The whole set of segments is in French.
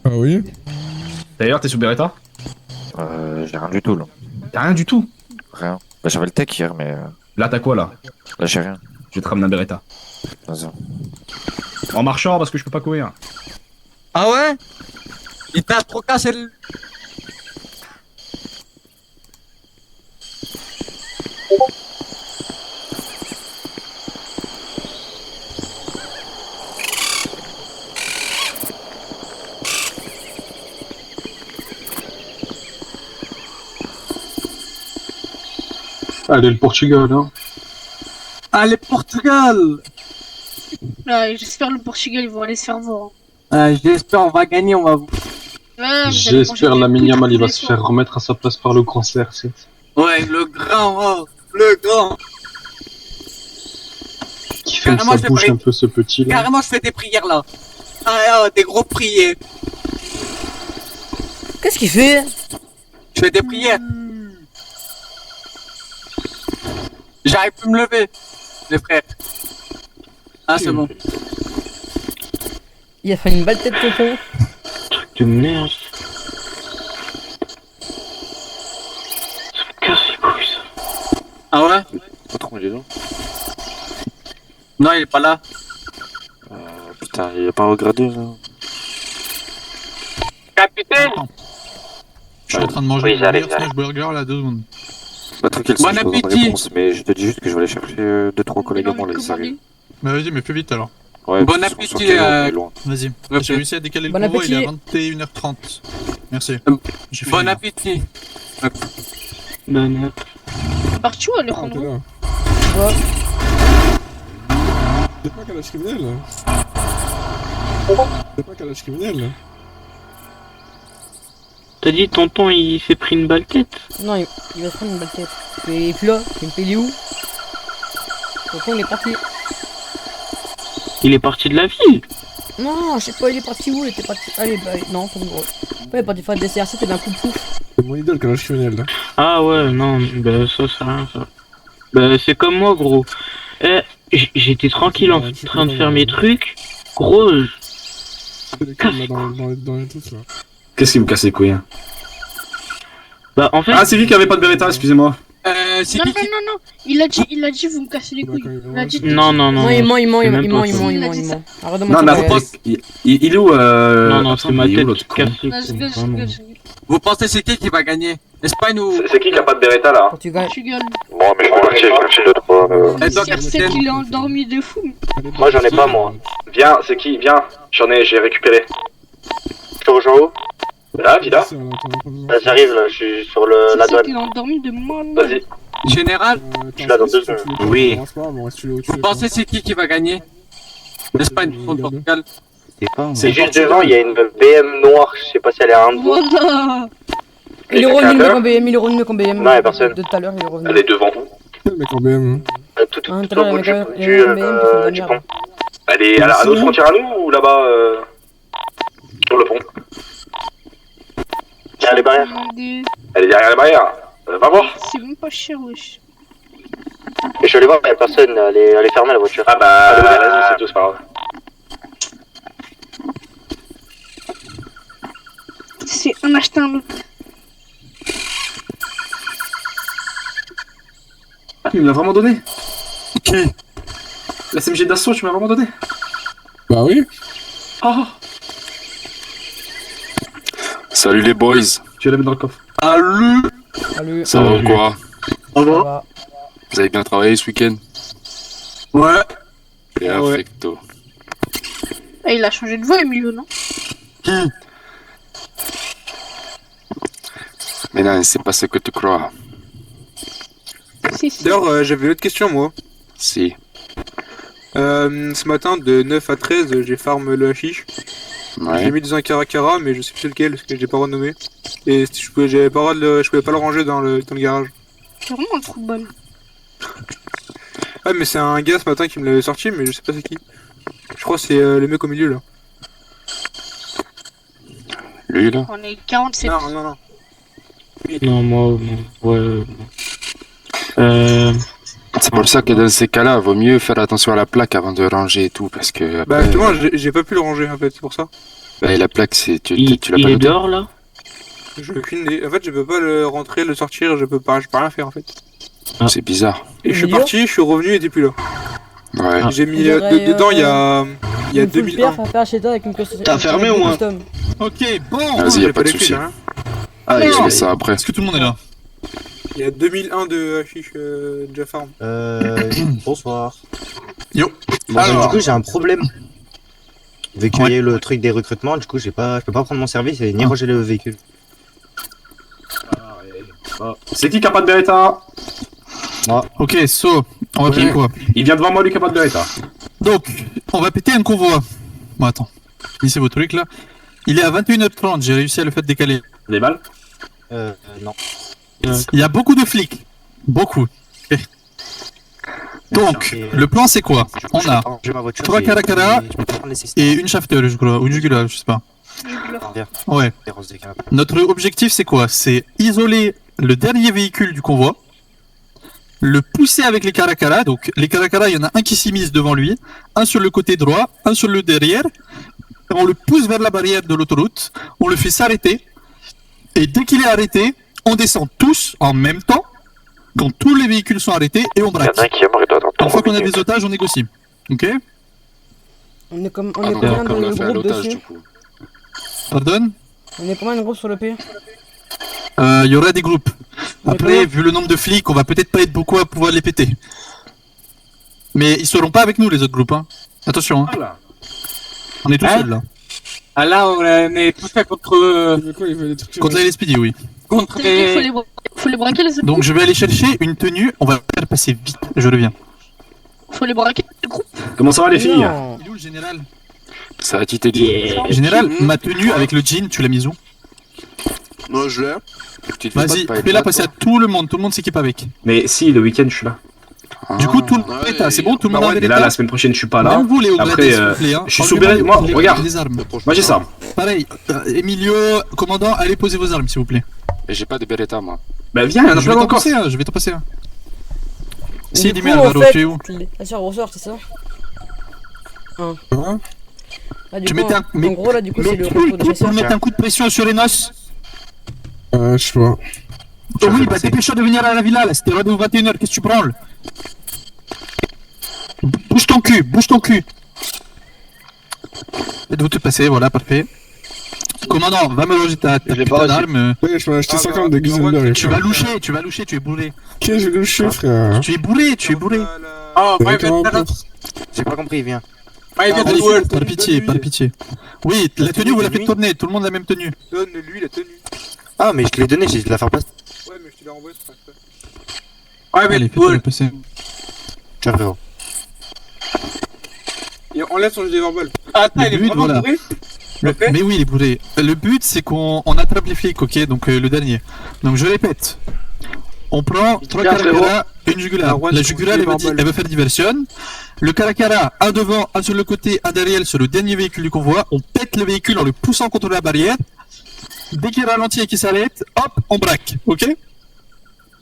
Ah oui? D'ailleurs, t'es sous Beretta? J'ai rien du tout, là. T'as rien du tout. Rien. Bah, j'avais le tech hier, mais Là, t'as quoi, là? là, j'ai rien. Je vais te ramener un Beretta. Vas-y. En marchant, parce que je peux pas courir. Ah ouais? Il t'a trop cassé le... Allez, le Portugal, hein. Allez, Portugal! Ouais, j'espère le Portugal, ils vont aller se faire voir. J'espère on va gagner, on va... Ouais, vous allez J'espère manger la des Yamal, il poules va tous se les faire soirs. remettre à sa place par le grand CR7. Ouais, le grand, oh, le grand! Qui fait Carrément, sa je vais bouche prier. un peu ce petit là. Carrément, je fais des prières, là. Ah, oh, des gros prières. Qu'est-ce qu'il fait? Je fais des prières. J'arrive plus à me lever, les frères. Ah, c'est bon. Il a fait une balle tête tonton. Truc de merde. Ça me casse les couilles, ça. Ah ouais? Patron, il est là. Non, il est pas là. Putain, il a pas regradé, là. Capitaine! Je suis en train de manger Oui, un j'arrive, burger, smash burger là, 2 secondes. Bah, tranquille, Bon c'est une appétit. réponse, mais je te dis juste que je vais aller chercher 2-3 collègues à moi, là, ils arrivent. Bah vas-y, mais plus vite alors. Ouais, Bon parce qu'ils sont appétit, sur Caillou, mais loin. Vas-y. Ok. J'ai réussi à décaler le Bon convoi, il est à appétit. 21h30. Merci. J'ai Bon fini. appétit. Bon C'est parti où, Ah, t'es Alejandro? là. Ouais. C'est pas calage criminel là. C'est pas calage criminel là. T'as dit tonton il s'est pris une balle tête? Non, il va se prendre une balle tête. Il est plus là, il me paye les où? Tonton, il est parti. Il est parti de la ville? Non, je sais pas, il est parti où? Il était parti. Allez, bah, non, c'est gros. Ouais, il est parti faire des CRC, t'es d'un coup de pouf. C'est mon idole calage criminel là. Ah ouais, non, bah ça c'est rien ça. Bah c'est comme moi gros. J'étais tranquille en train de faire mes trucs. Gros, C'est les câbles là dans les tous là. Qu'est-ce qui vous casse les couilles, hein? bah en fait... Ah, c'est lui qui avait pas de Beretta, excusez-moi. C'est Non, qui non, non, non. Il a dit, vous me cassez les couilles. Il a dit. Non, non, non. Non, il ment, il ment, c'est il même ment, pas il ça. ment, il Il a ment, dit il ça. ment. Arrête de Non, mentir, mais ouais. attends, il est où Non, non, attends, c'est ma il est où, tête l'autre qui con casse les Non, je couilles, rigole, je vraiment. rigole, je rigole. Vous pensez c'est qui va gagner? Espagne ou... C'est qui a pas de Beretta, là? Portugal. Portugal. Bon, mais je vais chercher deux, trois... Et toi, C'est capitaine? qu'il est endormi de fou. Moi j'en ai pas, moi. Viens, c'est qui? Viens. J'ai récupéré. Je te rejoins où? Là, Vida. J'arrive là, je suis sur la C'est douane. qu'il est endormi de mort. Vas-y. Général, Je suis là dans 2 secondes. Oui. vous pensez c'est qui va gagner? Espagne contre Portugal? C'est juste devant, il y a une BM noire, je sais pas si elle est à un de vous. Voilà. Il est revenu mieux qu'en BM, il est revenu mieux qu'en BM. Non, y'a personne. De tout à l'heure, il est revenu. Elle est devant vous. Le mec en BM. Tout Hein, tout tout à au l'heure, bout il y avait du un BM qui fait de du la pont. merde. Elle est à notre frontière à nous ou là-bas sur le pont? Tiens, les barrières. Elle est derrière la barrière. Va voir. C'est même pas cher, wesh. Et je suis allé voir, y'a personne, elle est fermée la voiture. Ah bah, vas-y, c'est tout, c'est pas grave. C'est un acheter un autre. Ah, il me l'a vraiment donné. Qui? La SMG d'assaut, tu m'as vraiment donné. Bah oui. Oh, Salut les boys, tu vas la mettre dans le coffre. Allô? Salut. ça va ou quoi? Ça Ça va? va. Vous avez bien travaillé ce week-end? Ouais. Perfecto. Ah, il a changé de voix, Emilio, non? Qui? Mais non, c'est pas ce que tu crois. Si, si. D'ailleurs, j'avais une autre question, moi. Si. Ce matin, de 9 à 13, j'ai farm le hashish. J'ai Ouais. mis dans un caracara, mais je sais plus lequel, parce que j'ai pas renommé. Et je pouvais pas le ranger dans le garage. C'est vraiment un trou de balle. Ah, mais c'est un gars ce matin qui me l'avait sorti, mais je sais pas c'est qui. Je crois que c'est le mec au milieu, là. Lui là? On est 47. Non, non, non. Non, moi, ouais. C'est pour ça que dans ces cas-là, vaut mieux faire attention à la plaque avant de ranger et tout, parce que... Bah, après, justement, j'ai pas pu le ranger, en fait, c'est pour ça. Bah, et la plaque, c'est tu Il l'as pas est noté. dehors là? J'ai aucune idée. En fait, je peux pas le rentrer, le sortir, je peux rien faire en fait. C'est bizarre. Et je suis Milieu parti, je suis revenu, il était plus là. Ouais. Ah. J'ai mis Il y aurait, dedans, il y a une full 2001. perf à faire chez toi avec une custom. T'as fermé au moins. custom. Ok, bon. Vas-y, y J'ai a pas de les clés, soucis. hein. Ah, Non. je fais ça après. Est-ce que tout le monde est là? Il y a 2001 de hashish déjà farm. Bonsoir. Yo. Bon, Alors. du coup, j'ai un problème. Vu qu'il y a le truc des recrutements, du coup, je peux pas prendre mon service et ni ranger le véhicule. C'est qui a pas de Beretta? Ok, so, on va faire quoi? Il vient devant moi, lui, qui a pas de Beretta. Donc, on va péter un convoi. Bon, attends. Finissez vos trucs là. Il est à 21h30, j'ai réussi à le faire décaler. Des balles? Non. Il y a beaucoup de flics. Beaucoup. Ok. Donc, Et, le plan c'est quoi? du coup, On je peux a pas ranger ma voiture, 3 et- Caracara je peux pas prendre les systèmes. et une shafter, je crois, ou une jugulaire, je sais pas. Ouais. Les roses des canapés. Notre objectif c'est quoi? C'est isoler le dernier véhicule du convoi, le pousser avec les Caracara. Donc les Caracara, il y en a un qui s'immisce devant lui, un sur le côté droit, un sur le derrière. On le pousse vers la barrière de l'autoroute, on le fait s'arrêter, et dès qu'il est arrêté, on descend tous en même temps, quand tous les véhicules sont arrêtés, et on braque. qui est mort, il doit attendre Une fois qu'on a des otages, on négocie. Ok? On est Ah, donc, combien on dans l'a le fait à groupe l'otage, dessus? du coup. Pardon? On est combien de groupe sur le P? Il y aura des groupes. On est Après, combien? vu le nombre de flics, on va peut-être pas être beaucoup à pouvoir les péter. Mais ils seront pas avec nous, les autres groupes. Hein. Attention, hein. Voilà. On est tout Hein seuls là. Ah là, on est tout fait contre, Il veut quoi, il veut des trucs. Contre la LSPD, oui. contre Il les... faut les braquer, les Donc je vais aller chercher une tenue, on va faire passer vite, je reviens. Faut les braquer, le groupe. Comment ça va, les filles? Non. Il est où le général? Ça a été dit. Général, ma tenue avec le jean, tu l'as mise où? Moi, je l'ai. Tu te fais Vas-y, pas de fais-la paillettes, passer à tout le monde s'équipe avec. Mais si, le week-end, je suis là. toi. Du coup, tout le monde ouais, est là, c'est bon, tout le Bah monde ouais, a et là, la semaine prochaine, je suis pas là. Même vous, les Après, Obladés, s'il vous plaît, hein. je suis sous Enlevez-moi Béret. Moi, les- regarde. les armes. Moi, j'ai ça. Pareil, Emilio, commandant, allez poser vos armes, s'il vous plaît. Et j'ai pas de Beretta, moi. Bah, viens, il y en a Je vais plein t'en encore. passer un, je vais t'en passer un. Si, Du dis-moi, coup, en Alvaro, fait, tu es où? La sœur ressort, c'est ça? Hein Là, du Tu coup, mettais un- en gros, là, du coup, c'est Mais le pour retour de mes sœurs. mettre un coup de pression sur Enos. Je sais pas. Oh oui, bah dépêche-toi de venir à la villa, là, c'était rendez-vous 21h, qu'est-ce que tu prends là? Bouge ton cul, bouge ton cul. Faites-vous tout passer, voilà, parfait. Commandant, va me loger ta l'ai pas putain reçu. d'arme. Ouais, je m'en ai acheté Ah, 50 de Gusenberg. Tu vas loucher, tu es bourré. Qu'est-ce que je vais loucher, frère? Tu es bourré, tu es bourré. Oh, Ouais, ouais, comment mais J'ai pas compris, viens. ouais, viens Allez, de jouer. par pitié, par pitié. Oui, la tenue, vous la faites tourner, tout le monde la même tenue. Donne-lui la tenue. Ah, mais je te l'ai donné, j'ai de la faire passer. Ouais, mais je te l'ai renvoyé, c'est pas grave. Ouais, mais Allez, cool. faites-le passer. Tiens, frérot. Et enlève son gilet verbal. Attends, Le il est but, vraiment voilà. bourré? fait Mais oui, il est bourré. Le but, c'est qu'on attrape les flics, ok? Donc le dernier. Donc je répète. On prend 3 Bien, Caracara et une jugulaire. Ah, ouais, La c'est jugulaire, compliqué, elle barbel. veut faire diversion. Le Caracara, un devant, un sur le côté, un derrière sur le dernier véhicule du convoi. On pète le véhicule en le poussant contre la barrière. Dès qu'il ralentit et qu'il s'arrête, hop, on braque, ok?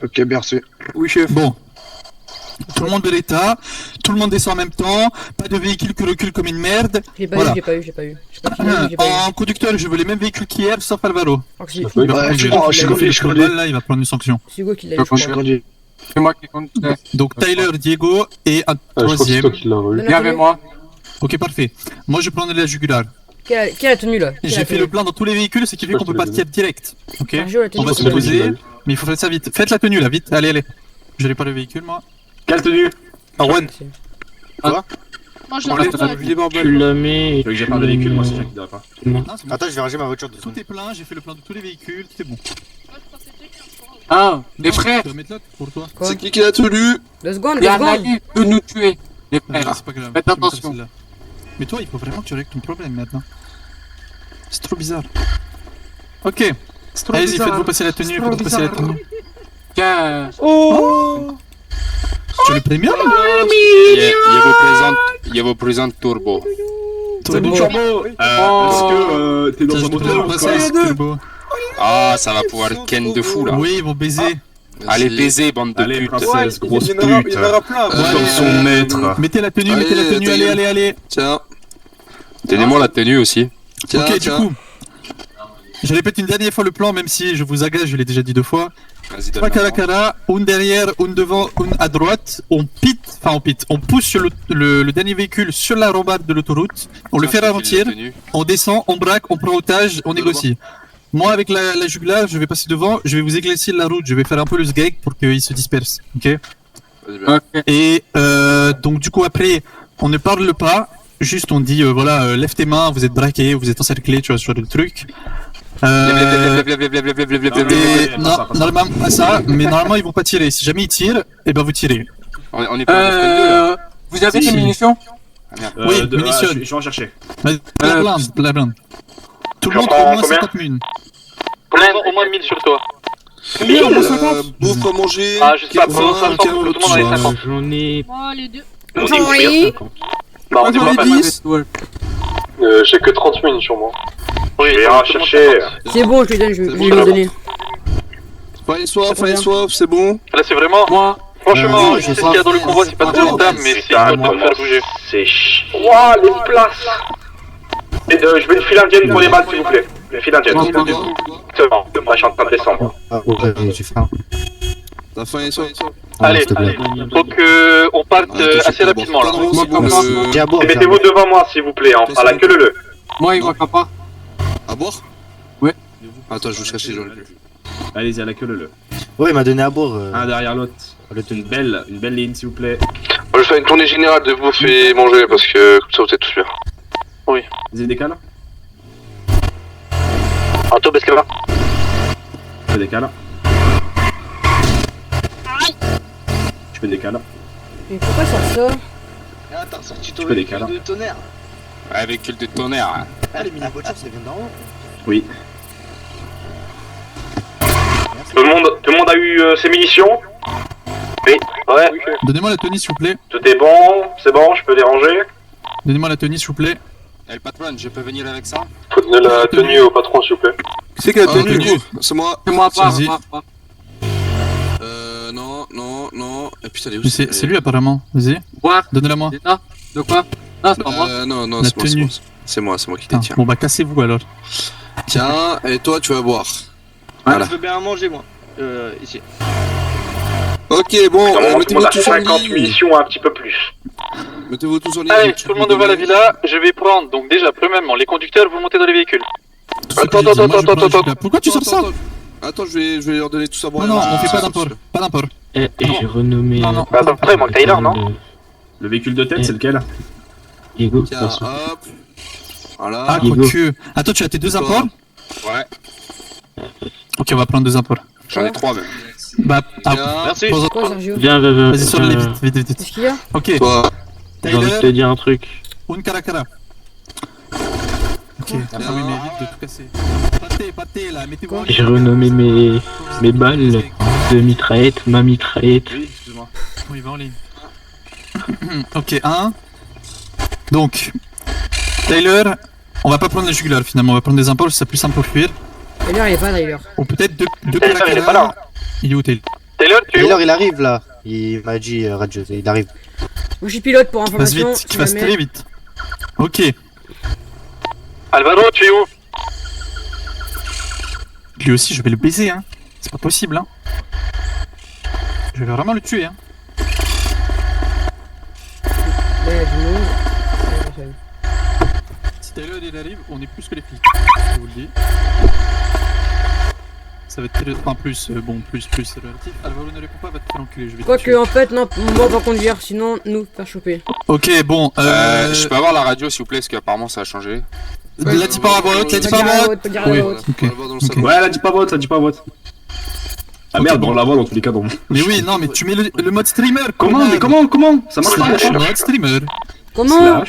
Ok, merci. Oui, chef. Bon. Tout le monde de l'état, tout le monde descend en même temps, pas de véhicule qui recule comme une merde. J'ai pas Voilà. eu, j'ai pas eu. J'ai pas eu, j'ai pas eu. En conducteur, je veux les mêmes véhicules qu'hier, sauf Alvaro. Oh, c'est Il va prendre je une- crois, je il va conduis, faire je le conduis. bal, là, il va prendre une sanction. c'est Hugo qui l'a eu, Je je crois. Je conduis. C'est moi qui compte. Donc Tyler, Diego et un Ah, je crois que c'est troisième. toi qui l'as eu. Donne Viens la avec tenue. moi. Ok, parfait. Moi, je prendrai la jugulaire. Quelle tenue là? J'ai fait le plein dans tous les véhicules, ce qui fait qu'on peut pas tirer direct. Ok. On va se c'est la poser, tenue. mais il faut faire ça vite. Faites la tenue là, vite. Allez, allez. Je n'ai pas le véhicule, moi. Quelle tenue? Arwan, Moi, je enlève l'ai ton pas. gilet Tu verbal. la mets. Tu veux que j'ai pas de véhicule, moi, c'est ça qui devrait pas. Non, c'est bon. Attends, je vais ranger ma voiture de Tout est plein, j'ai fait le plein de tous les véhicules, tout est bon. Ah, les frères. Tu vas mettre là pour toi. Quoi? qui l'a tenu? 2 secondes, Il y 2 a un secondes. allié qui peut nous tuer. Les Ah, frères. c'est pas grave. Faites je vais mettre attention. celle-là. Mais toi, il faut vraiment que tu règles ton problème maintenant. C'est trop bizarre. Ok. Allez-y, faites-vous passer la tenue, faites-vous passer la tenue. Tiens. Tu as le premium? Il y a vos présents turbo. Turbo. Est-ce que t'es dans Tiens, un je te moteur le ou quoi? passe, turbo. Ah, ça va pouvoir ken de fou là. Oui, ils vont baiser. Allez, baiser, bande de Allez, putes. princesse, grosse Il y en aura- pute. il y en aura plein. Ouais. Comme son maître. Mettez la tenue, allez, allez, allez. Tiens. Donnez-moi la tenue aussi. Ok, du coup, je répète une dernière fois le plan, même si je vous agace, je l'ai déjà dit 2 fois. Vas-y, Trois Caracara, une derrière, une devant, une à droite. On pousse sur le dernier véhicule sur la rambarde de l'autoroute. On le fait ralentir, on descend, on braque, on prend otage, on négocie. Moi, avec la jugulaire, je vais passer devant, je vais vous éclaircir la route, je vais faire un peu le sgeg pour qu'il se disperse. Ok. Et donc, du coup, après, on ne parle pas. Juste, on dit, voilà, lève tes mains, vous êtes braqués, vous êtes encerclés, tu vois, sur le truc. Non, normalement pas ça, mais normalement ils vont pas tirer. Si jamais ils tirent, et ben vous tirez. On est pas vous avez des munitions? Oui, munitions. Je vais en chercher. La blinde. Tout le monde a au moins 50 000. Au moins 1000 sur toi. Combien, au moins 50? Bouffe à manger. Ah, je sais pas, pour l'instant, tout le monde en est 50. J'en ai. Oh, les deux. Oui. Bah, on dit pas 10. J'ai que 30 000 sur moi. Oui, je vais en chercher. C'est bon, je lui donne, je vais lui donner. Faille soif, c'est bon. Là, c'est vraiment. Moi. Franchement, je sais ce qu'il y a dans le convoi, c'est pas très rentable, mais c'est un peu de faire bouger. C'est chiant. Ouah, les places. Et je veux une file indienne pour les balles, s'il vous plaît. Une file indienne. Exactement. Moi, je suis en train de descendre. Ah, ouais, j'ai faim. T'as faim et soif. Allez, faut que on parte assez rapidement là. Mettez-vous devant moi, s'il vous plaît, à la queue leu. Moi, il manquera pas. À boire? Ouais. Attends, je vous chercher, j'en ai plus. Allez-y, à la queue le. Ouais, il m'a donné à boire. Un derrière l'autre. Une belle ligne, s'il vous plaît. Je vais faire une tournée générale de bouffe et manger parce que comme ça vous êtes tous bien. Oui. Vas-y, décale. Anto, Bescala. Je fais décale. Je fais décale. Mais pourquoi ça sort? Ah, t'as ressorti ton Je peux décaler. véhicule de tonnerre. Ouais, véhicule de tonnerre. Hein. Ah, les mini-voitures, ça vient d'en haut. Oui. Tout le monde a eu ses munitions? Oui. Ouais. Donnez-moi la tenue s'il vous plaît. Tout est bon, c'est bon, je peux déranger. Donnez-moi la tenue s'il vous plaît. Eh, le patron, je peux venir avec ça? Faut donner la tenue au patron, s'il vous plaît. Qui c'est qui a la tenue? C'est moi. C'est moi, pas. Vas-y. Non. Et puis, t'allais où? C'est lui apparemment. Vas-y. Boire. Donnez-la moi. Ah, de quoi? Non, c'est pas moi. Non, La tenue. c'est moi qui Ah, détiens. bon bah cassez-vous alors. Tiens, et toi, tu vas boire. Voilà. Je veux bien manger, moi. Ici. Ok, bon, mettez-vous tous en ligne. munitions, un petit peu plus. Mettez-vous tous en ligne. Allez, tout le monde devant la villa, je vais prendre, donc déjà, premièrement, les conducteurs, vous montez dans les véhicules. Attends. Pourquoi tu sors ça? Attends, je vais leur donner tout ça à boire. Non, on fait pas d'import. Pas d'import. Et j'ai renommé. Non. Attends, après, il manque Taylor, non? Le véhicule de tête, c'est lequel? Diego, Tiens, hop. Voilà. Ah, quoique. Attends, tu as tes 2 imports? Ouais. Ok, on va prendre 2 imports. J'en ai 3 même. Bah, Merci. Quoi, Sergio? Viens. Vas-y, sors-les vite. Qu'est-ce qu'il y a? Ok, Toi. J'ai envie de te Tyler, dire un truc. une caracara. Ok, ah oui, mais vite de tout casser. Pâté, là, mettez-vous en ligne. J'ai renommé mes balles de mitraillette, ma mitraillette. Oui, excuse-moi. Oui, va en ligne. Ok, 1. Donc, Tyler, on va pas prendre la jugulaire finalement, on va prendre des imports, c'est plus simple pour fuir. Taylor, il est pas d'ailleurs. Ou peut-être deux Taylor, il est pas là. Il est où Taylor? Taylor, tu es où? Taylor, il arrive là. Il m'a dit, Radjo, il arrive. Moi, je suis pilote pour Passe information. vite, si qu'il fasse jamais- très vite. Ok, Alvaro, tu es où? lui aussi je vais le baiser, hein. C'est pas possible, hein. Je vais vraiment le tuer, hein. Là, il y a du monde. Si Taylor il arrive, on est plus que les flics, je vous le dis. Ça va être très... Enfin, plus, c'est relatif. Alvaro ne répond pas, va te faire enculer, je vais te Quoique, tuer. en fait, non, moi, on va conduire, sinon, nous, faire choper. Ok, bon, Je peux avoir la radio s'il vous plaît, parce qu'apparemment ça a changé. la dis pas à voix haute, la dis pas à voix haute. Dire Oui. la haute. Ok. On va le voir dans le salon. Ouais, là, dis pas vote, Ah Ok, merde, bon. on la voit dans tous les cas dans Mais oui, non, mais tu mets le mode streamer. Comment? Mais comment? Ça marche pas? Slash mode streamer. Comment?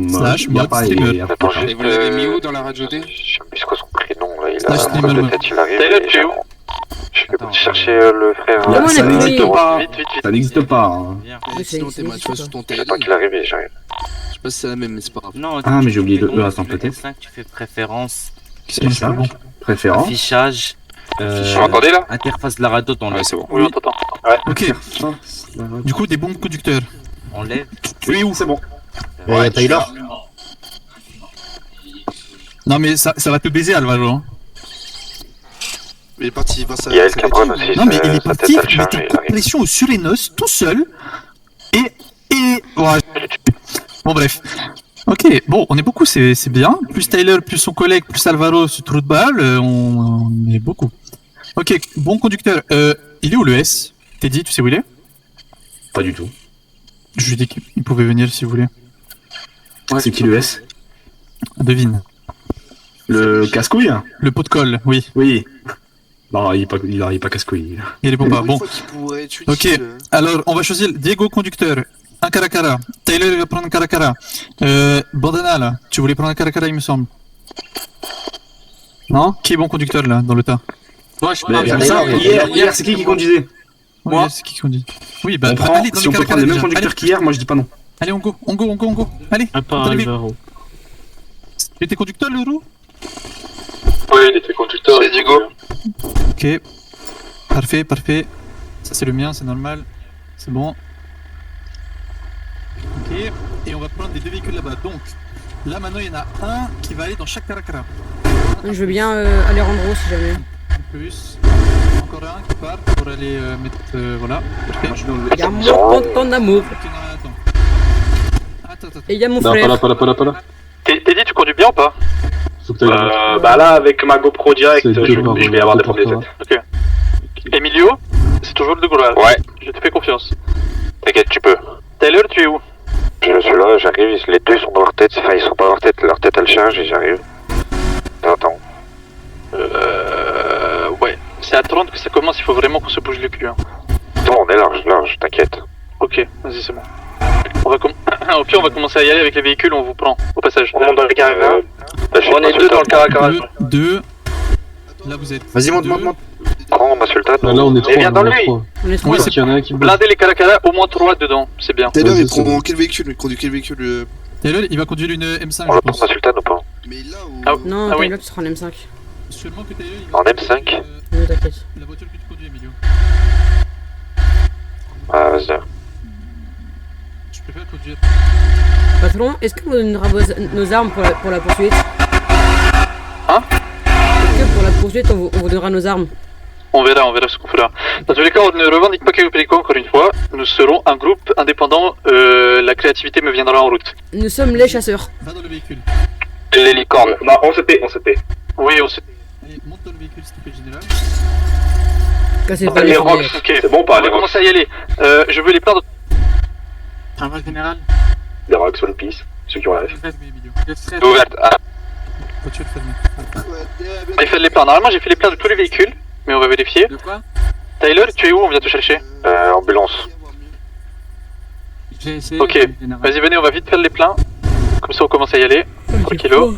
Slash mode streamer. Et vous l'avez mis où dans la radio D? Je sais plus c'est quoi son prénom là, il Slash a un streamer code de mode. tête, il arrive. Taylor, tu es où? Je vais chercher le frère. Comment on Ça a n'existe pris- pas. Vite. Ça n'existe pas. Hein. Oui, Sinon c'est- t'es mal, tu vois sur ton téléphone. J'attends qu'il arrive et j'arrive. Je sais pas si c'est la même, mais c'est pas grave. Non, Ah, mais j'ai oublié le restant peut-être. Tu fais préférence, C'est ça, bon. Préférence. affichage, Vous m'entendez là? interface de la radio dans le Ouais, c'est bon. Oui, on t'entend. Ouais. Ok, du coup, des bons conducteurs. enlève. Oui, où? C'est bon. Taylor. Non mais ça va te baiser Alvaro. Hein. Il est parti face à... Il y a El Cabron aussi. Non mais il est parti, il mettait coup de pression au Surenos tout seul. Et... Ouais. Bon bref. Ok, bon, on est beaucoup, c'est bien. Plus Tyler, plus son collègue, plus Alvaro, ce trou de balle, on est beaucoup. Ok, bon conducteur. Il est où le S? Teddy, tu sais où il est? Pas du tout. Je lui ai dit qu'il pouvait venir si vous voulez. C'est qui le S? Devine. Le casse-couille? Le pot de colle, oui. Oui. Non, il est pas casse-couille. Il est bon pas. Bon. Ok, alors on va choisir Diego conducteur. Un Caracara. Taylor il va prendre un Caracara. Bandana là, tu voulais prendre un Caracara il me semble. Non? Qui est bon conducteur là dans le tas? Moi, Hier, c'est qui conduisait? Moi, c'est qui conduit? Oui, bah on allez, si on peut prendre les mêmes conducteurs qu'hier, moi je dis pas non. Allez, on go. Allez, À part Alvaro. il était conducteur le roux? Oui, il était conducteur. C'est Diego. Ok. Parfait. Ça c'est le mien, c'est normal. C'est bon. Ok. Et on va prendre les deux véhicules là-bas. Donc, là maintenant il y en a un qui va aller dans chaque Caracara. Je veux bien aller rendre si jamais. En plus. Encore un qui part pour aller mettre... voilà. Parfait. Il y a mon ton d'amour. Ok, non, attends. Et il y a mon frère. Pas là. Teddy, tu conduis bien ou pas? Bah là, avec ma GoPro direct, je vais avoir des problèmes. Ok. Emilio, c'est toujours le gros. Ouais. Je te fais confiance. T'inquiète, tu peux. Taylor, tu es où? Je suis là, j'arrive, les deux sont dans leur tête, enfin ils sont pas dans leur tête elle change et j'arrive. T'entends? Ouais. C'est à 30 que ça commence, il faut vraiment qu'on se bouge le cul. Hein. Non, on est large, t'inquiète. Ok, vas-y, c'est bon. Au pire, on va commencer à y aller avec les véhicules, on vous prend au passage. On monte dans le Caracara. On est deux dans le Caracara. Deux. Là vous êtes. Vas-y, monte. Prends ma sultane. Là on est 3. viens dans lui. On est Oui, trois. c'est Il y en a un qui bouge. Blindez les Caracara, au moins 3 dedans, c'est bien. Taylor, il prend quel véhicule? Il conduit quel véhicule? Taylor, il va conduire une M5 On je va prendre pense. ma sultane ou pas? Mais là où... Ah, Non, ah oui. Taylor, tu seras en M5. Seulement que Taylor, il va En M5 conduire, Oui, t'inquiète. la voiture que tu conduis, Emilio. Ah, vas-y. Je préfère conduire. Patron, est-ce que vous donnera nos armes pour la poursuite? Hein? Est-ce que pour la poursuite, on vous donnera nos armes? On verra ce qu'on fera. Dans tous les cas, on ne revendique pas Cayo encore une fois. Nous serons un groupe indépendant. La créativité me viendra en route. Nous sommes les chasseurs. Va dans le véhicule. Les licornes. Non, on se paie. Oui, on se paie. Allez, monte dans le véhicule s'il te plaît, général. Cassez pas les Les fourrières. rocks, ok. C'est bon, pas les rocks. On va commencer à y aller. Je veux les plaindre. Ça va, général? Les rocks, One Piece, ceux qui ont la F. Je Ouverte. Ah, Voiture fermée. j'ai fait les plans. Normalement, j'ai fait les plans de tous les véhicules, mais on va vérifier. De quoi? Tyler, tu es où? On vient te chercher. Ambulance. J'ai essayé. Ok, vas-y, venez, on va vite faire les plans. Comme ça, on commence à y aller. Tranquillo.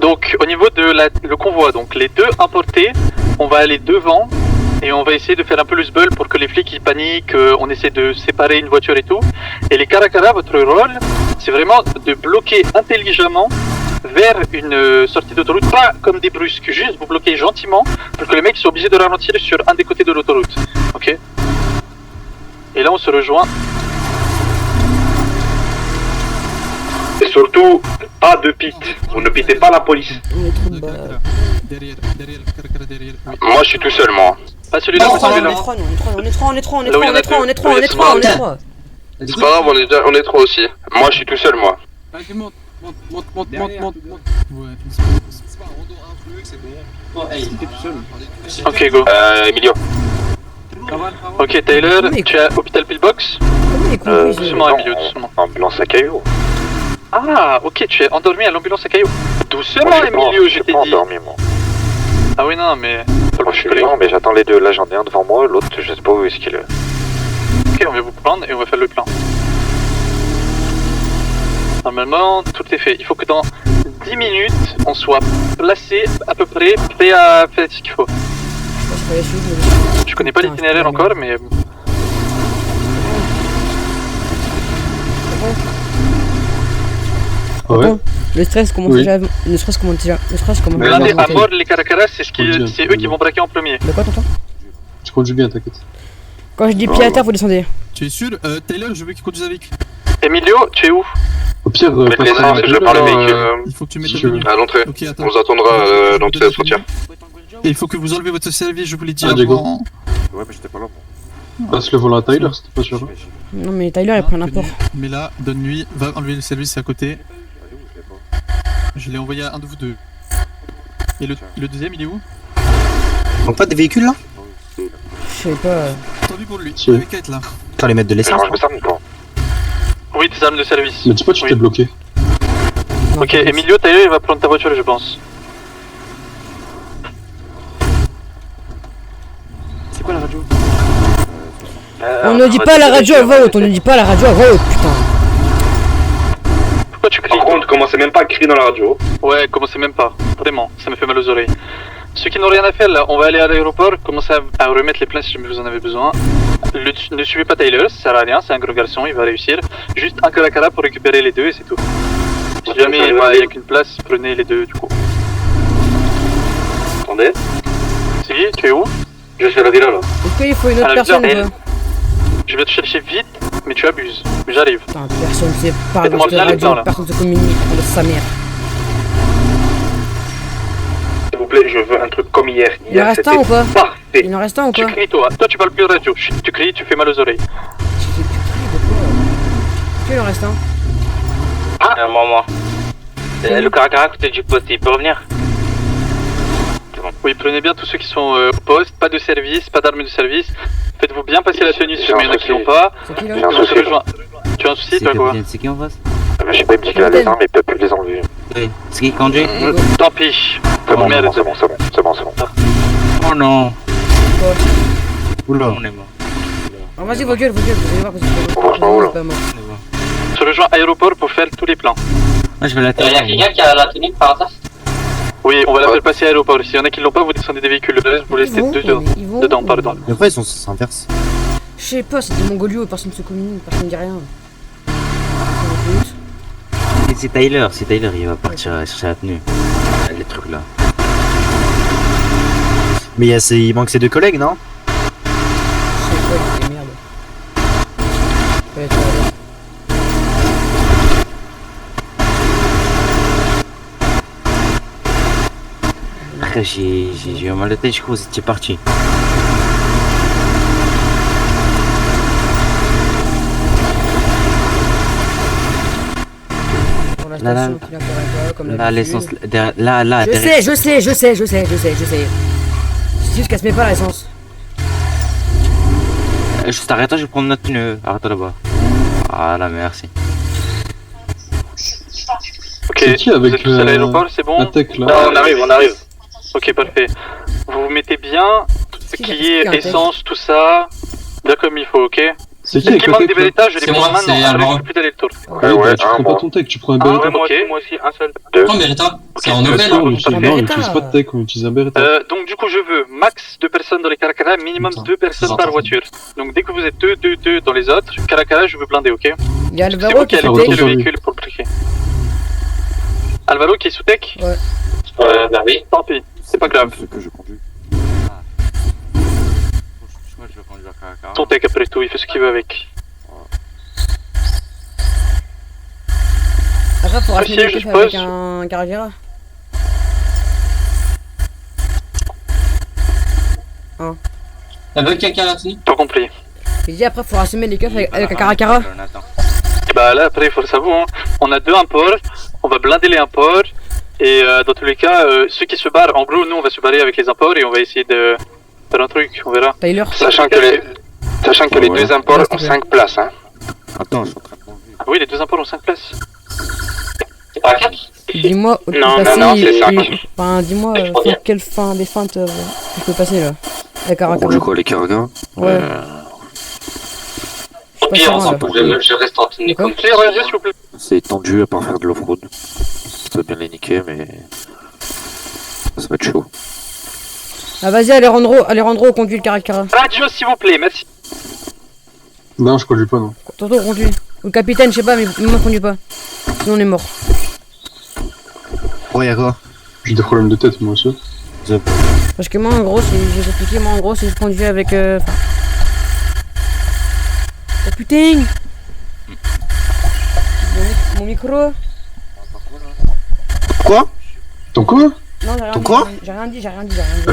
Donc, au niveau de le convoi, donc les deux importés, on va aller devant et on va essayer de faire un peu le sbull pour que les flics ils paniquent. On essaie de séparer une voiture et tout. Et les Caracara, votre rôle, c'est vraiment de bloquer intelligemment vers une sortie d'autoroute, pas comme des brusques, juste vous bloquez gentiment pour que les mecs soient obligés de ralentir sur un des côtés de l'autoroute. Ok? Et là, on se rejoint. Et surtout, pas de pit. Vous ne pitez pas la police. On est trop de bas. Derrière, Caracara derrière. Oui. Moi, je suis tout seul, moi. Pas celui-là, pas celui-là. On est trois. Là où il y en a deux. C'est pas grave, on est trois aussi. Moi, je suis tout seul, moi. Vas-y, monte. Ouais, C'est pas un rando influé, c'est bon. Ok, go. Emilio. Ok, Taylor, tu es à Hôpital Pillbox. Comment il est compris Doucement, Emilio, doucement. Ambulance à Caillou. Ah, ok, tu es endormi à l'ambulance à Caillou. Doucement, Emilio, je t'ai dit. Endormi, moi. Ah oui, non, mais... Moi, je suis lent, mais j'attends les deux. Là, j'en ai un devant moi, l'autre, je sais pas où est-ce qu'il est. Ok, on va vous prendre et on va faire le plan. Normalement, tout est fait. Il faut que dans 10 minutes, on soit placé à peu près, prêt à faire ce qu'il faut. Je connais pas l'itinéraire encore, mais... Ouais. Le stress commence déjà. Le stress commence déjà. Blindé à mort les Caracara, c'est eux qui vont braquer en premier. De quoi, tonton? Je conduis bien, t'inquiète. Quand je dis pied à terre, vous descendez. Tu es sûr? Taylor, je veux qu'il conduise avec. Emilio, tu es où? Au pire, Mettez l'essence et je prends le véhicule Il faut que tu mettes à l'entrée. Ok, attends. On vous attendra à l'entrée de la frontière. Et il faut que vous enlevez votre service, je vous l'ai dit Ah, Diego. avant. Ouais, mais j'étais pas là. Passe le volant à Tyler, c'était pas sûr. Non, mais Tyler, il prend n'importe. Mais là, donne nuit, va enlever le service à côté. Je l'ai envoyé à un de vous deux. Et le deuxième, il est où? Donc pas des véhicules là? Je sais pas. Tendu pour lui, Si. il avait qu'à être là. Attends, les mettre de l'essence. Je me sers pas. Oui, tes armes de service. Mais dis pas, tu t'es bloqué. Non, Ok, Emilio, Tyler, il va prendre ta voiture, je pense. C'est quoi la radio? On ne dit pas la radio à voix haute, on ne dit pas la radio à voix haute, putain. Pourquoi tu cries? Par contre, commencez même pas à crier dans la radio. Ouais, commencez même pas. Vraiment, ça me fait mal aux oreilles. Ceux qui n'ont rien à faire là, on va aller à l'aéroport, commencer à remettre les plaintes si vous en avez besoin. Ne suivez pas Tyler, ça sert à rien, c'est un gros garçon, il va réussir. Juste un caracara pour récupérer les deux et c'est tout. Si jamais il n'y a qu'une place, prenez les deux du coup. Attendez. Si, tu es où? Je suis à la villa là. Est-ce qu'il faut une autre personne ou pas? Je vais te chercher vite, mais tu abuses. Mais j'arrive. Putain, personne sait pas Faites-moi de bien le temps, radio, là. personne se communique, on laisse sa mère. S'il vous plaît, je veux un truc comme hier. Il en reste un ou pas? Parfait. Il en reste un ou Tu pas? cries toi. Toi tu parles plus radio. Chut, tu cries, tu fais mal aux oreilles. Tu cries de quoi? Tu il en reste un? Moi. Le caracara à côté du poste, il peut revenir? Oui, prenez bien tous ceux qui sont au poste, pas de service, pas d'armes de service. Faites-vous bien passer la tenue si jamais il y en a qui l'ont pas. C'est qui là? Et on se rejoint. Tu as un souci toi quoi? C'est qui en face? Je sais pas, il me dit qu'il a les armes, mais il peut plus les enlever. C'est qui conduit? Tant pis. C'est bon, Merde, c'est bon. Oh non. Oula. On est mort. Oh, vas-y, vos gueules, vous allez voir parce que c'est pas mort. On se rejoint aéroport pour faire tous les plans. Ah, je vais la Y'a quelqu'un qui a la tenue par hasard? Oui, on va la faire passer à l'aéroport. S'il y en a qui l'ont pas, vous descendez des véhicules. Le reste, vous laissez dedans, pardon. Mais pourquoi ils s'inversent? Je sais pas, c'est des mongolios et personne se communique, personne ne dit rien. C'est Tyler, il va partir chercher la tenue. Les trucs là. Mais il manque ses deux collègues, non? Je sais pas, c'est merde. Après, j'ai eu un mal de tête, je crois que vous étiez parti. Pour la station qui n'apparaît pas, comme Là, l'essence, d'habitude. là, Je sais. C'est juste qu'elle se met pas l'essence. Juste arrête-toi, je vais prendre notre tenue. Arrête-toi là-bas. Voilà, merci. Ok, C'est qui avec vous êtes tous à l'aéroport, c'est bon? Tech là? On arrive. Ok, parfait. Vous vous mettez bien tout ce qui est essence, tout ça, bien comme il faut, ok? C'est Ceux qui manquent des Beretta, je les prends maintenant, après je peux plus aller le tour. Ouais, tu prends pas ton tech, tu prends un Beretta. Moi aussi, un seul. Prends Beretta, c'est en Opel. Non, on utilise pas de tech, on utilise un Beretta. Donc du coup je veux max 2 personnes dans les Caracara, minimum 2 personnes par voiture. Donc dès que vous êtes 2 dans les autres, Caracara je veux blinder, ok? Il y a C'est Alvaro vous qui qui est allez sous bloquer tech. le véhicule pour le briquer. Alvaro qui est sous tech? Ouais. Bah oui. Tant pis, c'est pas grave. Que je conduis. Je vais conduire Caracara. Ton tech après tout, il fait ce qu'il veut avec. Après, faut racheter Monsieur, les je keufs avec pose. un Caragera. Avec quelqu'un à la tenue? T'as compris. Il dit après, faut racheter les keufs avec un Caracara. Et bah là après il faut le savoir, hein. On a 2 imports, on va blinder les imports. Et dans tous les cas, ceux qui se barrent, en gros nous on va se barrer avec les imports et on va essayer de faire un truc, on verra. Tyler. Sachant que les 2 imports ont 5 places, hein. Attends, je suis en train de conduire. Ah oui, les 2 imports ont 5 places. C'est pas 4? Dis-moi où tu Non, peux passer. non, c'est 5. Enfin, dis-moi quelle fin des feintes que je peux passer là. Avec On Caracara. conduit quoi, les Caragas? Ouais. Au pire, on s'en fout. je reste en tenue comme Clé radio s'il vous plaît. C'est tendu à part faire de l'off-road. Ça va bien les niquer, mais. Ça va être chaud. Ah, vas-y, Alejandro, conduis le Caracara. Radio s'il vous plaît, merci. Non, je conduis pas, non. Toto, conduis. Ou le capitaine, je sais pas, mais moi, conduis pas. Sinon, on est mort. Ouais, y'a quoi? J'ai des problèmes de tête, moi aussi. Parce que moi, en gros, si je vais expliquer, moi, en gros, si je conduis avec. Oh putain! Mon micro. Quoi? Ton quoi? Non, j'ai rien Ton dit. quoi? J'ai rien dit.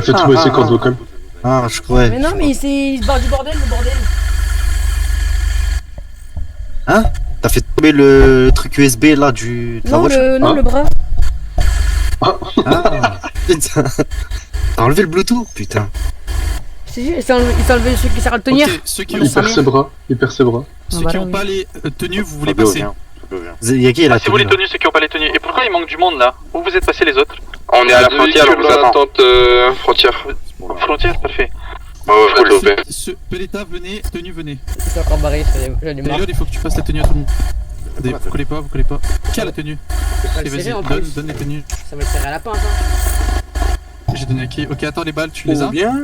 Fais trouver ses cordes vocales. Ah, je croyais. Mais non, mais il se barre du bordel, le bordel. Hein? T'as fait tomber le truc USB là de la Non, voiture? le bras. Ah, putain. T'as enlevé le Bluetooth, putain. Il s'est enlevé celui qui sert à le tenir. Ok, ceux qui On ont a sa mère. Il perd ses bras. Ceux qui n'ont pas les tenues, vous voulez Fabio, passer. viens. Fabio, viens. Y'a qui est là? Si vous les tenues, ceux qui ont pas les tenues. Et pourquoi il manque du monde là? Où vous êtes passés les autres? On est à la frontière, on vous attend. Frontière. Frontière, parfait. Oh, Peleta, venez, tenue, venez. C'est encore barré, j'en ai marre. Taylor, il faut que tu passes la tenue à tout le monde. Attendez, vous collez pas. Qui a la tenue? pas Ok, le serrer, en vas-y, plus. donne les tenues. Ça va le serrer à la pince, hein. J'ai donné à qui? Ok, attends, les balles, tu les as? Bien.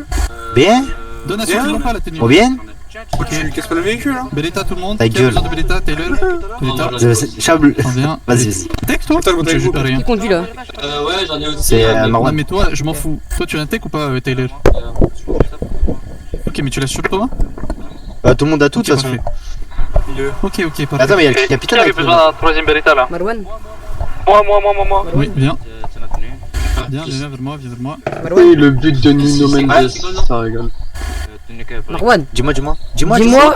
Bien? Donne à ceux qui n'ont pas la tenue. Oh bien? Ok. Tu casse pas le véhicule, hein? Beleta, tout le monde. Ta Qui a gueule. besoin de Beleta? Taylor? Beleta? Chable. Viens. Vas-y. Tech, toi? J'ai pas rien. Qui conduit là? Ouais, j'en ai aussi. C'est Marwan. Non, mais toi, je m'en fous. Toi, tu as un tech ou pas, Taylor? Ok, mais tu l'as sur toi? Tout le monde a tout de toute façon. Ok, parfait. Attends, mais y'a le Qui capitaine avait avec nous. besoin d'un troisième Beretta là? Marwan? Moi. Oui, viens. Viens vers moi. Et le but de Nuno Mendes, ça rigole. Marwan, Dis-moi. dis-moi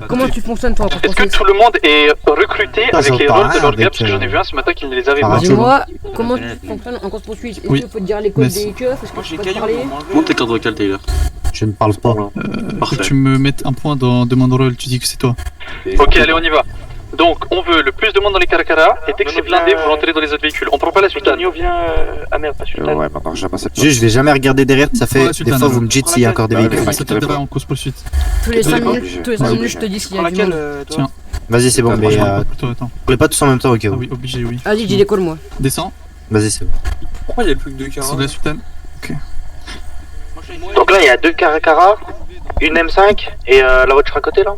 comment tu fonctionnes toi en Est-ce que tout le monde est recruté avec les rôles de leur gars? Parce que j'en ai vu un ce matin qui ne les avait pas. Dis-moi comment tu fonctionnes en course poursuite. Est-ce qu'il faut te dire les codes des keufs? Est-ce que tu peux te parler? Monte tes cordes vocales, Taylor. Je ne parle pas. Faut que tu me mettes un point dans demande rôle, tu dis que c'est toi. Ok, allez, on y va. Donc, on veut le plus de monde dans les Caracara, et dès que c'est blindé, vous rentrez dans les autres véhicules. On prend pas la Sultane. Ah merde, pas Sultane. Ouais, maintenant j'aime cette Juste, je vais jamais regarder derrière, ça fait Prends la des Sultane, fois alors. vous me dites s'il y a encore des véhicules. Ça t'aidera en course poursuite. Tous les 5 obligé. minutes, je te dis s'il y a du monde. Tiens. Vas-y, c'est bon, mais Attends. on est pas tous en même temps, ok. Ah oui, obligé, oui. Vas-y, dis les calls moi. Descends. Vas-y, c'est bon. Pourquoi il y a plus que 2 C'est carats? de la Sultane. Donc là, il y a 2 Caracara, une M5 et la voiture à côté là.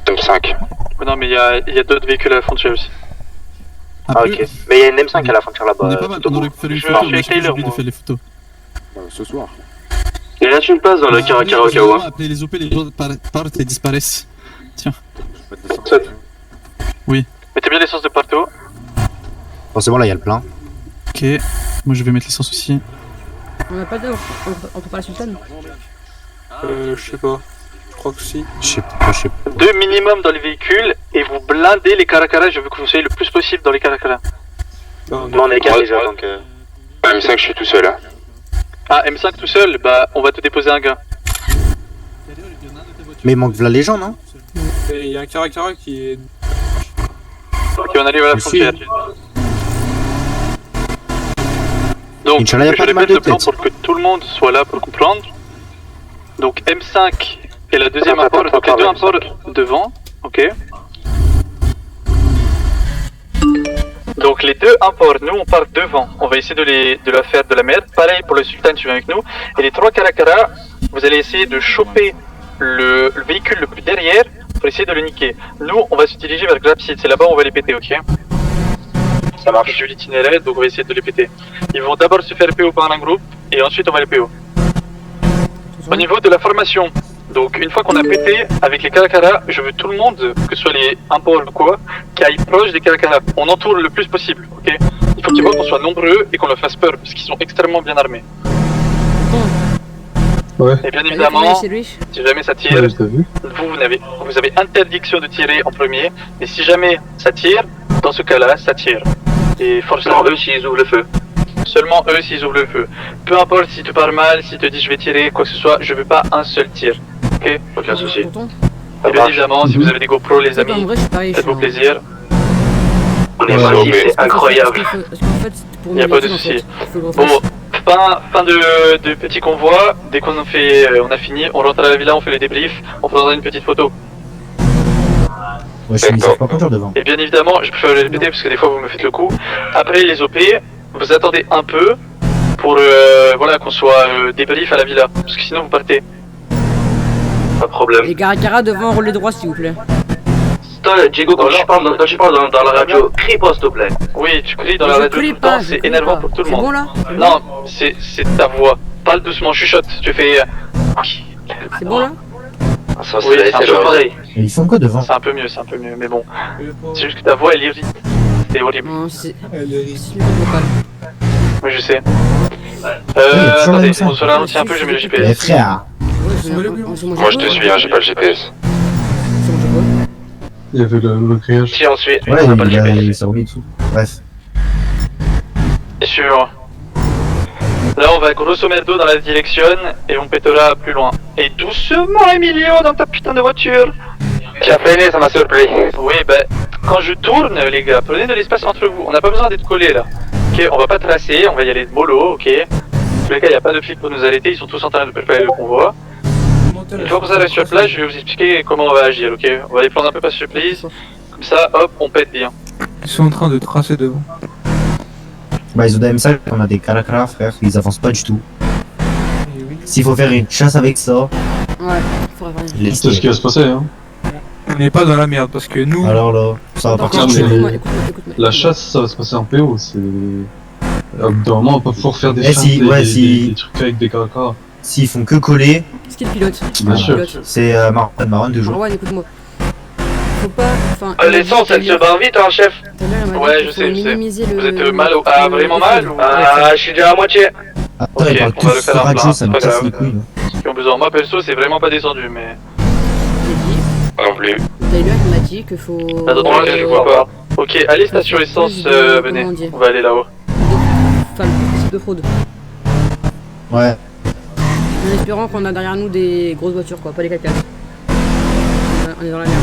M5. Non, mais il y a d'autres véhicules à la frontière aussi. Ah, ok. Mais il y a une M5 à la frontière On est là-bas. pas mal, on aurait pu faire une Je photo, suis mais avec j'ai Taylor, oublié de moi. faire les photos. Ce soir. Il reste une place dans le Caracara au cas où. Appeler les OP, les autres partent et disparaissent. Tiens. Mettez bien l'essence de partout. Bon, c'est bon, là, il y a le plein. Ok. Moi je vais mettre l'essence aussi. On a pas de. On peut pas la sultane. Je sais pas. Je crois que si. Je sais pas. 2 minimum dans les véhicules, et vous blindez les Caracara. Je veux que vous soyez le plus possible dans les Caracara. Non, Bon, on est 4 déjà donc. M5, je suis tout seul. Ah, M5 tout seul, bah on va te déposer un gars. Mais il manque là les gens, non? Il y a un Caracara qui est. Ok, on arrive à la Mais frontière. si. Donc, Inch'Allah, y a je pas de mal répète de le plan tête. pour que tout le monde soit là pour comprendre. Donc M5 est la deuxième import, donc les deux imports devant, ok. Donc les deux imports, nous on part devant, on va essayer de la faire de la merde. Pareil pour le Sultan, tu viens avec nous. Et les 3 Caracara, vous allez essayer de choper le véhicule le plus derrière pour essayer de le niquer. Nous on va se diriger vers Grapsid, c'est là-bas où on va les péter, ok. Ça marche. J'ai eu l'itinéraire, donc on va essayer de les péter. Ils vont d'abord se faire PO par un groupe, et ensuite on va les PO. Au niveau de la formation, donc une fois qu'on a pété avec les Caracara, je veux tout le monde, que ce soit les imports ou quoi, qui aille proche des Caracara. On entoure le plus possible, ok. Il faut qu'ils voient qu'on soit nombreux et qu'on leur fasse peur, parce qu'ils sont extrêmement bien armés. Ouais. Et bien évidemment, c'est lui. si jamais ça tire, Ouais, t'as vu? vous avez interdiction de tirer en premier, mais si jamais ça tire, dans ce cas-là, ça tire. Et forcément eux s'ils ouvrent le feu. Seulement eux s'ils ouvrent le feu. Peu importe si tu pars mal, si tu te dis je vais tirer, quoi que ce soit, je veux pas un seul tir. Ok? Aucun souci. Et bien évidemment, si vous avez des GoPro les amis, En vrai, je suis pareil. faites-vous plaisir. On est parti, c'est incroyable. Parce qu'en fait, pour Y a pas de souci. Bon, fin de petit convoi, dès qu'on on a fini, on rentre à la villa, on fait le débrief, on prendra une petite photo. Ouais, je suis pas content devant. Et bien évidemment, je préfère le répéter parce que des fois vous me faites le coup. Après les OP, vous attendez un peu pour voilà, qu'on soit débrief à la villa, parce que sinon vous partez. Pas de problème. Les Caracara devant, relais droit s'il vous plaît. Diego, quand tu parles dans la radio, crie pas s'il te plaît. Oui, tu cries dans Je la radio crie tout le temps, pas, je c'est crie énervant pas. pour tout le C'est monde. bon là? Non, c'est ta voix. Parle doucement, chuchote. Tu fais. C'est bon là? Ça, Oui, c'est un peu pareil. Mais ils font quoi devant? C'est un peu mieux, mais bon. C'est juste que ta voix elle irrite. C'est horrible. Non, c'est super local. Oui, je sais. Attendez, on se ralentit un peu, je mets le Eh GPS. frère. Moi, je te suis, hein, j'ai pas le GPS. Il y avait le grillage. Si, on suit. Ouais, on a pas le GPS. il s'est remis dessous. Bref. Bien sûr. Là, on va grosso merdo dans la direction et on pètera plus loin. Et doucement, Emilio, dans ta putain de voiture. Tu as freiné, ça m'a surpris. Oui, bah, quand je tourne, les gars, prenez de l'espace entre vous. On n'a pas besoin d'être collés là. Ok, on va pas tracer, on va y aller de mollo, ok. Dans tous les cas, il n'y a pas de flics pour nous arrêter, ils sont tous en train de préparer le convoi. Une fois qu'on s'arrête sur place, je vais vous expliquer comment on va agir, ok. On va les prendre un peu par surprise. Comme ça, hop, on pète bien. Ils sont en train de tracer devant. Bah ils ont des M5, on a des Caracara frère, ils avancent pas du tout. S'il faut faire une chasse avec ça, Ouais, faudrait faire une- C'est ce qui va se passer, hein. On n'est pas dans la merde parce que nous. alors là, ça va partir mais- chez Écoute-moi, les... écoute-moi. La chasse, ça va se passer en PO, c'est... Au bout d'un moment, on peut pouvoir faire des Eh, chasses, si, ouais, si. des trucs avec des caracara. S'ils font que coller, C'est qui le pilote? Bien sûr. Pilote. c'est Marwan toujours. Marwan, écoute-moi. Faut pas. Enfin. L'essence, elle se barre vite, hein, chef. Tout à l'heure, elle m'a dit Ouais, qu'il je faut sais, je sais. minimiser le- Vous êtes mal ou... Ah, vraiment mal ou... Ah, je suis déjà à moitié. Attends, Ok, ils parlent on va le tous faire sur un radio, plat, ça c'est me pas casse grave. les couilles. là. Ceux qui ont besoin. Moi, perso, c'est vraiment pas descendu, mais... Non plus. Taylor, il m'a dit qu'il faut. Là, dans tous les cas, je vois pas. Ok, allez, station essence, venez. On va aller là-haut. Enfin, le principe de fraude. Ouais. En espérant qu'on a derrière nous des grosses voitures, quoi, pas les 4x4. On est dans la merde.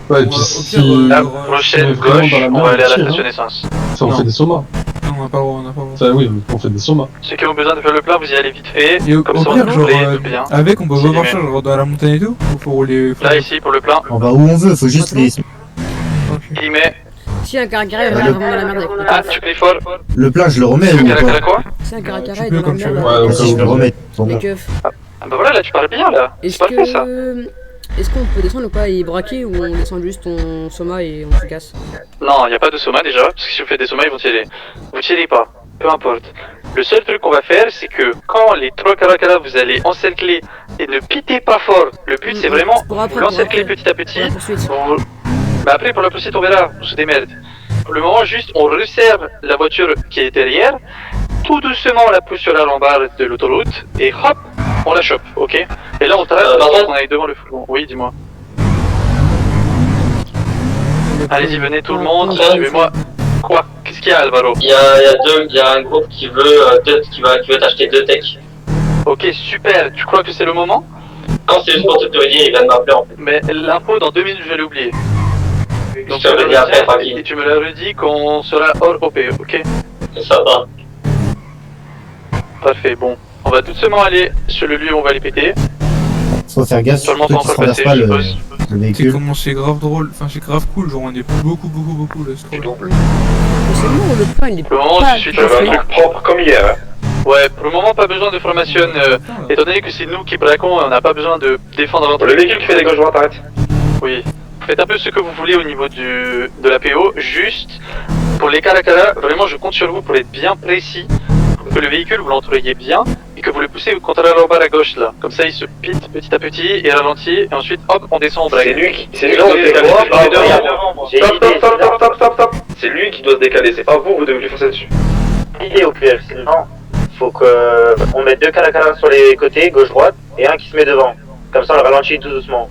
Ouais, et puis si... La prochaine gauche, on va aller à la station essence. Ça, on fait des somas. Non, on n'a pas le droit, on n'a pas le droit. Ça, oui, on fait des somas. Ceux qui ont besoin de faire le plein, vous y allez vite fait. Et au Comme ça, on pire, va genre, rouler bien. avec, on peut C'est revoir limé. ça, genre dans la montagne et tout. Ou faut rouler. Là, ici, pour le plein. On va où on veut, faut juste les... Il met... Si un caracara est vraiment dans la merde avec le Ah, tu pries fort. Le plein, je le remets ou Caracara pas? quoi? Si un caracara est peux dans la comme tu merde veux. avec Ouais, Si je le remets, bon. les keufs. Ah bah voilà, là, tu parles bien, là. C'est Est-ce parfait, ça. que. Est-ce qu'on peut descendre ou pas et braquer ou on descend juste on soma et on se casse? Non, il n'y a pas de soma déjà, parce que si vous faites des somas, ils vont tirer. Vous tirez pas, peu importe. Le seul truc qu'on va faire, c'est que quand les trois caracaras, vous allez encercler et ne pitez pas fort. Le but, c'est vraiment Pour après, vous l'encercler pour après. petit à petit. Pour la poursuite. Bah après, pour la poursuite, on verra, on se démerde. Pour le moment, juste, on resserre la voiture qui est derrière, tout doucement, on la pousse sur la rambarde de l'autoroute, et hop, on la chope, ok? Et là, on trace parce qu'on est devant le fourgon. Oui, dis-moi. Allez-y, venez tout le monde, suivez-moi. Quoi? Qu'est-ce qu'il y a, Alvaro? Il y a un groupe qui veut t'acheter 2 techs. Ok, super, tu crois que c'est le moment? Non, c'est juste pour te dire, il vient de m'appeler en fait. Mais l'info, dans 2 minutes, je vais l'oublier. Donc Je te le dis après, et tranquille. tu me le redis qu'on sera hors OP, ok? Ça va. Parfait, bon. On va doucement aller sur le lieu où on va les péter. Faut faire gaffe, Sûrement surtout pas qu'ils encore se renversent passé, pas je le suppose. le C'est véhicule. comment c'est grave drôle, enfin c'est grave cool, genre on est beaucoup là, c'est trop bien. Mais c'est bon, le point il est Pour le moment, pas. je suis pas dans un fait. truc propre comme hier. Ouais, pour le moment, pas besoin de formation. Étant donné que c'est nous qui braquons, on n'a pas besoin de défendre notre Le véhicule qui fait des gauches droites, arrête. Oui. Faites un peu ce que vous voulez au niveau de la PO. Juste, pour les caracaras, vraiment, je compte sur vous pour être bien précis. Pour que le véhicule, vous l'entouriez bien et que vous le poussez contre la rambarde à gauche, là. Comme ça, il se pite petit à petit et ralentit. Et ensuite, hop, on descend, on braque. C'est lui qui doit se décaler. Stop. C'est lui qui doit se décaler, c'est pas vous, vous devez lui foncer dessus. Idée au pire, Sinon, faut que on mette 2 caracaras sur les côtés, gauche-droite, et un qui se met devant. Comme ça, on le ralentit tout doucement.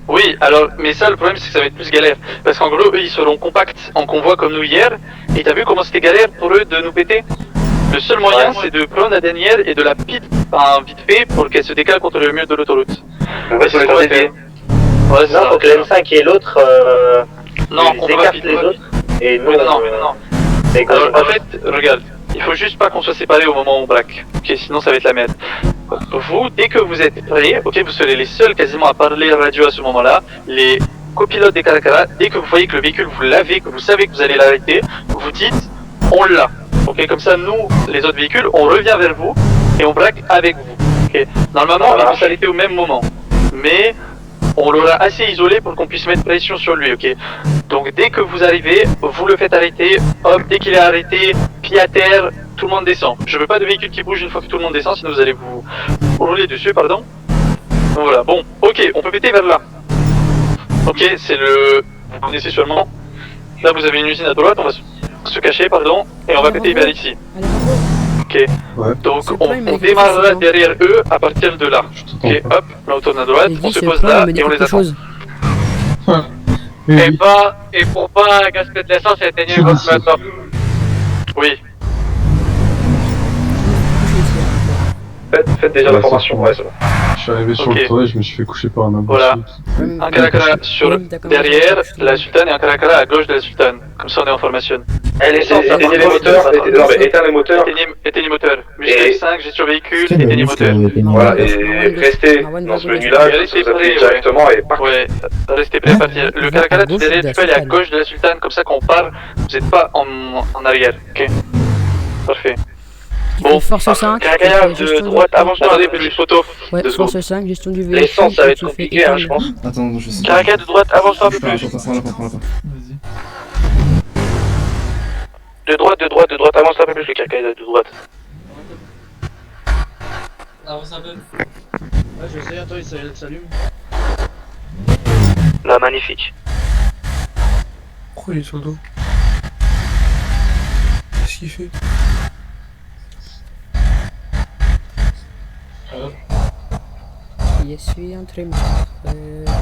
Oui, alors, mais ça, le problème, c'est que ça va être plus galère. Parce qu'en gros, eux, ils seront compacts en convoi comme nous hier. Et t'as vu comment c'était galère pour eux de nous péter? Le seul moyen, c'est de prendre la dernière et de la pite, vite fait, pour qu'elle se décale contre le mur de l'autoroute. Ouais, c'est ce qu'on va faire. Ouais, c'est Non, ça. faut que l'M5 et l'autre Non, on peut pas écartent piter. les autres. Et nous, Oui, non. Mais Alors, en fait, regarde, il faut juste pas qu'on soit séparés au moment où on braque. Ok, sinon ça va être la merde. Vous, dès que vous êtes prêts, ok, vous serez les seuls quasiment à parler radio à ce moment-là. Les copilotes des caracaras, dès que vous voyez que le véhicule vous l'avez, que vous savez que vous allez l'arrêter, vous dites on l'a. Ok, comme ça, nous, les autres véhicules, on revient vers vous et on braque avec vous. Ok, normalement, il va s'arrêter au même moment. Mais on l'aura assez isolé pour qu'on puisse mettre pression sur lui, ok? Donc dès que vous arrivez, vous le faites arrêter, hop, dès qu'il est arrêté, pied à terre, tout le monde descend. Je veux pas de véhicule qui bouge une fois que tout le monde descend, sinon vous allez vous rouler dessus, pardon. Donc voilà, bon, ok, on peut péter vers là. Ok, c'est le... vous connaissez sûrement. Là, vous avez une usine à droite, on va se cacher, pardon, et on va péter vers ici. Ok. Donc, on démarrera derrière eux à partir de là. Ok, hop, là on tourne à droite, on se pose là et on les attend. Et pour pas gaspiller de l'essence, éteignez votre moteur. Oui. Faites déjà la formation, ouais, ça va. Je suis arrivé sur le toit et je me suis fait coucher par un abruti. Voilà. Un Caracara sur derrière la sultane et un Caracara à gauche de la sultane. Comme ça on est en formation. Éteignez les moteurs, éteins les moteurs. Éteignez les moteurs. Muscle 5, gestion véhicule, éteignez les moteurs. Voilà, et restez dans ce menu-là, vous appuyez directement et partez. Ouais, restez prêts à partir. Le Caracara tout derrière, tu peux aller à gauche de la sultane, comme ça quand on part, vous n'êtes pas en arrière. Ok. Parfait. Bon, force 5. Caracara de droite, avance-toi, attendez, petite photo. Ouais, force 5, gestion du véhicule. L'essence, ça va être compliqué, hein, je pense. Attends, je sais. Caracara de droite, avance-toi un peu plus. De droite, avance un peu plus le Caracara de droite. Avance un peu. Ouais, je sais, attends, il s'allume. Là, magnifique. Pourquoi il est sur le dos? Qu'est-ce qu'il fait? Je suis en train de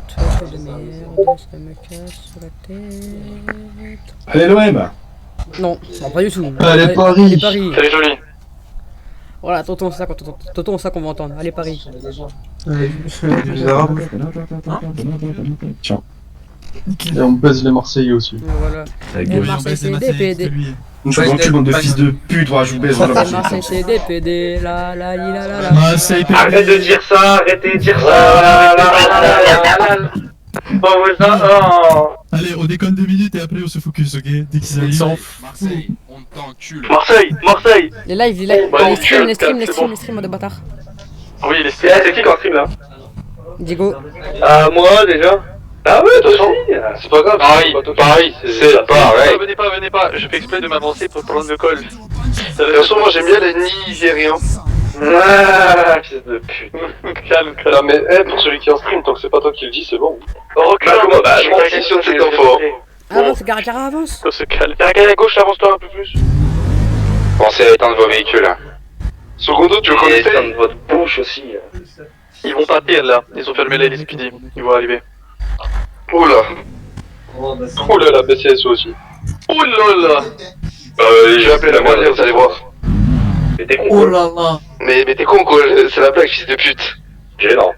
truc de merde, ça me casse sur la tête. Allez l'OM. Non, pas du tout. Allez Paris. C'est joli. Voilà, tonton, ça qu'on va entendre. Allez Paris. Les Arabes. Tiens. Et on baise les Marseillais aussi. Voilà. Les Marseillais c'est des PD. Je vous encule, bande de fils de pute, je vous baise. Les Marseillais c'est des PD. La la la la la. Arrête de dire ça, arrêtez de dire ça. Bon, Allez, on déconne 2 minutes et après on se focus, ok? Dès qu'ils arrivent. Marseille, on t'encule. Marseille. Les lives, les streams de bâtard. Oui, les streams. C'est qui qui en stream là? Diego. Moi déjà. Ah ouais, toi aussi. C'est pas grave. Pareil, c'est pareil. Venez pas, je fais exprès de m'avancer pour prendre le col. De toute façon, moi j'aime bien les Nigériens. Ah, fils de pute. Calme. Non mais, pour celui qui en stream, tant que c'est pas toi qui le dis, c'est bon. Recule, je m'en question de cette info. Avance, Caracara, avance. On se calme. Caracara à gauche, avance-toi un peu plus. Pensez à éteindre vos véhicules. Secondo, tu veux qu'on éteigne votre bouche aussi. Ils vont partir là, ils ont fermé les SPD, ils vont arriver. Oula. Oula la BCSO aussi. Oula. Je vais appeler la moitié, vous allez voir. Mais t'es con. Oh là là. Mais t'es con quoi, c'est la blague fils de pute. Gênant.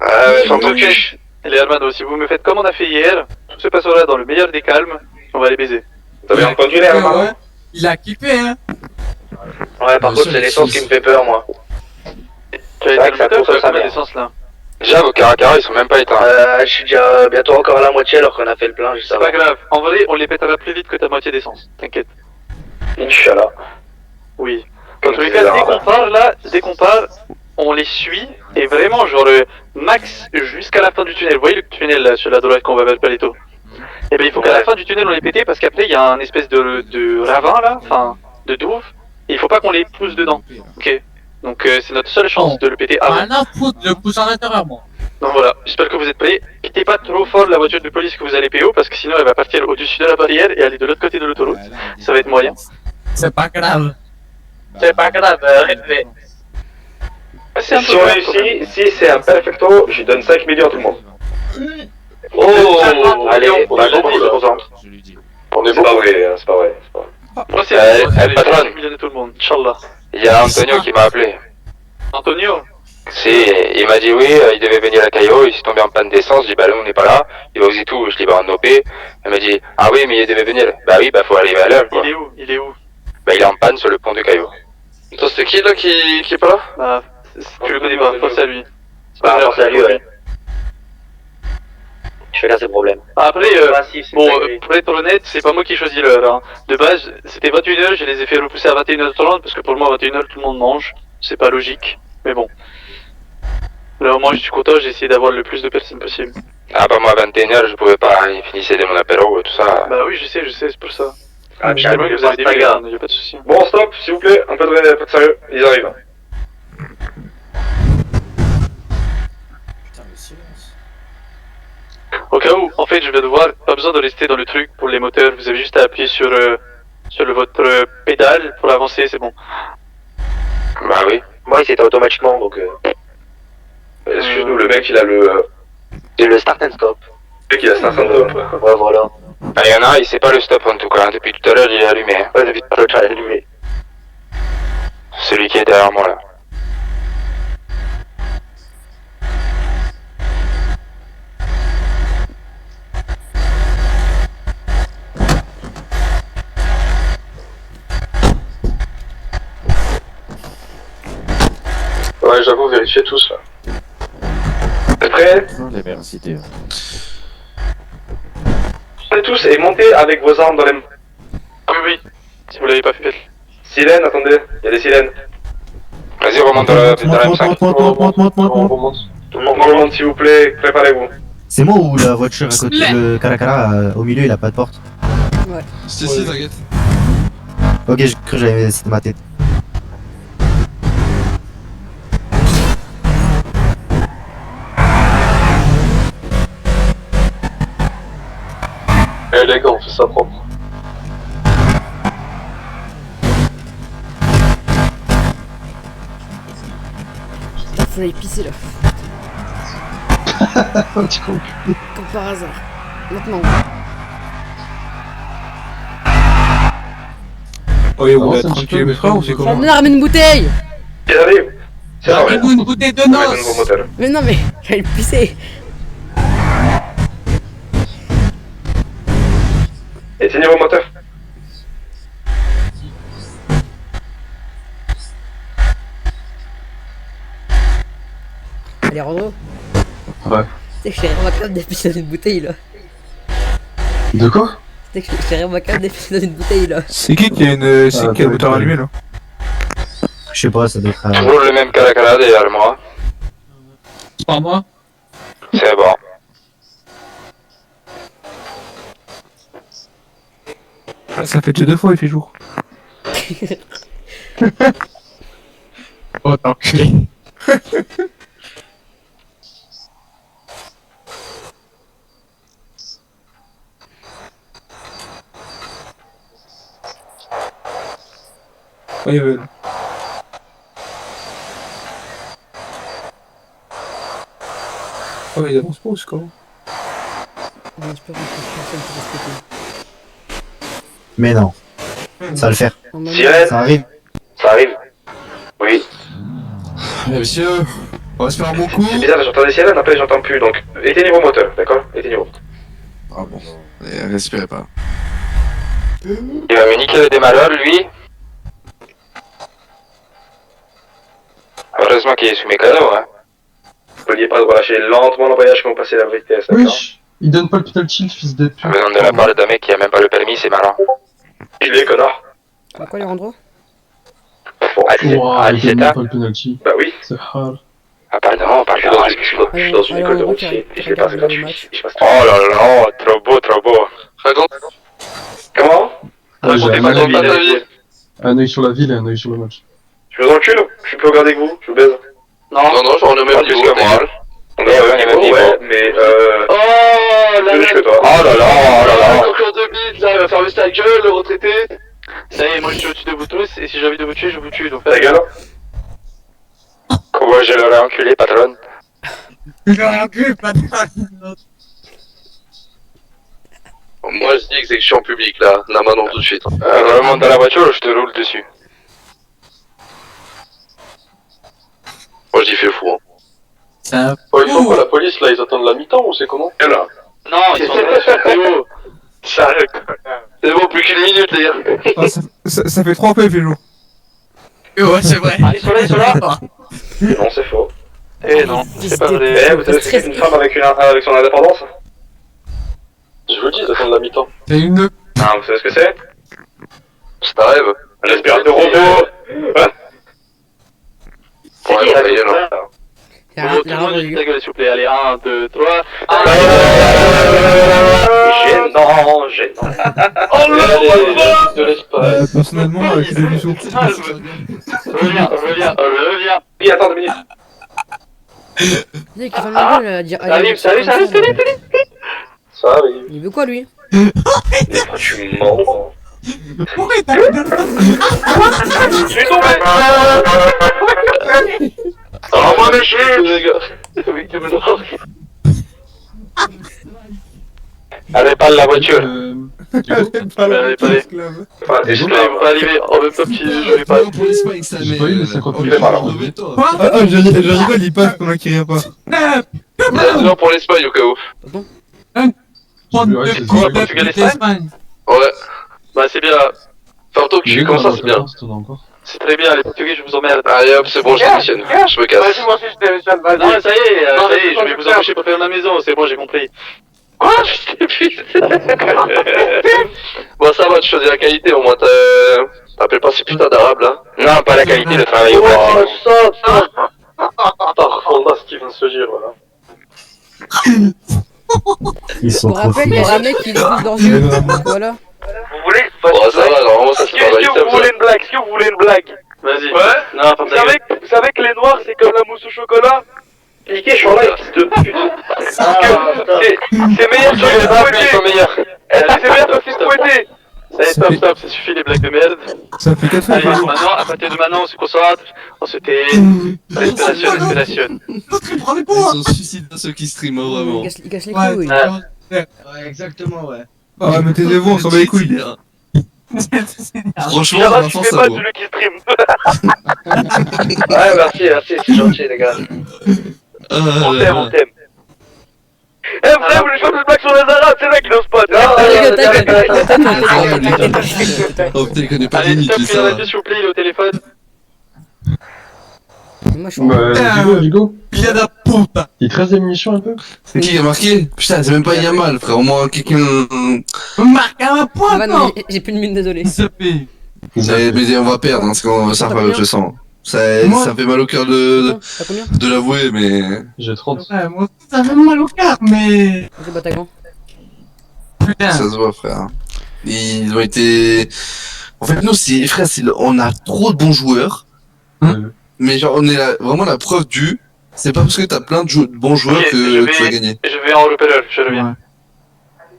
Ah ouais, ferme ton cul. Les Armando, si vous me faites comme on a fait hier, tout se passera dans le meilleur des calmes, on va les baiser. T'as bien entendu les Armando? Il a kiffé hein. Ouais, par contre c'est l'essence qui me fait peur moi. Tu as été le moteur, ça va l'essence là. Déjà, vos Caracara, ils sont même pas éteints. Je suis déjà bientôt encore à la moitié alors qu'on a fait le plein, je sais pas. C'est pas grave, en vrai, on les pètera plus vite que ta moitié d'essence, t'inquiète. Inch'Allah. Oui. En tous les cas, dès qu'on part, on les suit, et vraiment, genre, max jusqu'à la fin du tunnel. Vous voyez le tunnel là, sur la droite qu'on va vers Palito? Et ben il faut qu'à la fin du tunnel on les pète, parce qu'après il y a un espèce de ravin là, enfin, de douve, et il faut pas qu'on les pousse dedans. Ok. Donc c'est notre seule chance de le péter avant. Rien à foutre, je pousse en l'intérieur moi. Donc voilà, j'espère que vous êtes prêts. Quittez pas trop fort la voiture de police que vous allez PO, parce que sinon elle va partir au-dessus de la barrière et aller de l'autre côté de l'autoroute. Ça va être moyen. C'est pas grave. C'est pas grave, arrêtez. Si on réussit, si c'est un perfecto, je donne 5 millions à tout le monde. Oh, allez, bah je concentre. On est bon. C'est pas vrai. Moi c'est 5 millions à tout le monde, Inch'Allah. Il y a Antonio qui m'a appelé. Antonio? Si, il m'a dit oui, il devait venir à Caillou, il s'est tombé en panne d'essence, je dis bah là on n'est pas là, il va aux tout, je dis bah en OP, il m'a dit ah oui mais il devait venir, bah oui bah faut arriver à l'heure quoi. Il est où? Bah il est en panne sur le pont de Caillou. Toi c'est qui là qui est pas là? Bah, tu le connais pas, pense à lui. Bah pense à lui ouais. Je vais là ses problèmes. Après, bon, pour être honnête, c'est pas moi qui choisis l'heure. Hein. De base, c'était 21h, je les ai fait repousser à 21h30 parce que pour moi, à 21h, tout le monde mange. C'est pas logique, mais bon. Là, au moins, je suis content, j'ai essayé d'avoir le plus de personnes possible. Ah bah moi à 21h, je pouvais pas, il finissait de mon apéro et tout ça. Bah oui, je sais, c'est pour ça. Ah, je sais que vous avez des gars, y'a pas de soucis. Bon, stop, s'il vous plaît, un peu de sérieux, ils arrivent. Au cas où, en fait, je viens de voir, pas besoin de rester dans le truc pour les moteurs. Vous avez juste à appuyer sur votre pédale pour avancer, c'est bon. Bah oui. Moi, c'était automatiquement, donc... Excuse-nous, le mec, il a le... C'est le start and stop. Le mec, il a 500 top. Ouais, voilà. Ah, il y en a, il sait pas le stop en tout cas. Hein. Depuis tout à l'heure, il est allumé. Hein. Ouais, depuis tout à l'heure, il est allumé. Celui qui est derrière moi là. Ouais, j'avoue, vérifiez tous là. Vous êtes prêts? Les meilleures idées. Allez tous et montez avec vos armes dans les mains. Ah oui, oui, si vous l'avez pas fait. Sirène, attendez, il y a des sirènes. Vas-y, remonte dans la M5. Monte. Tout le monde remonte s'il vous plaît, préparez-vous. C'est moi ou la voiture à côté, le Caracara au milieu il a pas de porte? Ouais. Si, t'inquiète. Ok, j'ai cru que j'avais c'était ma tête. Eh les gars, on fait ça propre. Il faut aller pisser là. Comme par hasard. Maintenant. Oh, et on va à 30 km/h, on fait comment? Ramène, ramène une bouteille. Qui arrive? C'est ça, Ramène-nous une bouteille de noces. Mais non, mais j'allais pisser. Éteignez vos moteurs. Allez, Rando. Ouais. Tu sais que je suis ma carte de pisser dans une bouteille là. De quoi? Tu sais que je suis ma carte de pisser dans une bouteille là. C'est qui a une. C'est qui a le moteur allumé là? Je sais pas, ça doit être... Toujours le même Caracara derrière moi. C'est pas moi. C'est bon. Ah, ça fait déjà 2 fois il fait jour. Oh, t'es enculé. Ouais, ils veulent. Oh, ils avancent pas ou c'est comment? J'espère que personne peut respecter. Mais non. Ça va le faire. Sirène. Ça arrive. Ça arrive. Oui. Monsieur, on va se faire un bon coup. C'est bizarre, j'entends des sirènes, après j'entends plus, donc éteignez vos moteurs, d'accord? Éteignez-vos. Ah bon, respirez pas. Il va me niquer le démarreur lui. Heureusement qu'il est sous mes canaux, hein. N'oubliez pas de relâcher lentement l'embrayage quand vous passez la vitesse, d'accord? Wesh, il donne pas le pénalty, le fils de pute. Venant de la part d'un mec qui a même pas le permis, c'est marrant. Il est connard. Quoi les Rando? Bon, Ouah, il donne pas le penalty. bah oui. C'est hard. Ah pardon, Je suis dans une école de routier et je l'ai passé gratuit. Oh là là, trop beau, trop beau. Raconte. Comment? Ouais, j'ai Racontez un pas œil- ta vie. un œil sur la ville et un œil sur le match. Je vous encule? Je suis plus regardé que vous, je vous baise. Non, genre le même niveau que moi. On est au même niveau, ouais, mais Oh là plus riche que toi. Oh là là, oh là là. Encore 2 bits, là, il va fermer sa gueule, le retraité. Ça y est, moi je suis au-dessus de vous tous, et si j'ai envie de vous tuer, je vous tue, donc ta gueule. Comment je l'aurais enculé, patronne? Je l'aurais enculé, patronne. Moi je dis exécution publique là, la main tout de suite. Remonte dans la voiture ou je te roule dessus? Moi j'y fais fou. Hein. C'est un... Oh, ils sont pas la police là, ils attendent la mi-temps ou c'est comment? Et là. Non, ils sont là sur le PO. C'est bon, plus qu'une minute les gars. Ah, ça fait 3 fois il fait jour. Ouais, c'est vrai. Ah, ils sont là. Non, c'est faux. Eh non, c'est pas vrai. Eh, vous savez ce que c'est une femme avec son indépendance? Je vous le dis, ils attendent la mi-temps. C'est une... Ah, vous savez ce que c'est? C'est un rêve. Un aspirateur robot. Ouais, ça y est, non. Y'a rien de lui. Ta gueule, s'il vous plaît. Allez, 1, 2, 3. Gênant. Oh là de l'espace. Personnellement, je l'ai vu sourd. Reviens. Oui, attends 2 minutes. Tu sais qu'il fait ma gueule à dire... Ça arrive. Ça arrive. Il veut quoi lui? Je suis mort. Je suis tombé. Ah, moi, mes chiens, les gars. Oui, tu me drogues. Allez, parle la voiture. Allez, parlez. Esclave, on va arriver en même temps que je vais pas. J'ai pas eu les 50 000 Ah, je rigole, il passe pendant qu'il rien pas. Non, pour l'Espagne au cas où. Portugal, Espagne. Ouais. Bah, c'est bien. Enfin, autant que tu commences ça, c'est bien. C'est très bien, les Portugais, je vous emmerde. Allez hop, c'est bon, je démissionne. Je me casse. Vas-y, moi aussi je démissionne, vas-y. Non, mais ça y est, je vais vous embaucher pour faire ma maison, c'est bon, j'ai compris. Quoi? Bon, ça va, tu choisis la qualité, au moins t'appelles pas ces putains d'arabes là. Non, pas la qualité, le travail au Oh, plastique. ça. Parfonda, ce qui vient de se dire, voilà. Ils sont Pour trop rappel, il y a un mec qui est dans le yeux. Voilà. Vous voulez que je Oh, ça va, normalement ça se passe Est-ce que vous voulez une blague? Est-ce que vous voulez une blague? Vas-y. Ouais. Non, pas vous savez que les noirs, c'est comme la mousse au chocolat? Piqué, je suis en live, fils de pute. C'est meilleur que les fouettés. Ils sont meilleurs. C'est meilleur que les fouettés. Ça y est, stop, ça suffit les blagues de merde. Ça fait 4 fois Allez, par jour. maintenant, à partir de maintenant, on se concentre, on se tait. Respiration. Ils sont suicides ceux qui streament vraiment. Il casse les couilles. Ouais, exactement, ouais. Ah ouais, mais taisez-vous, on s'en bat les couilles. Franchement, Ça va, Vincent, tu fais ça pas vaut. celui qui stream. Ouais, merci, c'est gentil, les gars. On t'aime, on t'aime. Eh frère, vous voulez faire une blague sur les arabes, c'est là qu'ils n'osent pas. Oh putain, il connaît pas Allez, limite, stop, lui, il en a ça. deux, s'il vous plaît, il est au téléphone. Moi, je Bah, Hugo, Il a la puta. il te reste des munitions un peu? C'est qui qui a marqué? Putain, c'est même pas Yamal, frère. Au moins, quelqu'un. Marque un point, Ah non, j'ai plus de mine, désolé. Mais on va perdre, hein, ça va, je sens. Ça fait mal au cœur T'as combien? de l'avouer, mais. J'ai 30. Ouais, moi aussi, ça fait mal au cœur, mais. Vas-y, Batagan. Putain. Ça se voit, frère. Ils ont été. En fait, nous, frère, on a trop de bons joueurs. Mais genre, on est vraiment la preuve du. C'est pas parce que t'as plein de bons joueurs que tu vas gagner. Je vais en repérage, je reviens.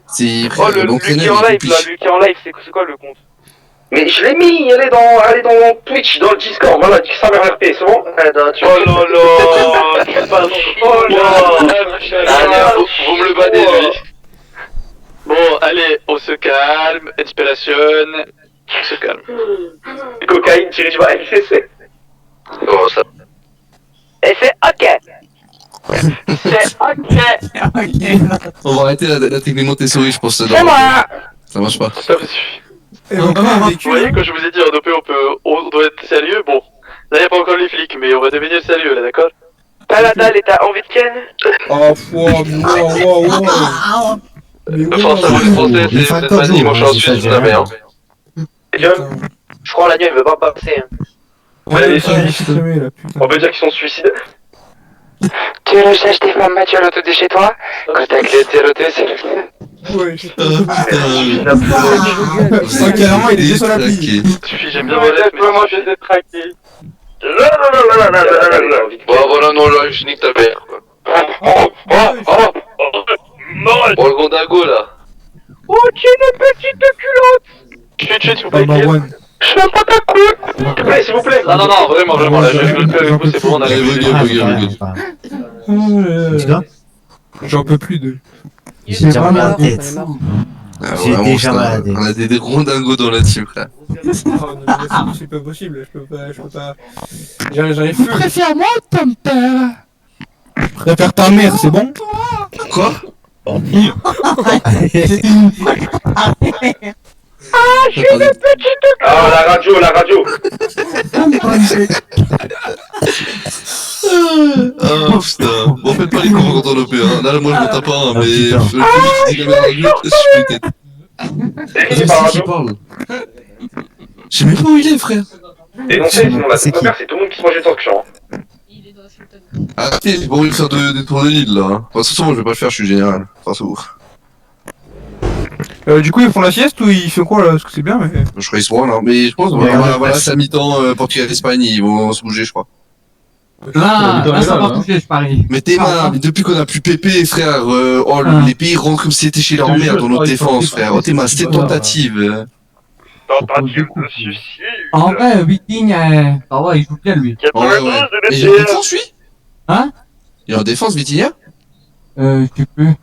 C'est Oh, lui qui est en live, là, lui qui est en live, c'est quoi le compte? Mais je l'ai mis, elle est dans Twitch, dans le Discord, voilà, dis que ça m'a RP, c'est bon? Oh là là, tu passes. Oh là. Allez, vous me le badez lui. Bon, allez, on se calme, inspiration, on se calme. Cocaïne, dirige vers LCC. Oh, ça. Et c'est ok. C'est ok. On va arrêter la technique Montessori, je pense. C'est moi. Ça marche pas. Ça me suffit. Vous voyez, quand je vous ai dit en OP, on doit être sérieux, bon. Là, y a pas encore les flics, mais on va devenir sérieux, là, d'accord? T'as la dalle et t'as envie de ken? Oh, wow. Le français, c'est cette manie, dimanche en Suisse, c'est la merde. Je crois l'agneau, il veut pas passer. Hein. Ouais, les Suisses. On peut dire qu'ils sont suicides. Tu recherches des femmes matures de chez toi? Quand t'as clé TRT, c'est le... Ouais. Oh, carrément, il est sur l'appli. J'aime bien les lettres, mais moi, j'étais traqué. Bon, voilà, non, là, je nique ta mère, quoi. Bon, le gondago, là. Oh, tu es une petite culotte. Chut, s'il vous plaît. Je veux pas ta queue. S'il vous plaît, s'il vous plaît. Non, vraiment, là, je rigole plus avec vous, c'est bon, on a Allez, regarde. J'en peux plus de. J'ai déjà mal à la tête. Ah, J'ai vraiment, déjà mal à la putain, tête. on a des gros dingos dans la team, frère. C'est pas possible, je peux pas. J'arrive plus. Préfère-moi ton père. Préfère ta mère, c'est bon? Quoi? Ah, je suis une petite... Ah, la radio. Oh putain, bon, faites pas les cons quand on le fait, hein. Là, moi je m'en tape pas, hein, mais putain. je dis la radio, je suis tête. C'est qui parle? Je sais même pas où il est, frère. Et non, sinon, la c'est tout le monde qui se mangeait dans le champ. Arrêtez, c'est pas envie de faire des tours de l'île, là. Hein. Enfin, de toute façon, moi je vais pas le faire, je suis général. Enfin, c'est ouf. Du coup, ils font la sieste ou ils font quoi là? Parce que c'est bien, mais. Je crois qu'ils se branlent, hein. Mais je pense qu'on va la mi-temps Portugal-Espagne, ils vont se bouger, je crois. Là, ça va toucher, je parie. Mais t'es mains, mais depuis qu'on a plus PP, frère, les pays rentrent comme si c'était chez leur Je te mère jure, dans notre oh, il défense, faut- frère. Oh, t'es mains, c'était Voilà. tentative. Tentative de suicide. En vrai, Viking, ça va, il joue bien lui. Ouais, ouais. Et il est en défense, lui? Hein? Il est en défense, Vitinha? Je sais plus.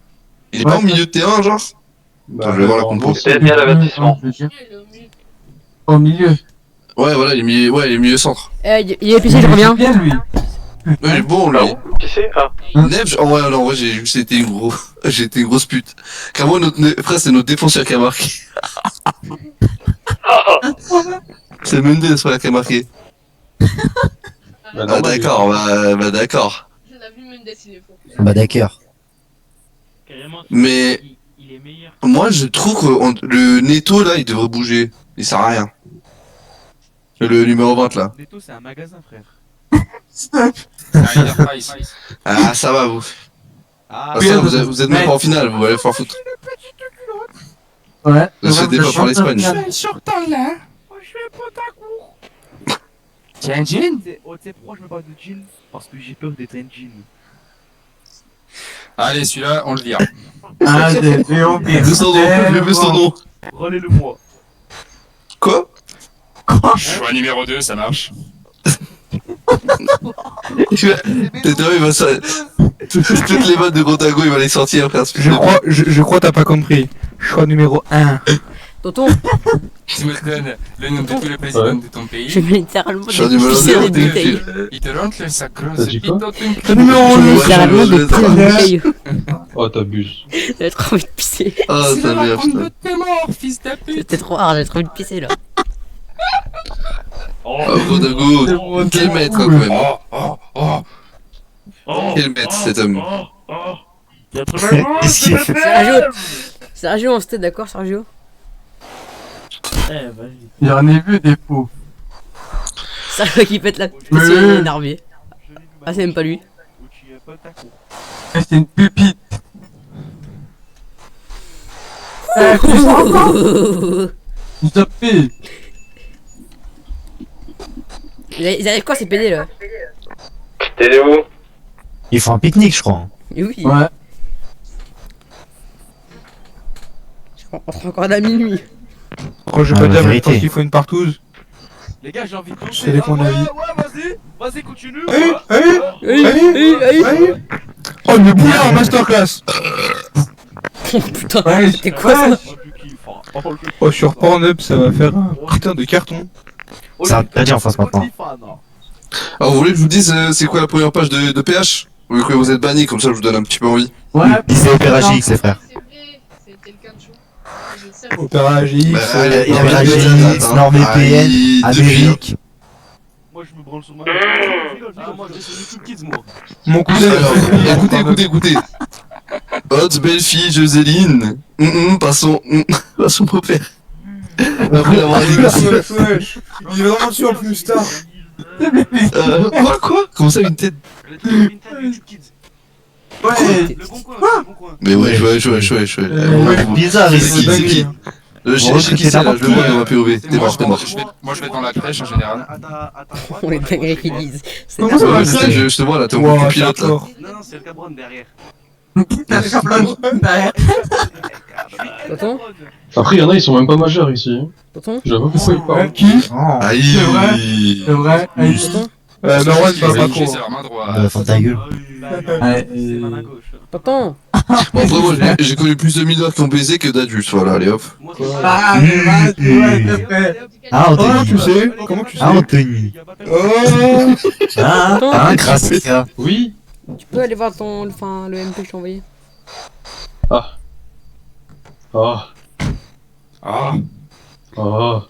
Il est pas au milieu de terrain, genre? Attends, je vais voir la compo. C'était bien l'avertissement. Au milieu. Ouais, voilà, il est milieu centre. Il est pissé, je reviens. Bien lui. Ouais, il est bon, lui. Qui c'est? Ah. Nev, en vrai, non, en vrai, j'ai juste été j'ai été une grosse pute. Car moi, frère, c'est notre défenseur qui a marqué. C'est Mendes, frère, qui a marqué. Ah, d'accord, bah, d'accord. Bah d'accord. Mais, moi, je trouve que le Netto, là, il devrait bouger. Il sert à rien. Le numéro 20, là. Netto, c'est un magasin, frère. Ah, ça va, vous. Ah, ça, vous êtes même pas en finale, vous allez faire foutre. Ouais. Vous êtes pas par l'Espagne. Sortant là. Je vais pas ta cour. T'es un jean? Oh, tu sais pourquoi je me parle de jean? Parce que j'ai peur d'être un jean. Allez, celui-là, on le vire. Ah, j'ai oublié. Veux son nom, veux son nom. Relais-le-moi. Quoi? Choix numéro 2, ça marche. T'es vrai, il va ça. Toutes les vannes de Gontago, il va les sortir, frère. Je crois t'as pas compris. Choix numéro 1. Tonton, Tu me donnes le nom de tous les présidents de ton pays. je vais littéralement Je suis un numéro pisser deux, des bouteilles. Il te rentre le sacre, T'as ce dit quoi? pito Numéro Je vais 1. littéralement des pisser des bouteilles. Oh, t'abuses. J'avais trop envie de pisser. Ah, ça merde, putain. T'es mort, fils de pute. C'était trop rare, j'avais trop envie de pisser là. Oh, Gontago, quel maître, quand même. Quel maître, cet homme. Qu'est-ce qu'il fait? Sergio, on s'était d'accord, Sergio? J'en ai vu des faux. Sergio qui pète la tête, Mais- il est énervé. Ah, c'est même pas lui. C'est une pupite. Il t'a fait. Ils arrivent quoi ces PD là? T'es où? Ils font un pique-nique, je crois. Et oui. Ouais. On sera encore à minuit. Quand je Ah, peux la dire, mais je vérité. pense qu'il faut une partouze. Les gars, j'ai envie de Je te laisse mon avis. Vas-y, continue. Oh, le bouillard en masterclass. Oh putain, Ouais, c'était quoi ça? Oh, sur Pornhub, ça va faire un putain de carton. Ça va pas dire en face maintenant. Alors, vous voulez que je vous dise, c'est quoi la première page de PH? Vu que vous êtes banni, comme ça, je vous donne un petit peu envie. Ouais. Ils étaient Opéra GX, les frères. Opéra GX. Bah, allez, Il y avait la GX, NordVPN, Amérique. Moi, je me branle sur ma. Moi, j'ai sur YouTube Kids, moi. Mon cousin. Alors, écoutez. Haute belle fille, Joséline. Passons mon père. Après l'avoir négocié. Wesh. Il est vraiment dessus en plus, star. Quoi? Comment ça, une tête? Ouais. Le bon coin, le bon coin. Mais ouais. Bizarre ici. C'est qui? Je sais qui c'est là, je le vois dans ma POV. T'es mort. Moi, je vais dans la crèche en général. On est dingueries qu'ils disent. C'est Comment ça va, Ouais, je te vois là, t'es au Wow, pilote là. hardcore. Non, c'est le cabron derrière. Tonton? Après, il y en a, ils sont même pas majeurs ici. hein. Tonton? Je sais pas pourquoi ils parlent. Qui? Aïe. C'est vrai. Tonton? Marwan Je va vais pas bouger trop. sur la main droite. Bah, faut ta gueule. C'est ma main gauche. Tonton? Bon, vraiment, j'ai connu plus de mineurs qui ont baisé que d'adultes, voilà, allez hop. Moi, Ah, mais vas-y, ouais, s'il te plaît. Ah, Oh, Anthony. tu sais? Comment tu sais? Ah, Anthony. Oh. Ah, grâce à ça. Oui. Tu peux aller voir ton, enfin, le MP que je t'ai envoyé? Ah. Oh. Ah. Oh.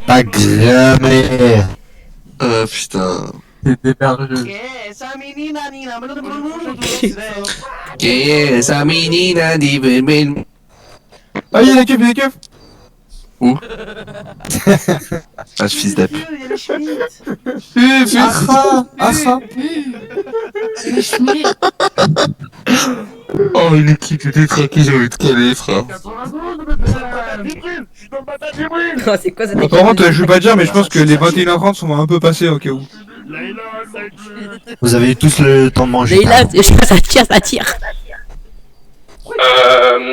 Ta grand-mère. Ah putain. C'était perdu. Esa menina di vermelho. Ah, il y a les keufs, Où? Ah, ce fils d'app. Oh, l'équipe était craquée, j'ai envie de caler, frère. Oh, c'est quoi cette Par contre, je vais pas dire, mais je pense que les 21h30 sont un peu passés au cas où. Vous avez tous le temps de manger. Leïla, ça tire, ça tire.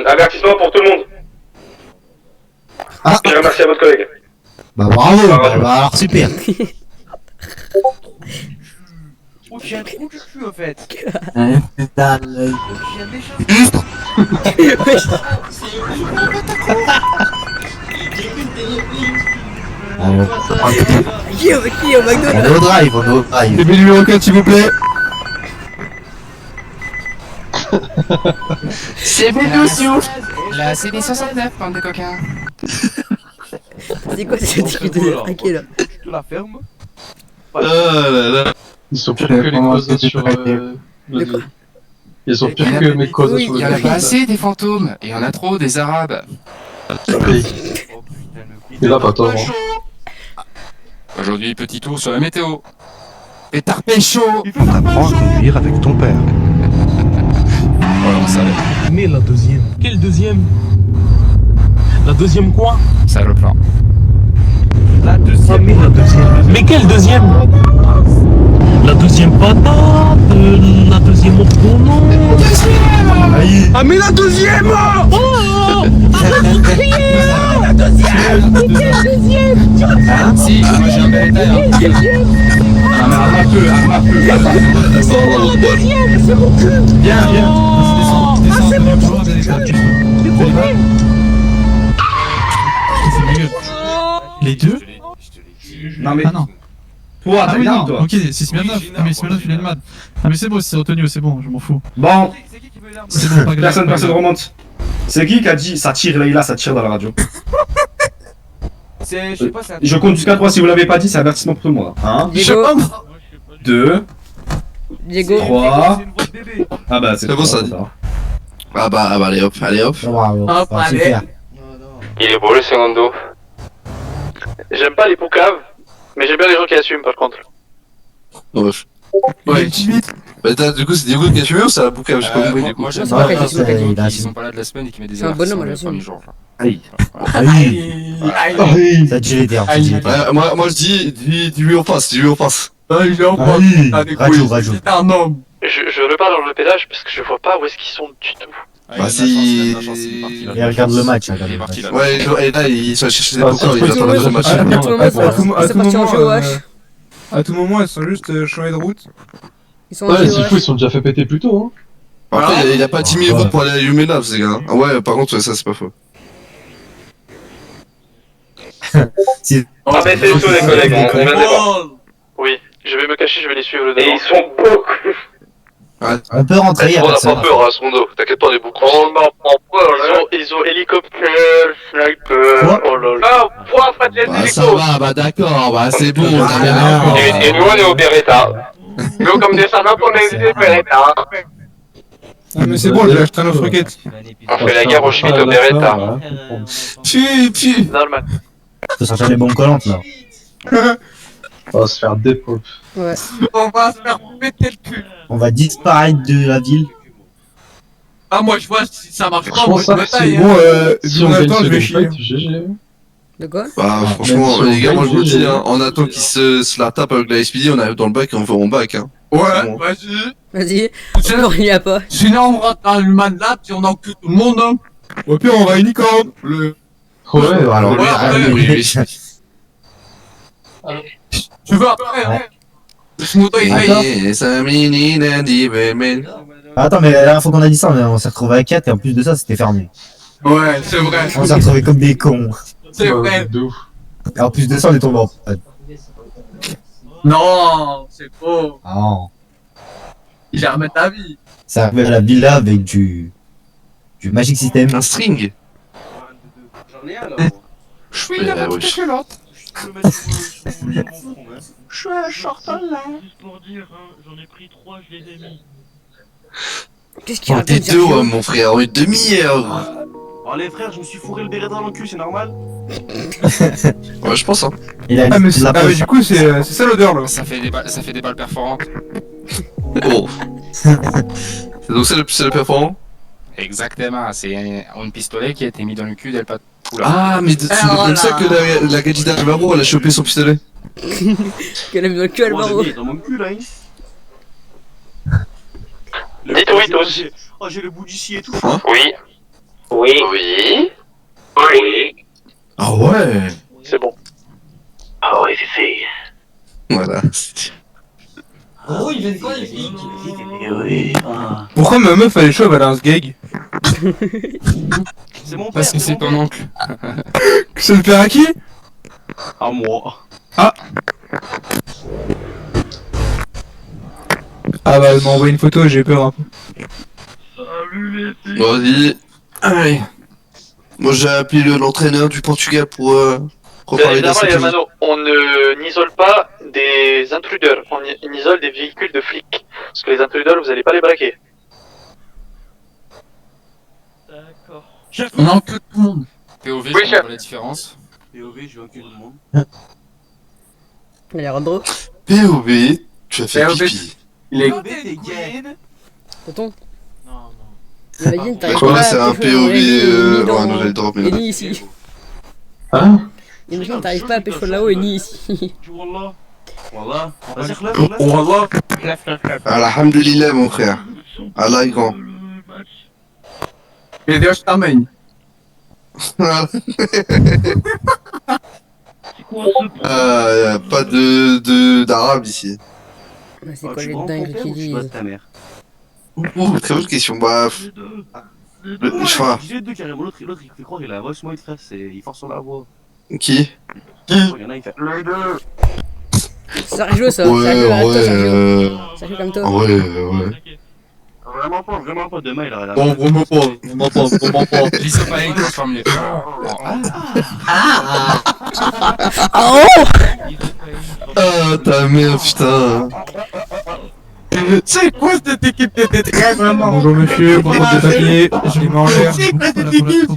Avertissement pour tout le monde. Ah. Je remercie à votre collègue. Bah bravo, bah, alors super. Oh, j'ai un trou du cul au fait. Qui au McDo? On est au drive, on est au drive. DB numéro 4, s'il vous plaît. CB12, la CB69, bande de coquins. C'est quoi ce truc de traqué là? Tu la fermes. Ah là là. Ils sont pires que les causes sur Ils sont pires que mes causes sur Il y en a pas assez des fantômes, et il y en a trop des arabes. Et là, pas tort. Aujourd'hui, petit tour sur la météo. Pétard pécho. Apprends à conduire avec ton père. Voilà, on savait. Mais la deuxième. Quelle deuxième? La deuxième quoi? Ça le plan. La deuxième. Mais la deuxième. Mais quelle deuxième? La deuxième patate. La deuxième au pronom. Ah mais la deuxième! Oh! La deuxième! La deuxième! Hein? Si, moi j'ai un bel détail. Ah mais arme un peu. Oh, la deuxième! C'est mon cul! Viens. Ah, c'est mon cul! Les deux? Non mais. Ah non. Toi, Ah t'as oui, une arme, non, toi. ok, c'est Smirnov. Ah mais Smirnov il a une mad. Ah mais c'est bon, c'est retenu, c'est bon, je m'en fous. Bon, C'est bon, pas grave. personne remonte. C'est qui a dit ça tire Leïla, ça tire dans la radio? C'est, je sais pas, c'est un... Je compte jusqu'à 3, si vous l'avez pas dit, c'est avertissement pour tout le monde. 1, Diego, 2, Diego. 3. Ah bah c'est C'est bon, ça. Ah bah allez hop. Bravo. Hop, Bah, allez. super. Il est beau le secondo. J'aime pas les poucaves, mais j'aime bien les gens qui assument par contre. Ouais. Bah du coup c'est Diego qui a tué ou c'est la boucane? J'ai pas compris du coup. Moi j'aime Non, pas c'est les pas gens il a qui sont pas là de la semaine et qui mettent des C'est un bonhomme, avertissements là, les premiers jours. Aïe. Ça a tué les terres. Ouais, moi je dis-lui en face. Ah, il est en bas. Ah, des Rajout, couilles. rajout. C'est un homme. Je repars dans le pédage parce que je vois pas où est-ce qu'ils sont du tout. Bah si... Et regarde le match. Il est parti là. Ouais, et là il va chercher des Ah, pourquoi il c'est attend le deuxième match. À tout moment, c'est parti en jeu au H. À tout moment, elles sont juste changées de route. Ils sont en Ouais, jeu s'il au faut, ils H. sont déjà fait péter plus tôt. Hein. Après il a pas 10 000 euros pour aller à Yumena ces gars. Ah ouais, par contre ça c'est pas faux. Si- Ah mais c'est tout les collègues, on vient de les voir. Oui, je vais me cacher, je vais les suivre le devant. Et ils sont beaucoup. On peut rentrer, y'a On n'a personne. pas peur, hein, Sondo. T'inquiète pas, on est beaucoup. On n'a pas peur, ils ont hélicoptère, sniper, oh là là. Ah, pouah, faites les Bah ça hélicos. va, bah d'accord, bah c'est bon, on a rien. Et nous on est au Beretta. Nous comme des salopes, on est des Beretta. Ah mais c'est bon, j'ai acheté un autre roquette. On fait la guerre au Schmitt au Beretta. Puis. Normal. Faut sortir les bombes collantes là. On va se faire dépop. Ouais. On va se faire péter le cul. On va disparaître de la ville. Ah, moi, je vois si ça marche pas. Franchement, Moi, je ça, me c'est taille. Bon, Si on gagne Jonathan, ce je vais chier. fight, GG. De quoi? Bah franchement Même si on les gars, moi je vous le gagne, dis, hein, on attend qu'ils se la tape avec la SPD, on arrive dans le bac et on fait mon bac. Hein. Ouais, Bon. vas-y. Vas-y. Sinon, Il y a pas. on rentre dans le man lab, si on encule tout le monde, hein. Au pire, on va à Unicorn. Le... Ouais, alors. Ouais, oui. Tu veux après, hein. Ce moto, il paye. Attends, mais la dernière fois qu'on a dit ça, on s'est retrouvé à 4 et en plus de ça, c'était fermé. Ouais, c'est vrai. On s'est retrouvé comme des cons. C'est vrai. De ouf. Et en plus de ça, on est tombé en panne. Non, c'est faux. Ah non. Il a remis ta vie. Ça arrive à la villa avec du Magic System. Un string. J'en ai un là. Je suis là, oui. que l'autre. Je suis un short là. Juste pour dire, hein, j'en ai pris 3, je les ai mis. Qu'est-ce qu'il Oh t'es raconte, deux, Sergio? mon frère, en une demi-heure. Oh les frères, je me suis fourré le béret dans le cul, c'est normal. Ouais, je pense hein. Il a Ah mais, la poche. du coup, c'est ça l'odeur là. Ça fait des balles perforantes. Oh. Donc c'est le performant. Exactement, c'est un pistolet qui a été mis dans le cul d'El Pato. Ah, mais c'est comme ça que la Gadita Alvaro, elle a chopé son pistolet. Qu'elle a mis dans le cul, Alvaro. Dites oui tous. Oh, j'ai le bout d'ici et tout. Hein? Oui. Oui. Oui. Oui. Ah ouais. C'est bon. Ah oui, c'est fait. Voilà. Oh, il vient de quoi, les flics? Oui. Pourquoi ma meuf elle est chauve, elle a un sgeg? C'est mon père. Parce que c'est ton oncle. C'est le père à qui? À moi. Ah. Ah bah elle m'a envoyé une photo, j'ai peur un peu. Bon, vas-y. Allez. Moi j'ai appelé l'entraîneur du Portugal pour parler de la sécurité. Yamano, on n'isole pas des intruders, on isole des véhicules de flics. Parce que les intruders, vous allez pas les braquer. D'accord. On a enculé tout le monde. POV, Oui, je chef. comprends la différence. POV, je vais enculer tout le monde. Il a Randro. POV, tu as fait POV. pipi. Il est... POV, t'es gay. Tonton. Non, non. Imagine, t'arrives Quoi, pas c'est à un pécho POV, ni dans- ouais, non, j'allais drop, mais et non. ni ici. Hein? Imagine, t'arrives pas à pécho là-haut et ni ici. Wallah. Wallah. Vas-y, Oh Allah. Alhamdulillah, mon frère. Allah est grand. Et d'ailleurs je t'amène. Pas d'arabe ici. Mais c'est quoi les dingues qu'ils disent? ta mère. Très bonne question. Bah, je sais pas. J'ai deux carrément, l'autre il fait croire qu'il a la voix smile, frère, il force sur la voix. Qui? Il y en a, il fait les deux. Sergio, ça. Ouais, Sergio, arrête-toi, Sergio. ouais, Sergio, comme toi. ouais. Vraiment pas, demain il a la Bon, vraiment pas. Lisa Pareil transforme les frères. Oh! Ah, ta mère, putain. C'est quoi cette équipe de détresse vraiment? Bonjour monsieur, bonjour des papiers, je les mets en l'air. C'est quoi cette équipe?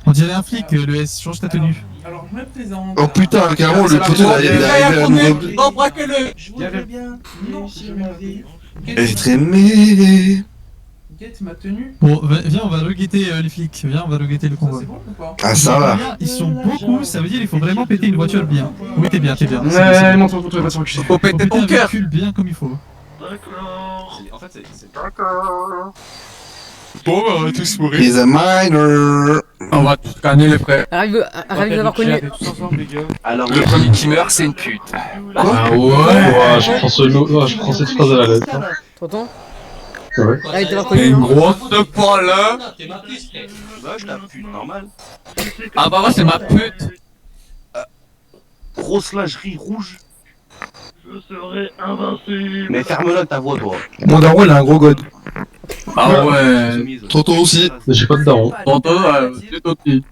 On dirait un flic, le S, change ta tenue. Alors, je me présente. Oh putain, carrément, le poteau, il est arrivé à nous. Non, braquez-le. Je voudrais bien. Non, je m'avais. Être aimé. Guette ma tenue. Bon, viens, on va reguetter les flics. Viens, on va reguetter le convoi. C'est bon ou pas? Ah, ça va. Ils sont beaucoup, ça veut dire qu'il faut vraiment péter une voiture bien. Oui, t'es bien, t'es bien. Ouais, montre ton photo, va se reculer. Faut péter ton un cœur. véhicule bien comme il faut. D'accord. En fait, c'est... D'accord. Bon, bah, on va tous mourir. He's a minor. On va tous canner les frères. Ravi d'avoir connu. Alors, Le premier qui meurt, c'est une pute. Ah ouais, je prends cette phrase à la lettre. Tonton? Ouais. Ravi d'avoir connu. Une non? grosse poil là. bah, je la pute, normal. Ah bah ouais, c'est ma pute. Grosse lingerie rouge. Je serai invincible. Mais ferme-la ta voix, toi. Mon daron il a un gros god. Ah ouais. Tonton aussi. Mais j'ai pas de daron. Tonton, c'est Toti.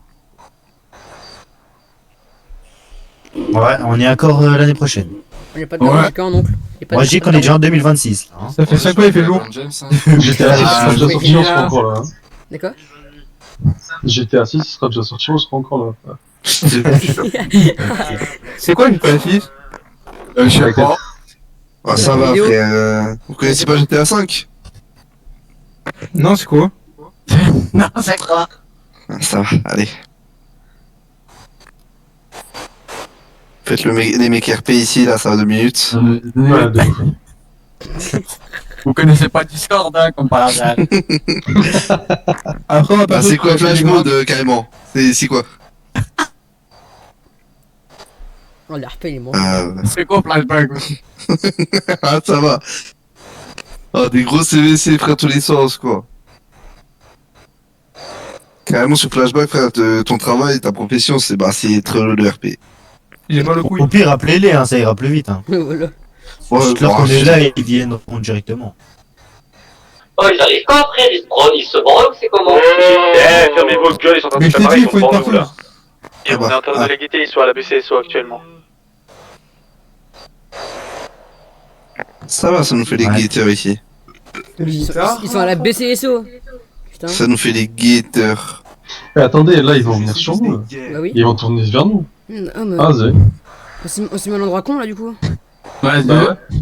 Ouais, on y est encore l'année prochaine. Il n'y a pas de daron, j'ai qu'un oncle. Moi je dis qu'on est déjà en 2026. Hein. Ça fait 5 fois il fait lourd. GTA 6 sera déjà sorti, on sera encore là. Hein. D'accord? GTA 6 sera déjà sorti, on sera encore là. C'est quoi une PS6? Je sais pas. Ah, ça va, frère. Vous connaissez pas GTA 5? Non, c'est quoi? Non, c'est quoi? Ah, ça va, allez. Faites les mecs RP ici, là, ça va 2 minutes. Ouais, Vous connaissez pas Discord, hein, comme par hasard. Après, on va Ah, passer c'est quoi Flash Mode, carrément? C'est quoi? Oh, l'RP, il est mort. C'est quoi Flashback? Ah, ça va. Oh, des gros CVC, frère, tous les sens, quoi. Carrément, sur Flashback, frère, ton travail, ta profession, c'est être le RP. J'ai pas le coup. Au pire, appelez-les, hein, ça ira plus vite. Hein. Voilà. Dites-leur qu'on est là et ils viennent répondre directement. Oh, ils arrivent pas après, ils se branlent, c'est comment? Eh, fermez vos gueules, ils sont en train de Mais se je t'ai préparer, dit, ils il faut sont une devant nous, là. partout. Et on est en train de les guetter, ils sont à la BCSO actuellement. Ça va, ça nous fait les guetteurs ici. Ils sont à la BCSO. Putain. Ça nous fait les guetteurs. Mais attendez, là ils vont venir sur nous. Là. Bah oui. Ils vont tourner vers nous. Ah, mais... Ah, zé. On s'est mis à l'endroit con là du coup. Ouais, Bah ouais.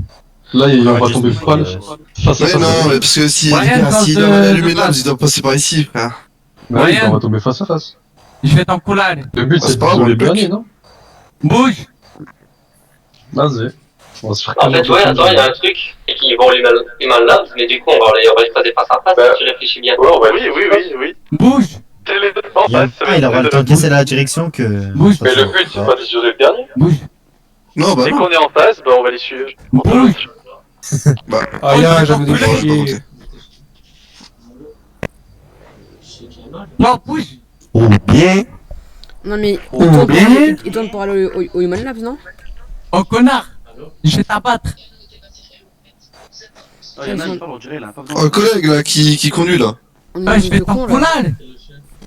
Là, on va tomber pâle face à Ouais, face. non, mais parce que si Ouais, il doit allumer l'âme, il doit passer par ici, frère. Ouais, on va tomber face à face. Je vais t'encoulader. Le but c'est pas de bon, les le dernier, non? Bouge. Vas-y. On va se faire En fait, ouais, attends, il y a un truc, et qu'ils vont les mains là, mais du coup, on va les écraser face à face, si tu réfléchis bien. Ouais, oui. Bouge. C'est les deux en face. Il aura le temps de casser la direction que... Bouge. Mais le but, c'est pas de jurer le dernier. Bouge. Non, bah Dès non. qu'on est en face, bah on va les suivre. Bouge. Bah, Ah, y'a, j'avais des je vais pas chier. compter. Non, bouge. Oh, bien. Non mais il tourne pour aller au Human Labs, non? Oh connard. Je vais t'abattre. Oh, il y en a, il Oh, le collègue là qui conduit là. On Ah, a je une vais pause de con là. t'encoulader.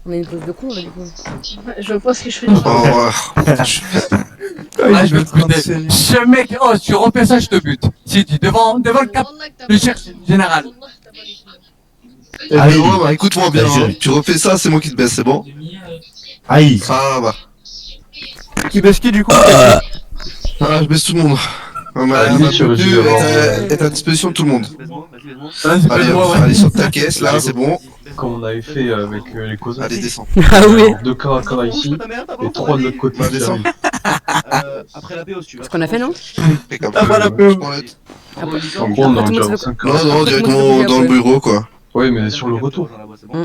On a une pause de con là du coup. Je vois pas ce que je fais. Oh, Ah, je vais te buter. Ce mec, oh, tu refais ça, je te bute. Si tu devant le cap, je cherche général. Aïe. ouais, bah écoute-moi bien, hein. Tu refais ça, c'est moi qui te baisse, c'est bon? Aïe. Ah bah. Qui baisse qui du coup? Ah, je baisse tout le monde. On m'a Vas-y, tu veux jouer avant. est à disposition de tout le monde. Vas-y, Allez, allez sur ta caisse là, c'est bon. Comme on avait fait avec les Cosaques. Allez, descends. Ah oui. 2 Caracara ici, et 3 de l'autre côté. Bah, descends. Après la PO, si tu veux. Ce qu'on a fait, non? Fais comme Ah, voilà, je peu. prends le- En gros, on a Après, tout le déjà monde 5 Non, non, directement dans le bureau quoi. Oui, mais sur le retour.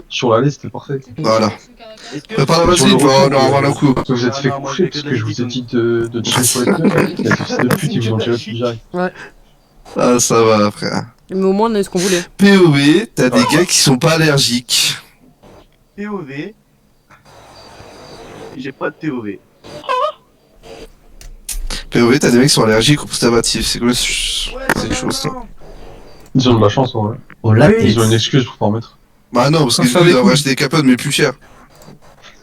Sur la liste, c'est parfait. Voilà. Prépare la vaseline, on va avoir un coup. Vous êtes fait coucher parce que je vous ai dit de tirer sur les deux. Les fils de pute, ils vous ont tiré dessus direct. Ouais. Ah, ça va, frère. Mais au moins on a eu ce qu'on voulait. POV, t'as des gars qui sont pas allergiques. POV. J'ai pas de POV. POV, t'as des mecs qui sont allergiques au préservatif. C'est quoi ces choses là? Ils ont de la chance, en vrai. Oh là, Ils ont une excuse pour pas en mettre. Bah non, parce que Ça du coup, fait ils doivent cool. acheter des capotes, mais plus cher.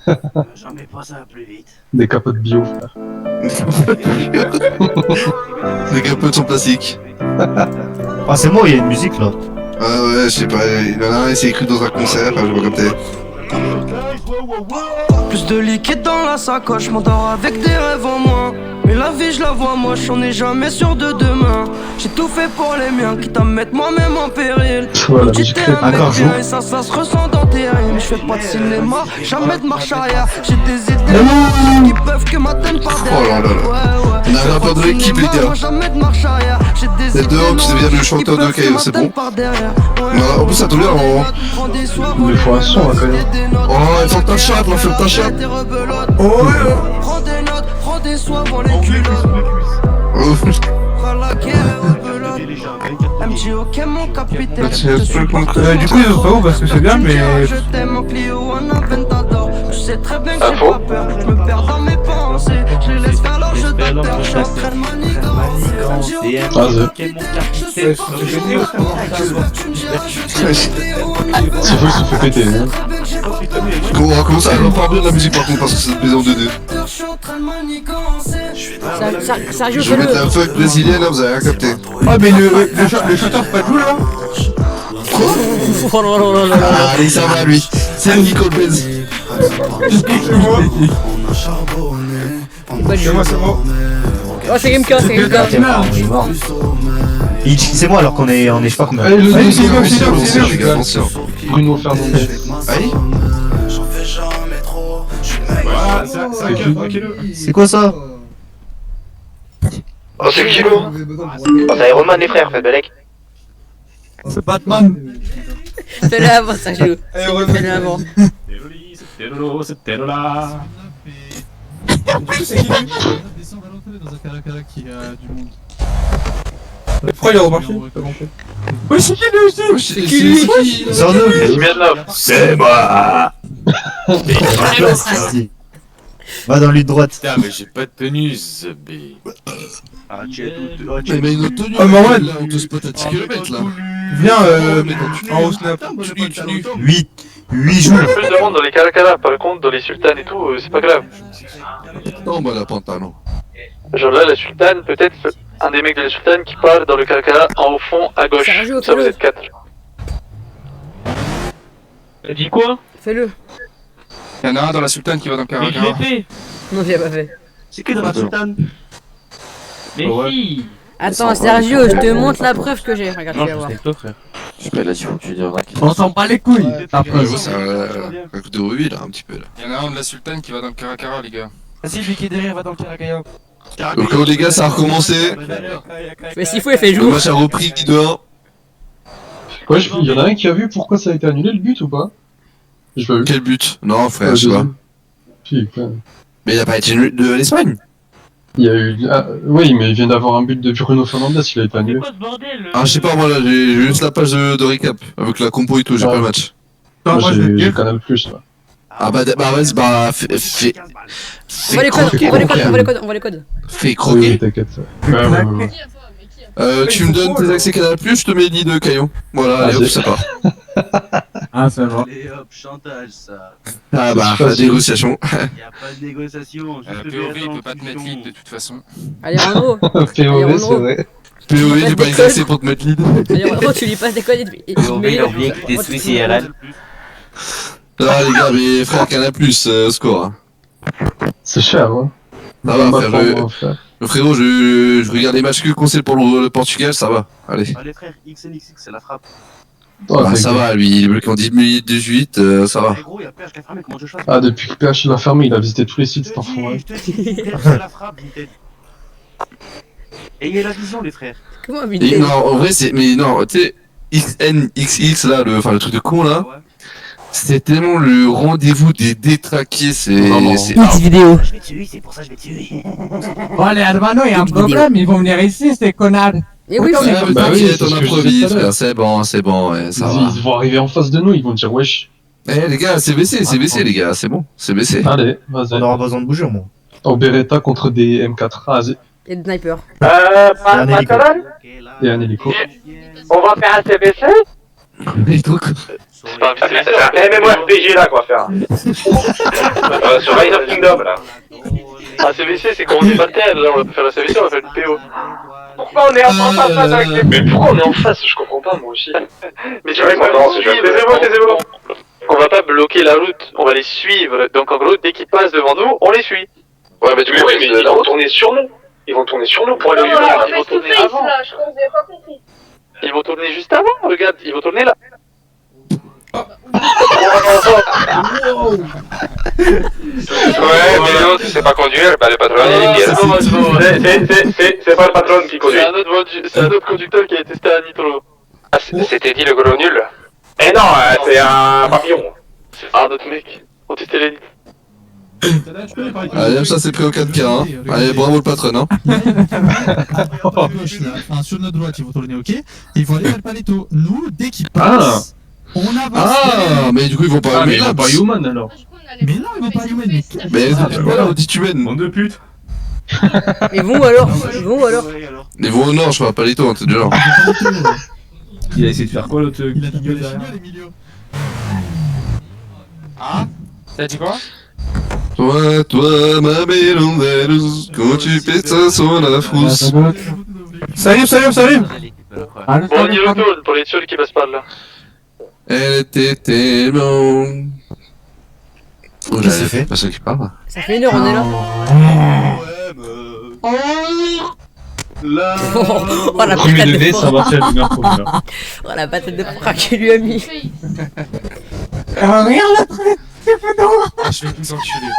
J'en mets pas, ça va plus vite. Des capotes bio, frère. Les capotes en plastique. Ah, c'est moi, il y a une musique là. Ah ouais, je sais pas, il y en a un, il s'est écrit dans un concert, enfin, je vois comme t'es. Plus de liquide dans la sacoche, m'endors avec des rêves en moins. Mais la vie je la vois moche, on n'est jamais sûr de demain. J'ai tout fait pour les miens, quitte à me mettre moi-même en péril. Voilà, Tu musique t'es un mec encore bien jour. et ça se ressent dans tes rimes. Je fais pas de cinéma, jamais de marche arrière. J'ai des idées qui peuvent que m'atteindre par Oh là derrière. là là. On a un rappeur de l'équipe, les gars. Jamais de marche arrière. J'ai des Les deux hommes qui deviennent le chanteur de Caillou, c'est bon. Non, en plus, ça tombe bien, Il me faut un son, là, quand même. Oh, il faut que ta chatte, là, ferme ta chatte. Oh, prends des notes, prends des soins avant les culottes. MGOK mon capitaine. Du coup, ils ont pas où parce que c'est bien, mais. Je t'aime en Clio, un Aventador. Tu sais très bien que j'ai pas peur. Je me perds dans mes pensées. Je les laisse faire leur jeu d'acteur. Je suis en train de manigancer. Vas-y. C'est fou, ça fait péter. Hein. On va commencer à leur parler de la musique par contre parce que c'est plaisant de deux. Sergio, Je vais mettre la fais-le. fuck brésilienne là, vous avez rien capté. Ah, mais le chanteur pas tout là. Oh là là là là. Ah, allez, ça va lui. C'est Nico Benz. C'est moi, c'est moi. Oh, c'est Gameka, c'est Gameka. Il est mort. Il dit c'est moi alors qu'on est, je sais pas combien. Allez, le Allez, deuxième, c'est c'est bon, C'est les gars, attention. Bruno Fernandez. Aïe. C'est quoi ça? Oh, c'est Kilo. Oh, c'est Iron Man, les frères, faites Belek. C'est Batman. Fais-le avant, Sergio. Fais-le avant. C'était là. Dans un Caracara qui a du monde. Pourquoi il est remarqué? Oui, c'est qui lui aussi? C'est qui lui? C'est Arnaud. C'est moi. Va dans lui de droite. Putain, mais j'ai pas de tenue, Zebé. Mais une autre tenue. Ah, Marwan. Là, on te spot à 10 km là. Viens, en haut snap. 8 jours. Plus de monde dans les Caracara, par contre, dans les sultanes et tout, c'est pas grave. Non, bah la pantalon. Genre là, la sultane, peut-être un des mecs de la sultane qui part dans le Caracara en au fond à gauche. Sergio, Ça, vous fais-le. êtes 4. T'as dit quoi? Fais-le. Y'en a un dans la sultane qui va dans le Mais je Caracara. l'ai fait. Non, tu l'as pas fait. C'est qui dans la sultane? Mais si. Attends, Sergio, je te montre la preuve que j'ai. Regarde, tu Non, vas je voir. suis avec toi, frère. Il a dit faut que tu dises rien. On s'en bat les couilles. C'est un coup de revue là, un petit peu là. Il y en a un de la sultane qui va dans le Caracara, les gars. Vas-y, lui qui est derrière va dans le Caracaya. Au cas où les gars, ça a recommencé. Mais s'il faut, il fait Le jour. match a repris qui dehors. Ouais, il y en a un qui a vu pourquoi ça a été annulé le but ou pas? Je pas vu. Quel but? Non, frère, je sais pas. Putain. Mais il a pas été nul de l'Espagne. Il y a eu. Ah, oui, mais il vient d'avoir un but de Bruno Fernandes, il a été annulé. Ah, je sais pas, moi là, j'ai juste la page de récap avec la compo et tout, j'ai pas le match. Moi, j'ai Canal Plus là. Ah bah vas-y, bah fais On va les codes, on va les codes, on va les codes, on va les codes. Fais croquer. Oui, t'inquiète. Ouais. Tu me donnes tes accès Canal Plus, je te mets l'idée de Caillon. Voilà, allez hop, ça part. Ah, ça va. Allez hop, chantage ça. Ah bah, pas de négociation. Y a pas de négociation. POV, il peut pas te mettre lead de toute façon. Allez, Renaud. POV, c'est vrai. POV, j'ai pas les accès pour te mettre lead. Allez, Renaud, tu lui passes des codes et POV, il a oublié que t'es Swiss IRL. Ah les gars, mais frère, Canal Plus, score. C'est cher, hein. Ça va, frère. Le frérot, je regarde les matchs que conseil pour le Portugal, ça va. Allez. Allez frère, XNXX, c'est la frappe. Ah, ça va, lui, il est bloqué en 10 minutes 18, ça va. Gros, y'a PH qui a fermé, comment je choisis? Ah, depuis que PH l'a fermé, il a visité tous les sites, cet enfant. Je te dis, c'est la frappe, Vinted. Ayez la vision, les frères. Comment Et non, en vrai, c'est. Mais non, tu sais, XNXX là, le truc de con là. C'est tellement le rendez-vous des détraqués, c'est. X vidéo. Je vais tuer, c'est pour ça que je vais tuer. Bon, allez, Albano, il y a un problème, ils vont venir ici, ces connards. Mais oui, bah oui, ton improvise, frère, c'est bon, ouais, ça va. Ils vont arriver en face de nous, ils vont dire wesh. Eh les gars, c'est baissé, les gars, c'est bon, c'est baissé. Allez, vas-y. On aura besoin de bouger au moins. Au Beretta contre des M4. Ah, vas-y. Et des snipers. Matalan, Et un hélico. on va faire un CBC. Mais donc. C'est pas un MMORPG là quoi faire. Sur Rise of Kingdom là. Ah, CVC, c'est quand on est pas terre, là, on va faire la CVC, on va faire le PO. Pourquoi on est en face avec les... Mais pourquoi on est en face? Je comprends pas, moi aussi. Mais tu vois, taisez-vous. on va pas bloquer la route, on va les suivre. Donc en gros, dès qu'ils passent devant nous, on les suit. Ouais, mais du coup, ils vont tourner sur nous. Ils vont tourner sur nous pour aller Non, vivre. ils vont tourner avant. Je crois que vous avez pas compris. Ils vont tourner juste avant, regarde, ils vont tourner là. Ouais, mais non, tu sais pas conduire, bah le patron il est bien. C'est pas le patron qui conduit. C'est un autre conducteur qui a testé à Nitro. Ah, c'était dit le gros nul? Eh non, c'est un papillon. C'est un autre mec. On testait les... Allez, ça c'est pris au 4K, hein. Allez, bravo le patron, hein. Enfin, sur notre droite, ils vont tourner, ok. Ils vont aller vers le Paletto. Nous, dès qu'ils passent, on avance. Ah, mais du coup, ils vont pas. Mais ils vont pas Human alors. Mais non, ils vont pas Human. Mais voilà, on dit tu mènes. Bande de putes. Ils vont alors. Ils vont au nord, je crois, Paletto, hein, t'es du genre. Il a essayé de faire quoi l'autre Il a dit Emilio. Ah? T'as dit quoi? Toi, ma belle Andalouse, quand tu fais ça sur la frousse. Ça arrive. Bon, on y retourne pour les tueurs qui passent par là. Elle était tellement... Qu'est-ce que c'est fait? Pas ceux qui parlent. Ça fait 1 heure, on est là. Oh la Premier patate degré, de ça va froid. faire 1 heure pour 1 heure. Oh la patate de froid qu'il lui a mis. Regarde la traite, c'est pas drôle. Ah, je vais vous enculer.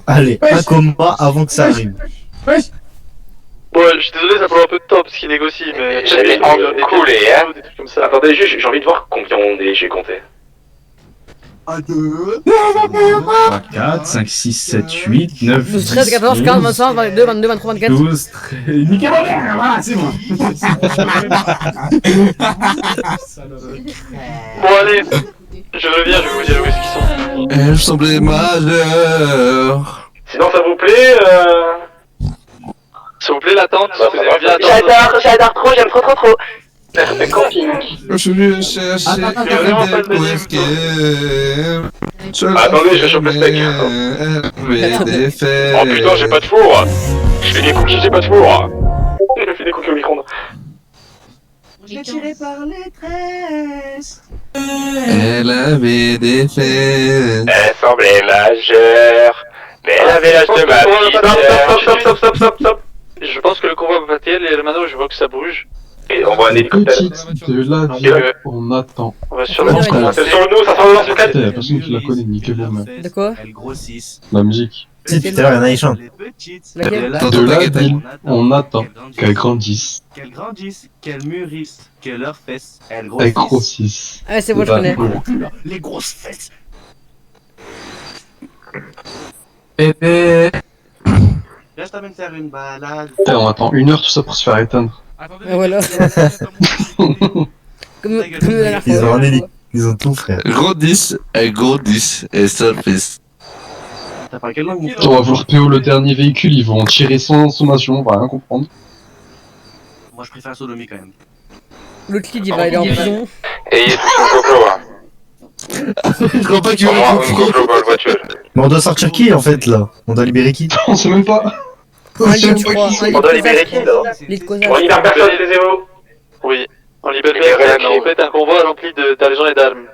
Allez, un combat avant que ça arrive. Bon, je suis désolé, ça prend un peu de temps parce qu'ils négocient, mais... J'avais enculé, hein. Des trucs comme ça. Attendez, j'ai envie de voir combien on est, j'ai compté. 1, 2, 3, 4, 5, 6, 7, 8, 9, 12, 13, 14, 15, 25, 22, 22, 23, 24. 12, 13... Nickel, voilà, c'est bon. Bon, allez, je reviens, je vais vous dire où est-ce qu'ils sont. Elle semblait majeure. Sinon ça vous plaît S'il vous plaît, l'attente. Bah, Vous aimez bien J'adore trop, j'aime trop. camping. Je lui cherchais des whisky. Attendez, je vais choper le steak. Oh Oh putain, j'ai pas de four. Je fais des cookies, j'ai pas de four. Je fais des cookies au micro-ondes. Je l'ai tiré par les tresses. Elle avait des fesses. Elle semblait majeure, mais elle avait l'âge de ma fille. Stop. Je pense que le convoi va partir, et maintenant je vois que ça bouge. Et on voit un hélicoptère. Petite de la ville, on attend. On va sur la la C'est sur nous, ça s'en va sur le Putain, y'a personne qui la connaît, niquez-vous, mais. De quoi? Elles grossissent. La musique. Si, tout à l'heure, il y en a, ils chantent. Laquelle? De la ville, on attend qu'elles grandissent. Qu'elles grandissent, qu'elles mûrissent, que leurs fesses, elles Elles grossissent. grossissent. Ah, c'est bon, je connais. Les grosses fesses. Bébé. Là, je t'amène faire une balade. Putain, on attend 1 heure tout ça pour se faire éteindre. Et voilà. Comme la dernière fois. Ils ont un hélic. Ils ont tout, frère. Grandissent, elles grandissent, et ça fait. T'as pas quelle langue, mon On va vouloir PO le dernier véhicule, ils vont tirer sans sommation, on va rien comprendre. Moi, je préfère Sodomie quand même. L'autre kid il va aller en prison. Et il y a tout son coplo, hein. Je crois pas qu'il On va va un coplo dans la voiture. Mais on doit sortir qui en fait là? On doit libérer qui? On sait même pas. Un lit, je crois. On doit libérer qui là? Lit de causage. On libère personne, taisez-vous. Oui, on libère Libérer la personne, on fait un convoi rempli d'argent et d'armes.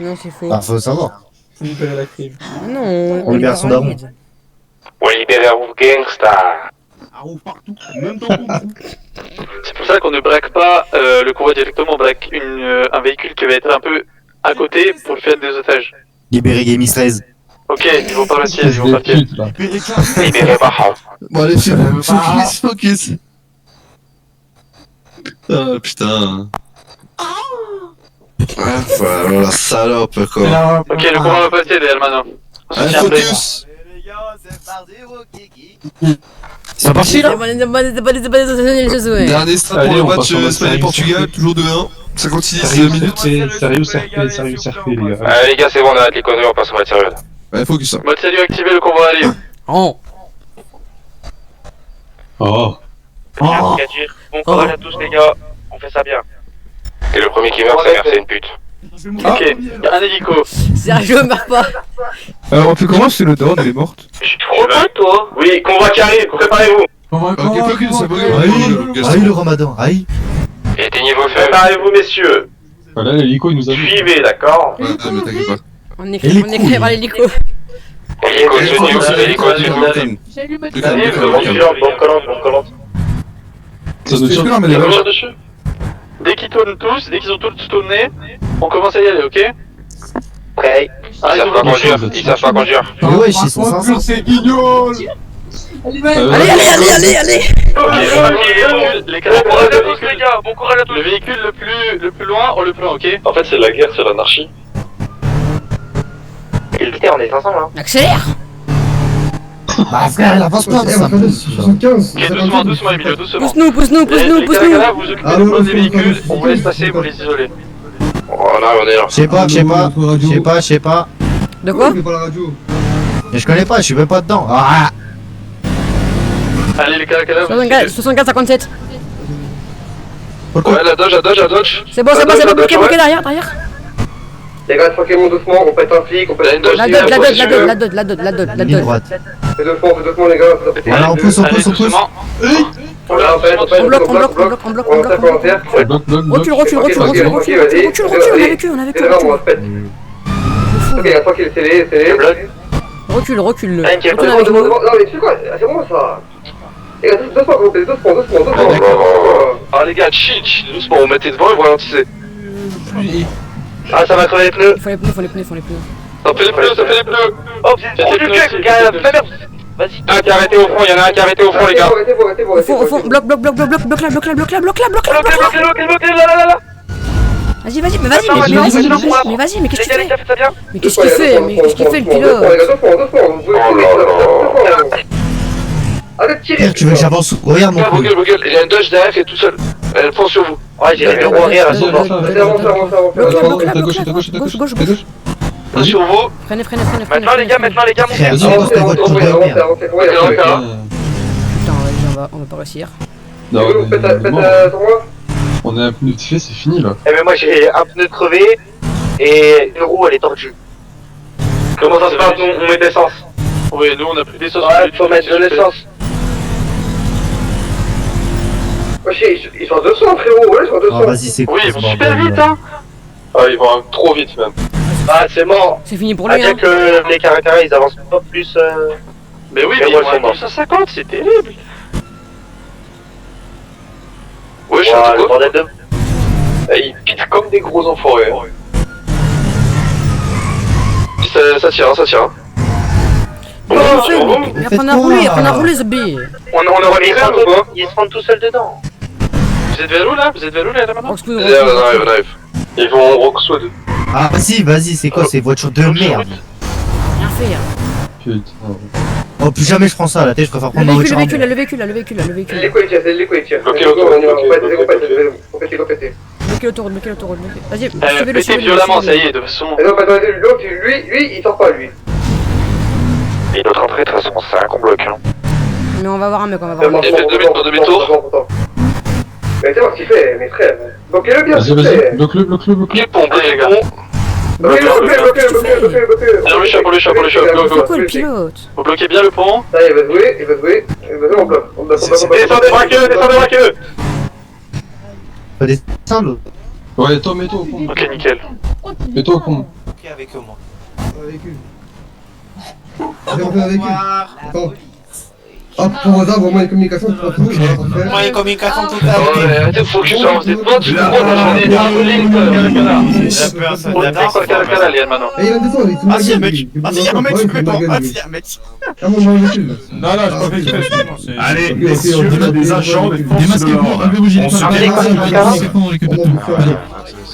Non, c'est faux. Ah, faut savoir. Libérer la crime. Ah non, On libère son un daron. lead. On libère un ouf gangsta. Ah, ouf partout, même dans ton trou. C'est pour ça qu'on ne braque pas le convoi directement, on braque un véhicule qui va être un peu à côté pour le faire des otages. Libérer Gaming 13. Ok, ils vont partir, ils vont Des partir. putes, là. Libérer Baha. Bon, allez, focus. Ah, putain. Ah, voilà, la salope, quoi. Ok, le convoi va passer derrière maintenant. On se Allez, tient prêt. focus. Ils sont partis là? Dernier strat Allez, pour le on passe match en mode Espagne-Portugal, sérieux. toujours 2-1. 56 minutes. Sérieux, CRP, les gars. Allez les gars, c'est bon, on arrête les conneries, on passe au match sérieux. Ouais, focus. Mode salut activé, le convoi arrive. Oh. Oh. Bon courage à tous les gars, on fait ça bien. Et le premier qui meurt, sa mère, c'est une pute. Ok, y'a un hélico. Sergio meurt pas. Alors, on fait comment si le daron elle est morte? Je suis trop mal toi. Oui, convoi qui arrive, préparez-vous. Ok, focus, c'est bon. Aïe le ramadan, aïe. Éteignez-vous feu. Préparez-vous messieurs. Voilà, l'hélico il nous a vu. Suivez, d'accord? Ouais, mais t'inquiète pas. On écrit par l'hélico. Hélico dessus, hélico dessus. Ça nous tire. Non, mais les On vaches. tire dessus. Dès qu'ils tournent tous, dès qu'ils ont tous tourné, on commence à y aller, ok? Prêt. Ils savent pas conduire, ils savent pas conduire. Mais ouais, ils sont 500. C'est guignol. Allez. Ok, les gars, bon courage à tous. Le véhicule le plus loin, on le prend, ok? En fait, c'est la guerre, c'est l'anarchie. Putain, on est ensemble hein. Accélère. Bah frère, il avance pas, ça. Ok, doucement, Emilio, doucement. Pousse-nous. Les gars, vous occupez de prendre des véhicules, on vous laisse passer, vous les isolez. On est là. Je sais pas. De quoi? Mais je connais pas, je suis même pas dedans. Ah. Allez, les gars, 64-57. Ouais, la dodge. C'est bon, bloqué derrière. Les gars, tranquillement, doucement, on pète un flic, on pète une dodge. La dot. Ligne droite. Fais doucement les gars, ça va péter. Voilà, on pousse. On bloque. On bloque. On sait quoi en faire. Recule, on a vécu. Ok, tranquille, c'est les. Recule. Non, mais tu sais quoi, c'est bon ça. Les gars, doucement. Ah les gars, chill, doucement, on mettait devant et vous ralentissez. Ah, ça va crever les pneus. Il faut les pneus. Ça fait les pneus. Oh, c'est du cul, gars, merde. Vas-y. Il y en a un qui a arrêté au fond, les gars. Au fond, bloque là. Vas-y, mais qu'est-ce qu'il fait? Mais qu'est-ce qu'il fait le pilote? Arrête de tirer. Pierre, tu veux que j'avance? Regarde mon coup. Vos gueules, il y a une dodge derrière qui est tout seul. Elle fonce sur vous. Ouais, j'ai les roues arrière, elles sont mortes. Bloque là. Gauche. Sur vous. Freinez. Maintenant les gars, Frère, montez. avance ta voiture, merde. Putain, vas-y, on va pas réussir. Non, Faites sur moi. on est un peu notifié, c'est fini là. Eh mais moi j'ai un pneu crevé et une roue elle est tordue. Comment ça se passe? On met de l'essence. Oui, nous on a pris d'essence. Ouais, faut mettre de l'essence. Wesh, ils sont à 200 frérot, ouais, ils sont à 200. Ah, vas-y, c'est Oui, ils vont super vite, hein. Ah, ils vont trop vite même. Ah, c'est mort. C'est fini pour lui, hein. Avec les caractères ils avancent pas plus. Mais oui, Mais mais ils moi, vont c'est à mort. 250, c'est terrible. Ouais, je suis à le bordel de... Ils pitent comme des gros enfoirés. Ça tire, ça tire. Mais apprends à rouler, Zbi. On aura les crânes ou pas? Ils se rendent tout seuls dedans. Vous êtes vers où là? Vous êtes vers où là maintenant? Roxwood, On arrive. Ils vont Roxwood. Ah, vas-y, c'est quoi ces voitures de merde? Rien faire. Putain. Oh, plus jamais je prends ça à la tête, je préfère prendre ma Le voiture. véhicule, le véhicule. C'est l'équilibre. Bloquez l'autoroute, Complétez. Bloquez l'autoroute. Vas-y, pétez violemment, ça y est, de toute façon. Non, l'autre, lui, il sort pas, lui. Et notre entrée, de toute façon, c'est un qu'on bloque. Hein. Mais on va voir un mec, Il fait demi-tour. Mais tu vois ce qu'il fait, mes frères. Bloquez-le bien, Vas-y, bloque-le. Bloquez le pont, bloquez les gars. Bloquez-le. Alors le chat, go. C'est quoi le pilote? Vous bloquez bien le pont. Ça, il va jouer. On bloque. Descendez braqueux. Pas descendre. Ouais, toi, mets-toi au pont. Ok, nickel. Mets-toi au pont. Ok, avec eux, moi. Attends. Hop, pour hasard, vraiment les communications, c'est pas tout. Moi, les communications, tout à Ouais, arrêtez de focus sur vous êtes pas du tout. Et il va descendre, il se met Ah, si, un mec. Ah, si, un mec, tu peux pas. Ah, si, un mec. Ah, mon véhicule. Non, j'ai pas fait exprès. Allez, messieurs, on a des agents des forces de l'ordre. On se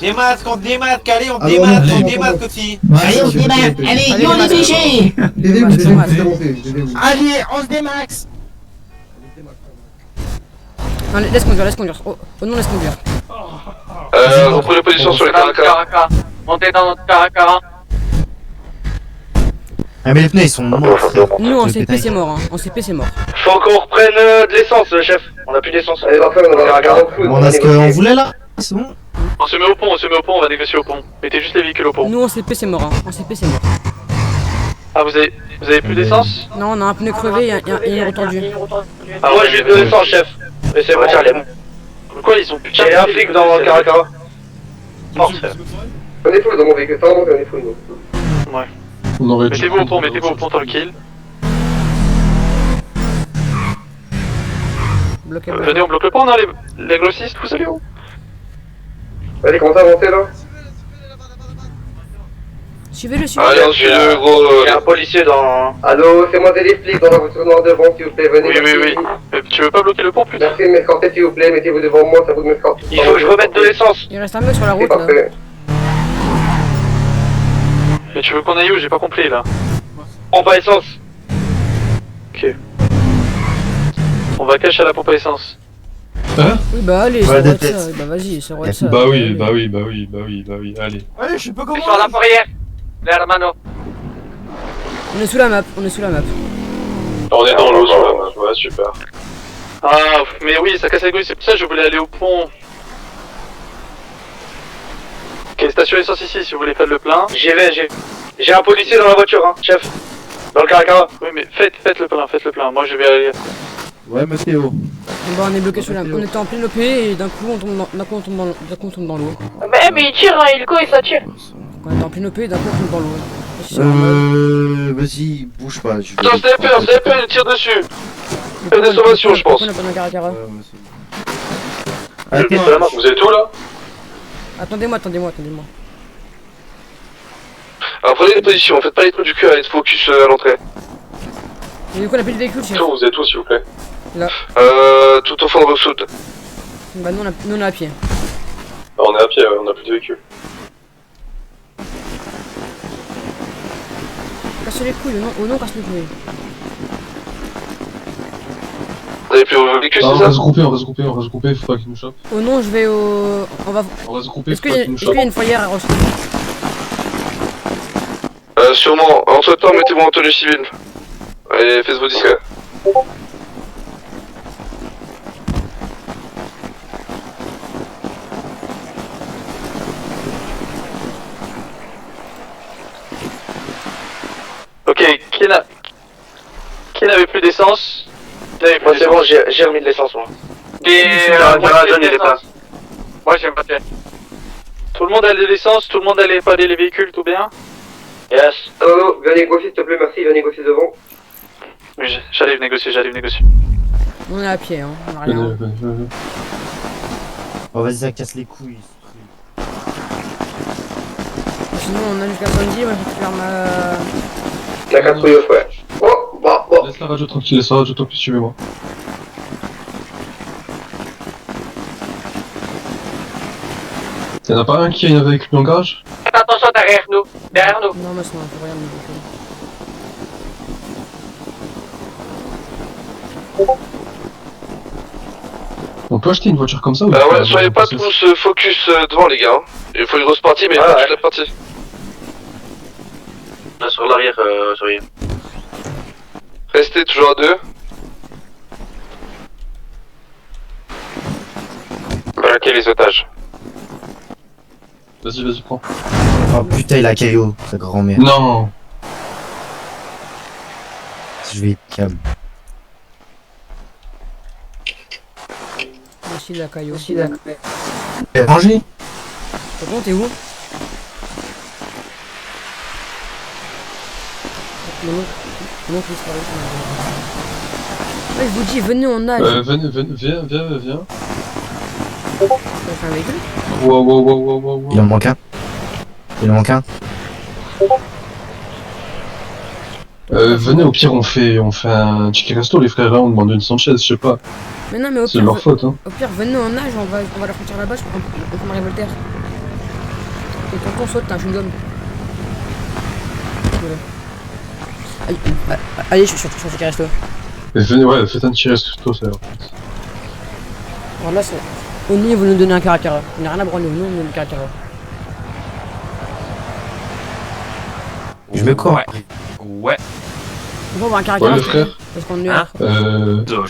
Des masques, allez, on démasque aussi. Allez, on se démasque. Allez, yo les péchés. Allez, on se démaxe. Non, laisse conduire. Oh non, laisse conduire. Reprenez position sur les caracara. Montez dans notre caracara. Ah, mais les pneus, ils sont morts. Nous, en CP, c'est mort. En CP, c'est mort. Faut qu'on reprenne de l'essence, chef. On a plus d'essence. Allez, On a ce qu'on voulait là. C'est bon. On se met au pont, on va négocier au pont. Mettez juste les véhicules au pont. Nous, en CP, c'est mort. En CP, c'est mort. Ah, vous avez plus d'essence? Non, on a un pneu crevé et une retendu. Ah, moi j'ai de l'essence, chef. Mais c'est bon, Quoi, ils ont plus j'ai un flic dans le caracara. Mort, frère. On est full dans mon véhicule, vraiment, on est full. Ouais. On aurait Mettez-vous au pont tranquille. Venez, on bloque le pont, on a les grossistes, vous allez où? Allez, commencez à avancer là. Suivez-le. Allez, on suit le gros. Il y a un policier dans. Allô, c'est moi, c'est les flics dans la voiture noire devant, s'il vous plaît, venez. Oui. Mais tu veux pas bloquer le pont, putain? Merci de m'escorter, s'il vous plaît, mettez-vous devant moi, ça vous de m'escorter. Il faut que je remette de l'essence. Il reste un mec sur la route là. Mais tu veux qu'on aille où? J'ai pas compris là. Pompe à essence. Ok. On va cacher à la pompe à essence. Hein? Oui, bah allez, ça va être ça. Bah vas-y, ça va être ça. Bah oui, allez. Allez, je sais pas comment. Sur la fourrière. L'hermano. On est sous la map. On est dans l'eau sur la main, ouais, super. Ah, mais oui, ça casse les couilles, c'est pour ça que je voulais aller au pont. Ok, station essence ici si vous voulez faire le plein. J'ai un policier dans la voiture, hein, chef. Dans le caracara. Oui, mais faites le plein. Moi je vais aller. Ouais, Mathéo. Bah on est bloqué sur la map. On était en pleine OP et d'un coup on tombe dans l'eau. Mais il tire, hein, il ça tire. On était en pleine OP et d'un coup on tombe dans l'eau. Vas-y, bouge pas. Attends, sniper, tire dessus. Faites des sommations, je pense. On a pas de caracara. Vous êtes où là? Attendez-moi. Alors prenez des positions, faites pas les trucs du cul à être focus à l'entrée. Et du coup on a plus de véhicule, chef. Vous êtes où s'il vous plaît? Là. Tout au fond de Roxwood. Bah nous on est à pied. On est à pied, on a plus de véhicule. Casse les couilles, non, casse les couilles. Vous avez plus vos véhicules, c'est ça? On va se grouper, faut pas qu'ils nous chopent. Oh non, je vais au... On va se grouper, Est-ce qu'il y a une foyer à Rochefort? Sûrement. Entre temps, mettez-vous en tenue civile. Allez, faites-vous discret. Ok, qui n'avait plus d'essence? Moi c'est bon, j'ai remis de l'essence moi. Il est pas. Moi j'aime pas bien. Tout le monde a de l'essence, tout le monde a les véhicules, tout bien? Yes. Oh, viens négocier s'il te plaît, merci, viens négocier devant. Oui, j'arrive négocier. On est à pied, hein, on a rien. Oh, vas-y, ça casse les couilles. Sinon, on a jusqu'à samedi, moi je vais faire ma. La 4 rouille au fouet. Oh, bah, bon. Laisse la radio tranquille, suivez-moi. Y'en a pas un qui est avec lui en garage? Attention derrière nous. Derrière nous. Non, mais ça va rien me On peut acheter une voiture comme ça ou ouais, soyez pas tous focus devant les gars. Il faut une grosse partie, mais toute la partie. Là, sur l'arrière, soyez. Restez toujours à deux. Braquez les otages. Vas-y, prends. Oh putain, il a caillou, sa grand-mère. Non. Je vais être calme. Merci la caillou. Rangé. C'est bon, t'es où? Non, je vous dis, venez, on nage. Viens. On fait un véhicule? Wow. Il en manque un. Venez, au pire, on fait un ticket resto, les frères, là, on demande une Sanchez, je sais pas. Mais non, mais au c'est pire, leur faute, hein. Au pire, venez, on nage, on va la frontière là-bas, on fait Marie Voltaire. Et tonton saute, t'as un chewing-gum. Voilà. Allez, je suis sur le ticket resto. Et venez, faites un ticket resto, ça va. Alors là, c'est... Oni, vous nous donnez un caractère. On n'a rien à branler, nous, on nous donne un caractère. Je veux quoi? Ouais. On va avoir un caractère. Ouais, le frère. Parce qu'on est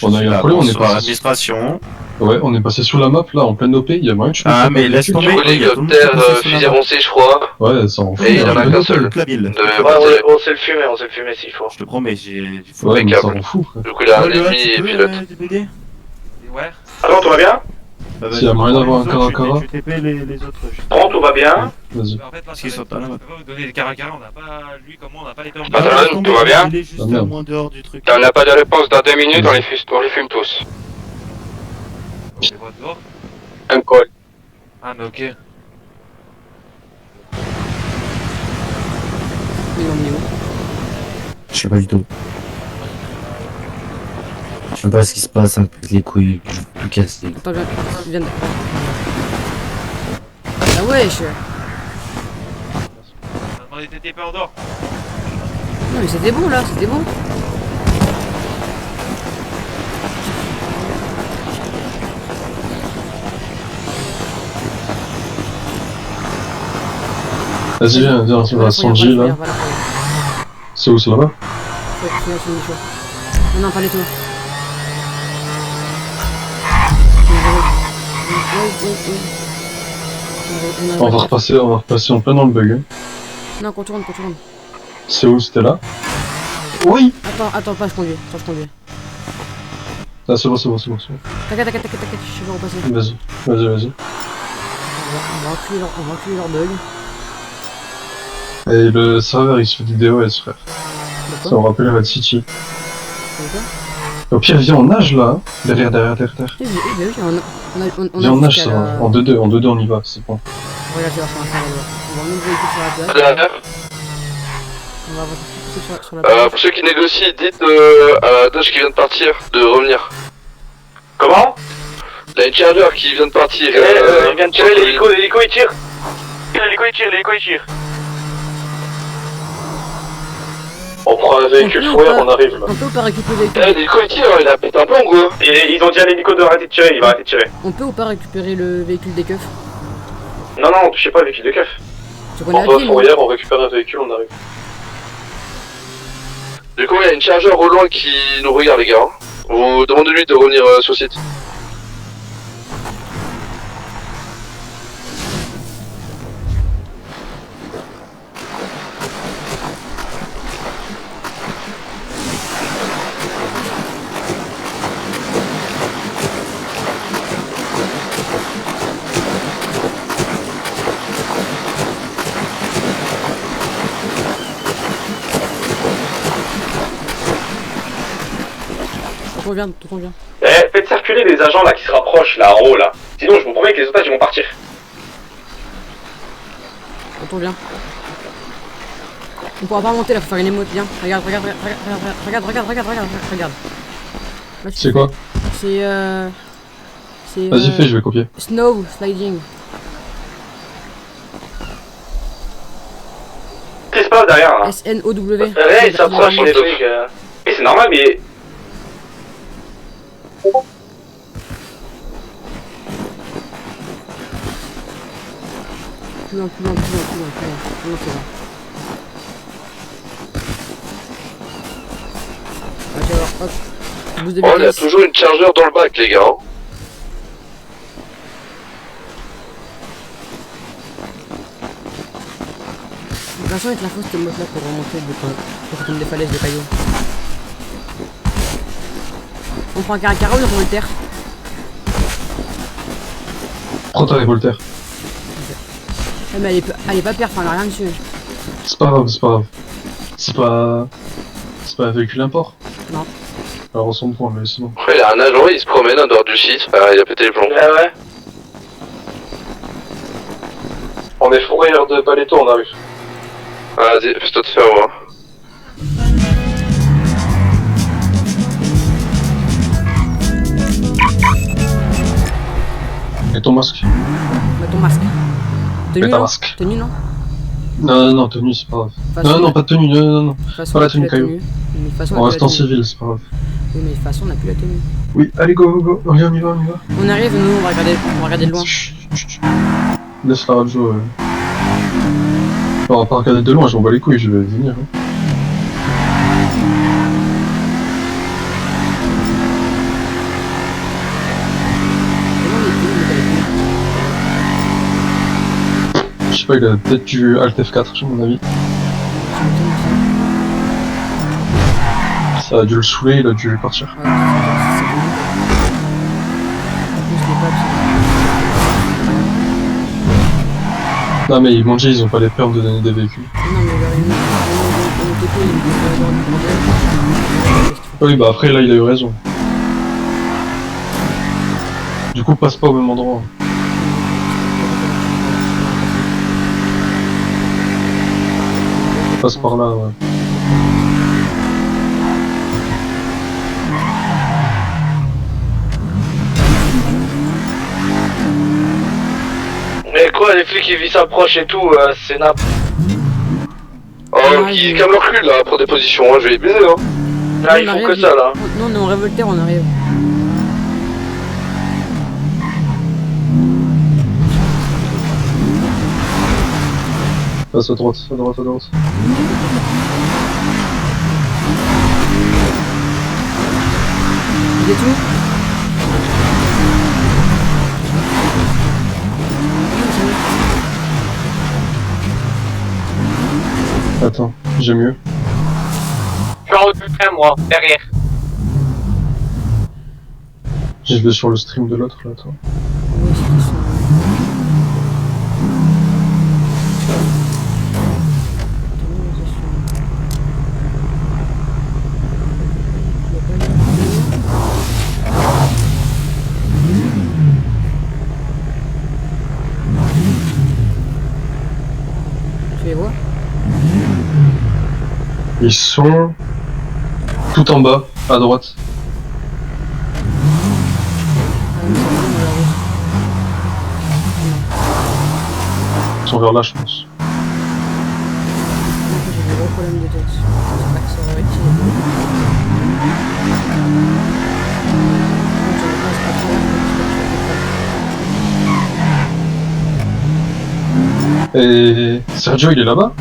on a eu un problème, on est passé... l'administration. Ouais, on est passé sous la map, là, en pleine OP, il y a moyen que tu fasses Ah, mais laisse tomber. Hélicoptère, fusil avancé, je crois. Ouais, ça en fout. Et il y en a qu'un seul. On sait le fumer s'il faut. Je te promets, j'ai... Ouais, mais ça en fout, frère. Du coup, il a un ennemi et pilote. Ouais. Alors, tout va bien? S'il y a moyen d'avoir un Caracara. Je TP les autres. Bon, tout va bien? Vas-y. En fait, là, on peut pas vous donner les Caracara, on n'a pas... Lui comme moi, on n'a pas les termes. Patron, tout va bien? Il est juste moins dehors du truc. On n'a pas de réponse dans 2 minutes, on les fume tous. On les voit dehors? Un call. Ah, mais ok. Je sais pas du tout. Je sais pas ce qui se passe, ça me pète les couilles, je veux tout casser. Attends, viens de... Ah wesh. On a demandé tes TP en dehors. Non mais c'était bon là, c'était bon. Vas-y, viens, sur la Sanji, là. C'est où, c'est là-bas? Non, pas les tours. On va repasser en plein dans le bug. Non, contourne. C'est où? C'était là? Oui! Attends, pas je conduis. Ah, c'est bon. T'inquiète, je vais repasser. Vas-y. On va reculer leur bug. Et le serveur il se fait des DOS, frère. Ça me rappelle Red City. Au pire, viens, on nage là. Derrière. Viens, on nage, ça va. En 2-2, on y va, c'est bon. Regarde, tu vas faire un serveur. On va remettre le véhicule sur la place. Derrière. On va avancer sur la place. Pour ceux qui négocient, dites à Doge qui vient de partir de revenir. Comment? Il y a une chargeur qui vient de partir. Il vient de tirer l'hélico il tire. L'hélico il tire. On prend un véhicule fouet, on arrive là. On peut ou pas récupérer L'hélico il tire, il a pété un plomb gros. Ils ont dit à l'hélico de arrêter de tirer, il va arrêter de tirer. On peut ou pas récupérer le véhicule des keufs? Non, touchez pas le véhicule de keuf. On doit fourrière, on récupère un véhicule, on arrive. Du coup, il y a une chargeur au loin qui nous regarde, les gars. Vous demandez-lui de revenir sur le site. Tonton vient. Eh, faites circuler les agents là qui se rapprochent là en haut là. Sinon je vous promets que les otages ils vont partir. Retourne bien. On pourra pas monter là, faut faire une émote, viens. Regarde. C'est quoi? C'est Vas-y, fais, je vais copier. Snow sliding. Qu'est-ce qui se passe derrière là? S-N-O-W. Ouais, il s'approche les trucs. Mais c'est normal, mais. Plus loin, c'est bon. Ok, alors, hop. Boost de Oh, il y a vitesse. toujours une chargeur dans le bac, les gars. Hein. De toute façon, avec la fausse, cette motte là pour remonter pour tomber des falaises de cailloux. On prend un caracara ou on revoltaire? Prends ta révoltaire. Ah, mais elle est pas perf, elle a rien dessus. C'est pas grave. C'est pas un véhicule import. Non. Alors on s'en prend, mais c'est bon. Ouais, il y a un agent, il se promène en dehors du site, il a pété les plombs. Ouais. On est fourrure de paletto, on arrive. Vas-y, fais-toi te faire voir. Et ton masque? Mets ton masque. Tenue, Mets ta non? masque. Tenue, non? Non, tenue, c'est pas grave. Façon, Non, pas de tenue, non. Pas la tenue, Caillou. Mais de toute façon, On reste en civil, c'est pas grave. Oui, mais de toute façon, on a plus la tenue. Oui, allez, go. On y va. On arrive, nous, on va regarder de loin. Laisse la radio. On va pas regarder de loin, je m'en bats les couilles, je vais venir. Hein. Je sais pas, il a peut-être du Alt F4, à mon avis. Ça a dû le saouler, il a dû partir. Non mais ils m'ont dit, ils ont pas les permis de donner des véhicules. Non, mais Oui, bah après là il a eu raison. Du coup, passe pas au même endroit. Passe par là, ouais. Mais quoi, les flics ils s'approchent et tout, c'est nappe. Oh, qui calme leur cul là, prends des positions, hein, je vais les baiser hein. Là, ils font que ça là. Non, on est en révoltaire, on arrive. Passe à droite. Il est tout. Attends, j'ai mieux. Je suis en haut du train, moi, derrière. Je vais sur le stream de l'autre là, attends. Tu les vois? Ils sont tout en bas, à droite. Ils sont vers là, je pense. J'ai des gros problèmes de tête. J'espère que ça va être Et Sergio, il est là-bas?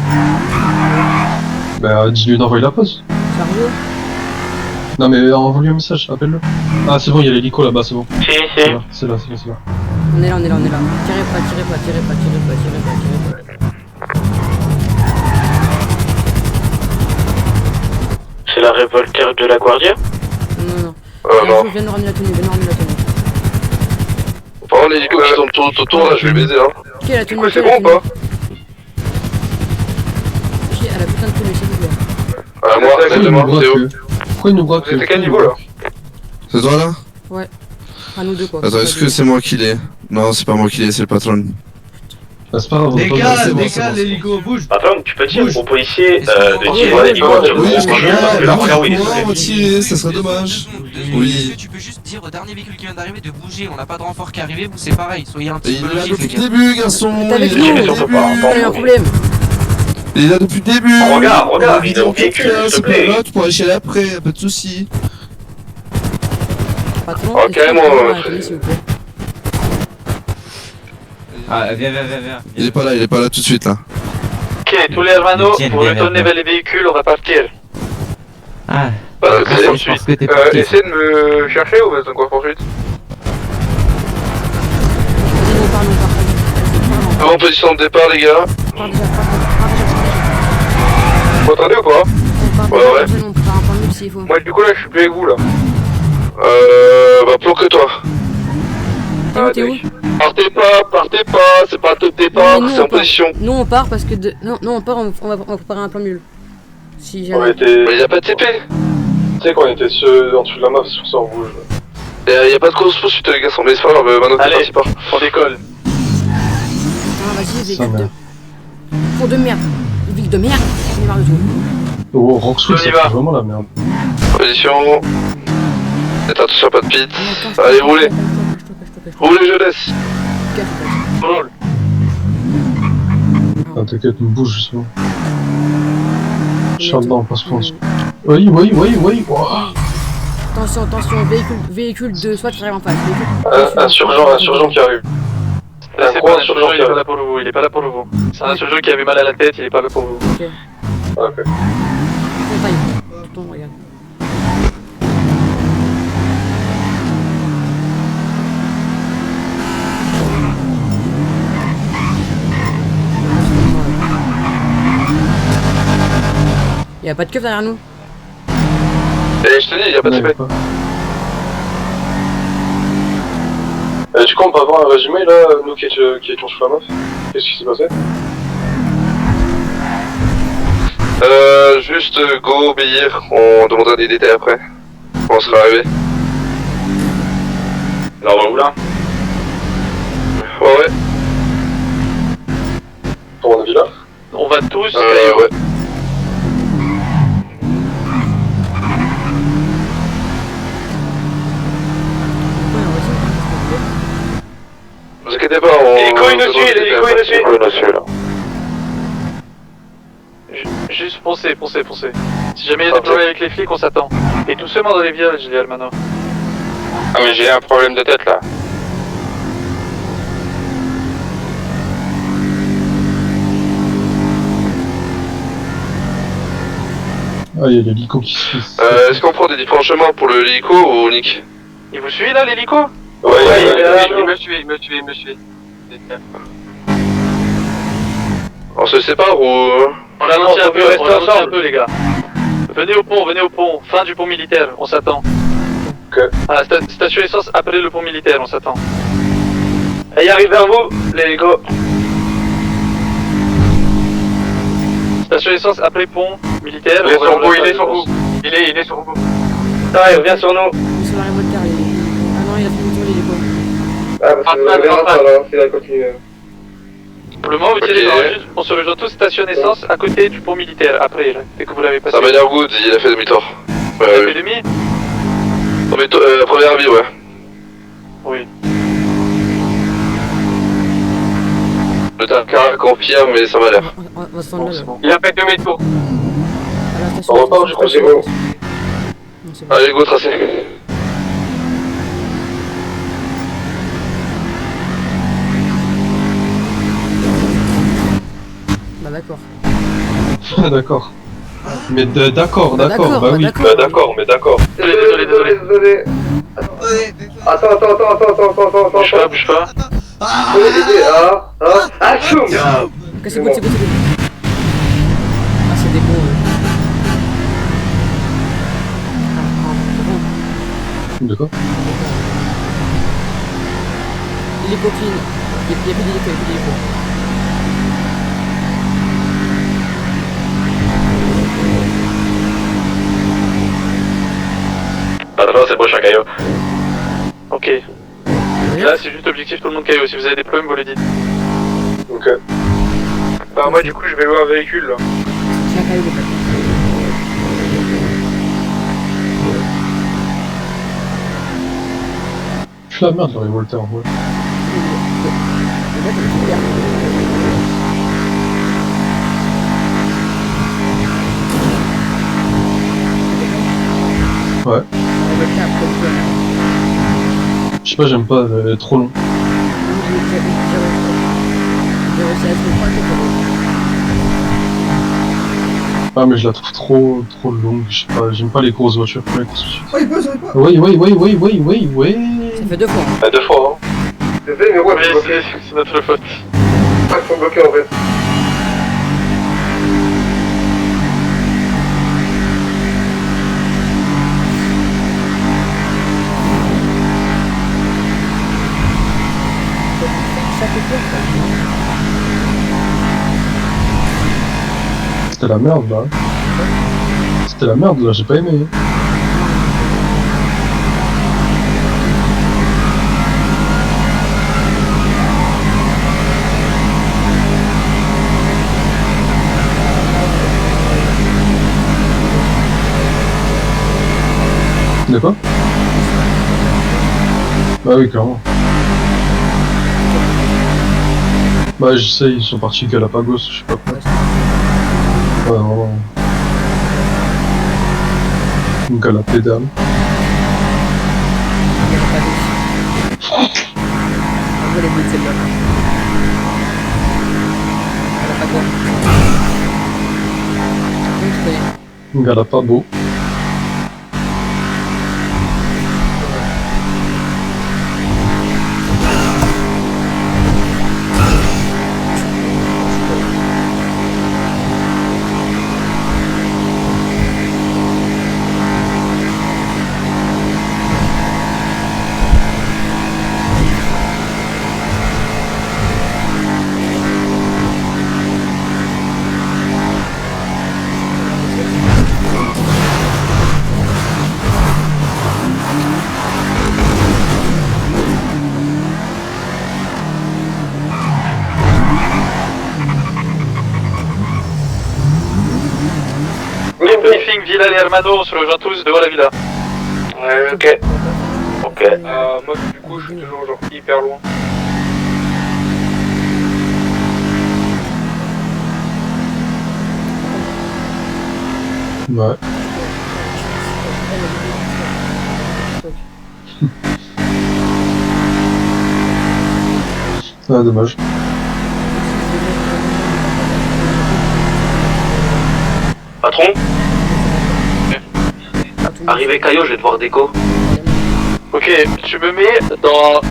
Bah, dis-lui d'envoyer la pause. Sergio? Non mais envoie-lui un message, appelle-le. Ah c'est bon, il y a l'hélico là-bas, c'est bon. Si. C'est là. On est là. Tirez pas. C'est la révoltaire de la Guardia? Non. Non. Viens nous ramener la tenue, Par contre, l'hélico qui tourne tout autour là, je vais les baiser hein. Qui a la tenue? C'est bon ou pas? Qui a la putain de tenue, s'il vous plaît? Moi, c'est moi, Théo. Pourquoi il nous braque? Vous êtes à quel niveau là? C'est toi là? Ouais. À nous deux quoi. Attends, est-ce que c'est moi qui l'ai? Non, c'est pas moi qui l'ai, c'est le patron. Bah, c'est pas grave, Les on gars, c'est bon, les c'est gars, bon. l'hélico bouge. Patron, tu peux tirer aux policiers de Oui, tirer l'hélico oui, sur le oui, parce que leur frère, il est on va tirer, ça serait dommage. Oui. Tu peux juste dire au dernier véhicule qui vient d'arriver de bouger, on n'a pas de renfort qui est arrivé, vous c'est pareil, soyez un Et petit il peu est là logique. depuis le début, garçon. T'es avec Il est là nous. depuis le T'as eu un début. problème. Il est là depuis le début. Regarde, Il il est au véhicule, s'il te c'est pas plaît. là, tu pourras aller après, y'a pas de soucis. Patron, Ok, est-ce que moi, tu peux ouais. m'arrêter, s'il vous plaît. Ah, viens. Il est pas là tout de suite là. Ok, tous les hermanos, vous retournez vers les véhicules, on va partir. Ah, Essayez de me chercher ou besoin de quoi poursuite? Vas-y, on part. En position de départ, les gars. Pars déjà. Vous m'entendez ou pas? Ouais. On part un point de vue s'il faut. Moi, du coup, là, je suis plus avec vous, là. Bah, planque-toi. T'es où? Partez pas, c'est pas le top départ, Non, mais nous, c'est en on part. position. Nous on part parce que non on part, on va préparer un plan nul. Si On jamais. était. Mais y'a pas de TP. Tu sais qu'on était en dessous de la map, c'est pour ça on bouge. Y'a pas de grosse poursuite, les gars, mais c'est pas grave, maintenant Allez, c'est parti, on décolle. Ah vas-y, véhicule de. Pour de merde. Les villes de merde. On est marre de tout. Oh, Rockswood, On y ça va. fait vraiment la merde. Position. Faites attention, pas de pit. Allez, roulez. Roulez, je laisse. Roule. Ah, t'inquiète, on bouge justement. Charles-Dans, passe France. Oui. Ouah. Attention, véhicule de soit qui arrive en face. Insurgent qui arrive. Là, c'est pas un insurgent, il est pas là pour vous, il est pas là pour vous. C'est un insurgent qui avait mal à la tête, il est pas là pour vous. Ok. Ok. Ton taille. Tonton, regarde. Y'a pas de keuf derrière nous. Et je te dis, y'a pas de TP. Du coup, on peut avoir un résumé là, nous qui étions sous la meuf. Qu'est-ce qui s'est passé? Juste go, obéir, on demandera des détails après. Quand on sera arrivé. Là, on va où là? Ouais. Pour mon avis là? On va tous. Ouais. Vous inquiétez pas, on... L'hélico, il nous suit, l'hélico, il nous suit. Il nous suit, là. Juste foncez. Si jamais il y a des problèmes avec les flics, on s'attend. Et doucement dans les virages, les hermanos. Ah mais j'ai un problème de tête là. Ah, il y a l'hélico qui se fait. Est-ce qu'on prend des différents chemins pour le hélico ou Nick? Il vous suit là, l'hélico? Ouais, il me suit. On se sépare ou... On ralentit un peu, les gars. Venez au pont, fin du pont militaire, on s'attend. Ok. Ah, station essence après le pont militaire, on s'attend. Et il arrive vers vous, l'hélico. Station essence après pont militaire. Il est sur vous. Il est sur vous. Ça, il revient sur nous. Sur la révolte arrive. Ah non, il a fait tourner l'hélico. Ah, parce que vous verra pas là, c'est la continue. Pour le moment, vous tirez dans juste, on se rejoint tous station essence à côté du pont militaire, après, là, dès que vous l'avez passé. Ça m'a l'air good, il a fait demi-tour. Il a fait demi? Première avis, ouais. Oui. Le Dakar confirme, mais ça m'a l'air. On va se fendre là. Il a fait demi-tour. À la station. On repart, je crois, c'est bon. Non, c'est bon. Allez, go, tracé. Bah d'accord. D'accord. Mais d'accord, Bah, bah d'accord, oui. d'accord. Bah d'accord, mais d'accord. Désolé. Attends. Bouge pas. Achoum. Ok, c'est bon. Ah, c'est des bons. D'accord. L'hélico clean. Il y a plus d'hélico, Patron, c'est bon, Chakayo. Ok. Là, c'est juste objectif tout le monde caillou. Si vous avez des problèmes, vous le dites. Ok. Bah, moi, du coup, je vais louer un véhicule là. Je suis la merde, j'aurais volté en vrai. Ouais. Je sais pas, j'aime pas, elle est trop long. Ah mais je la trouve trop longue, je sais pas, j'aime pas les grosses voitures. Oui. Ça fait 2 fois. Bah, 2 fois, hein. Désolé, mais ouais, c'est notre faute. Ah, ils sont bloqués en fait. C'était la merde là. C'était la merde là, j'ai pas aimé. De quoi? Bah oui, clairement. Bah je sais, ils sont partis Galapagos, je sais pas quoi. Ouais, vraiment. Galapédale. Galapabo. Briefing Villa Les Hermanos, on se rejoint tous devant la villa. Ouais, ok. Ok. Moi, du coup, je suis toujours genre hyper loin. Ouais. Ah, dommage. Patron? Arrivé Caillot, je vais devoir déco. Ok, tu me mets dans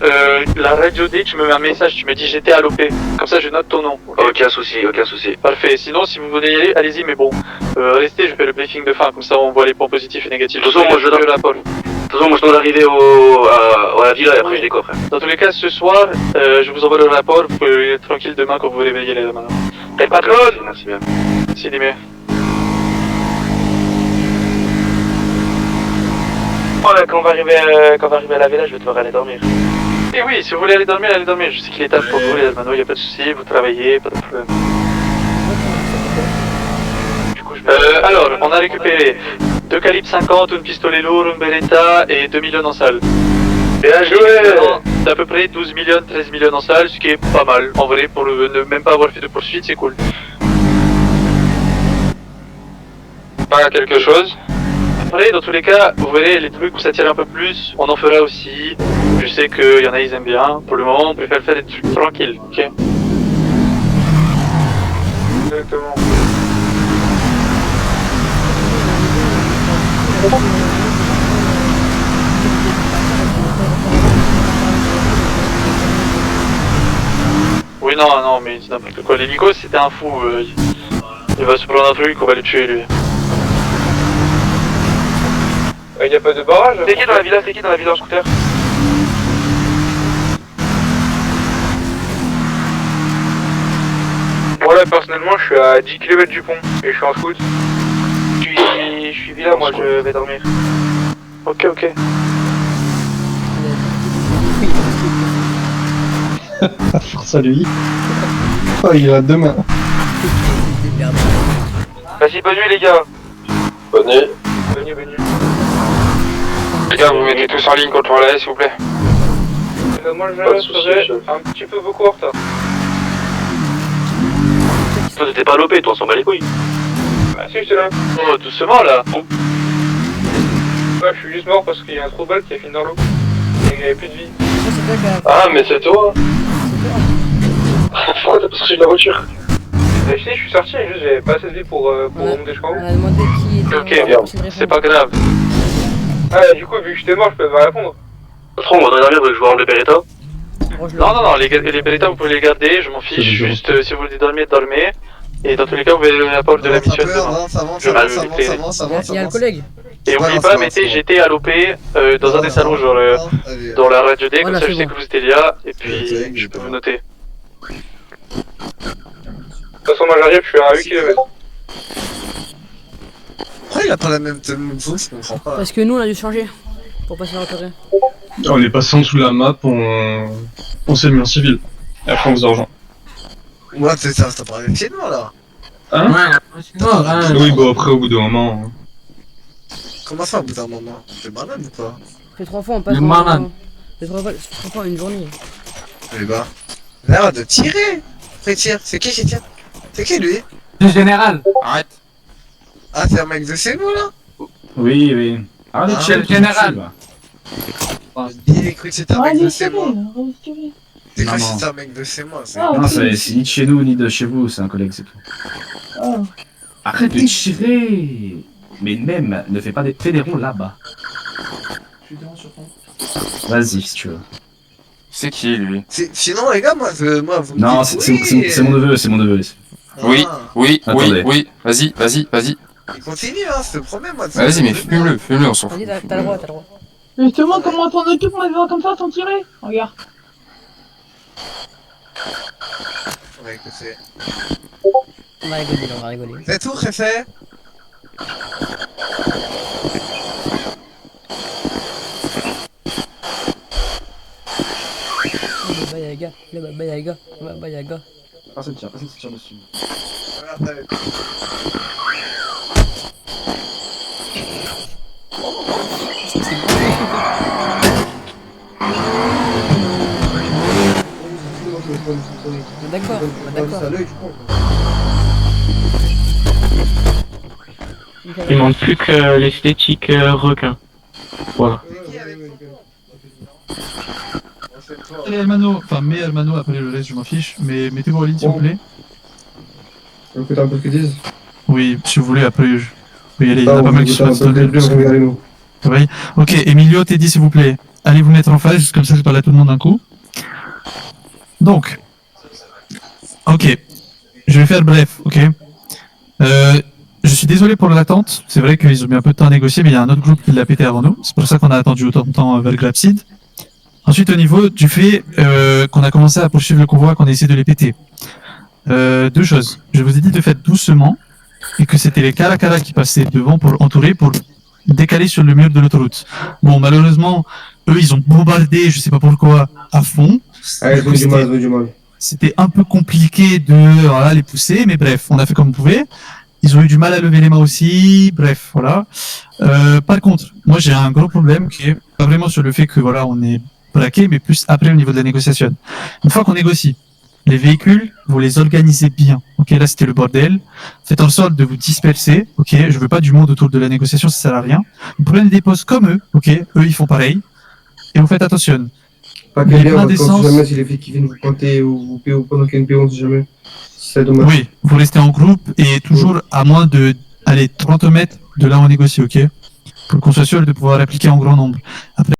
la radio D, tu me mets un message, tu me dis j'étais à l'OP. Comme ça je note ton nom. Aucun souci, aucun souci. Parfait, sinon si vous voulez y aller, allez-y, mais bon, restez, je fais le briefing de fin, comme ça on voit les points positifs et négatifs. De toute façon, moi je dois arriver à la villa et après je déco après. Dans tous les cas, ce soir, je vous envoie le rapport, vous pouvez être tranquille demain quand vous réveillez les mains. Et patron! Merci bien. Si, dis-moi. Quand on va arriver à la villa, je vais devoir aller dormir. Et oui, si vous voulez aller dormir, allez dormir. Je sais qu'il est tard pour vous, les Almano, il n'y a pas de souci, vous travaillez, pas de problème. Du coup, alors, on a récupéré 2 calibres 50, une pistolet lourd, une Beretta et 2 millions en salle. Bien joué! C'est à peu près 12 millions, 13 millions en salle, ce qui est pas mal. En vrai, pour ne même pas avoir fait de poursuite, c'est cool. Pas quelque chose? Après, dans tous les cas, vous verrez les trucs où ça tire un peu plus, on en fera aussi. Je sais qu'il y en a, ils aiment bien. Pour le moment, on préfère faire des trucs tranquilles, ok? Exactement. Oui, non, mais c'est n'importe quoi. L'hélico, c'était un fou. Il va se prendre un truc, on va le tuer, lui. Il n'y a pas de barrage? C'est qui dans la villa en scooter? Moi là personnellement je suis à 10 km du pont et je suis en scoot. Je suis villa, moi je vais dormir. Ok. Force à lui. Oh, il a deux mains. Vas-y, bonne nuit les gars. Bonne nuit. Bonne nuit. Les gars, vous mettez tous en ligne contre relais, s'il vous plaît. Moi je serai un petit peu beaucoup en retard. Toi t'étais pas lopé, toi on s'en bat les couilles. Bah si, j'étais là. Oh, doucement là. Ouais, je suis juste mort parce qu'il y a un trou balle qui a fini dans l'eau. Et qu'il n'y avait plus de vie. Ah mais c'est toi. Pourquoi t'as pas sorti de la voiture? Je sais, je suis sorti et juste j'avais pas assez de vie pour remonter jusqu'en haut. On a demandé qui était. Ok, bien, c'est pas grave. Ah, du coup, vu que j'étais mort, je peux pas répondre. Patron, on va dormir, donc je vais rendre le Beretta. Non, les Beretta, vous pouvez les garder, je m'en fiche. Juste, si vous voulez dormir, dormez. Et dans tous les cas, vous verrez la porte de la mission demain. Je vais l'éclairer. Il y a un collègue. Et n'oubliez pas, mettez GT à l'OP dans un des salons, genre dans la radio D, comme ça je sais que vous étiez là, et puis je peux vous noter. De toute façon, moi j'arrive, je suis à 8 km. Pourquoi il a pas la même zone, je comprends pas. Parce que nous on a dû changer pour pas se faire repérer. On est passé en dessous de la map, on s'est mis en civil. Et après on vous a rejoint. Ouais, c'est ça, t'as parlé de chez nous là. Hein? Oui, bon après au bout d'un moment... Comment ça au bout d'un moment? T'es malade ou pas? Ça fait 3 fois on passe malade. Ça fait 3 fois en une journée. Eh bah... Là, de tirer. Après tire, c'est qui tire? C'est qui lui? Le général. Arrête. Ah, c'est un mec de chez nous là? Oui. Arrête, C'est le général. Il écoute que c'était un mec de chez moi. J'ai cru que c'était un mec de chez moi. Non, c'est ni de chez nous ni de chez vous, c'est un collègue, c'est tout. Arrête de tirer. Mais même, ne fais pas des fédérons là-bas. Vas-y, si tu veux. C'est qui lui? Sinon, les gars, moi vous Non, c'est mon neveu, c'est mon neveu. Oui, Attendez. oui. Vas-y. Il continue, hein, c'est le problème, moi. Vas-y, mais fume-le, on s'en fout. Vas-y, t'as le droit. Justement, comment t'en occupes en étant comme ça sans tirer? Regarde. Ouais, écoutez. On va rigoler. C'est tout, préfet? Le Baba Yaga. Personne ne tire dessus. D'accord. Il manque plus que l'esthétique requin. Voilà. Allez, Hermano, enfin, mais Hermano, après le reste, je m'en fiche, mais mettez-vous en ligne s'il vous plaît. Vous écoutez un peu ce qu'ils disent? Oui, si vous voulez, après, je peux y aller, il y en a pas mal qui sont restés. Oui, ok, Emilio, Teddy, s'il vous plaît, allez vous mettre en face, juste comme ça je parle à tout le monde d'un coup. Donc, ok, je vais faire bref, ok. Je suis désolé pour l'attente, c'est vrai qu'ils ont mis un peu de temps à négocier, mais il y a un autre groupe qui l'a pété avant nous, c'est pour ça qu'on a attendu autant de temps vers Grapseed. Ensuite, au niveau du fait qu'on a commencé à poursuivre le convoi, qu'on a essayé de les péter. Deux choses. Je vous ai dit de faire doucement et que c'était les Caracara qui passaient devant pour entourer, pour décaler sur le mur de l'autoroute. Bon, malheureusement, eux, ils ont bombardé, je sais pas pourquoi, à fond. Ah, ils ont du mal. C'était un peu compliqué de voilà, les pousser, mais bref, on a fait comme on pouvait. Ils ont eu du mal à lever les mains aussi, bref, voilà. Par contre, moi j'ai un gros problème qui est pas vraiment sur le fait que voilà, on est braqué, mais plus après au niveau de la négociation. Une fois qu'on négocie, les véhicules, vous les organisez bien. Ok, là c'était le bordel. Faites en sorte de vous disperser. Ok, je veux pas du monde autour de la négociation, ça sert à rien. Vous prenez des postes comme eux. Ok, eux ils font pareil. Et vous faites attention. Pas que bien, parce qu'on sait jamais si les filles qui viennent vous pointer ou pendant qu'il y a une PO, on sait jamais. C'est dommage. Oui, vous restez en groupe et toujours à moins de, allez, 30 mètres de là où on négocie, ok? Pour qu'on soit sûr de pouvoir appliquer en grand nombre. Après,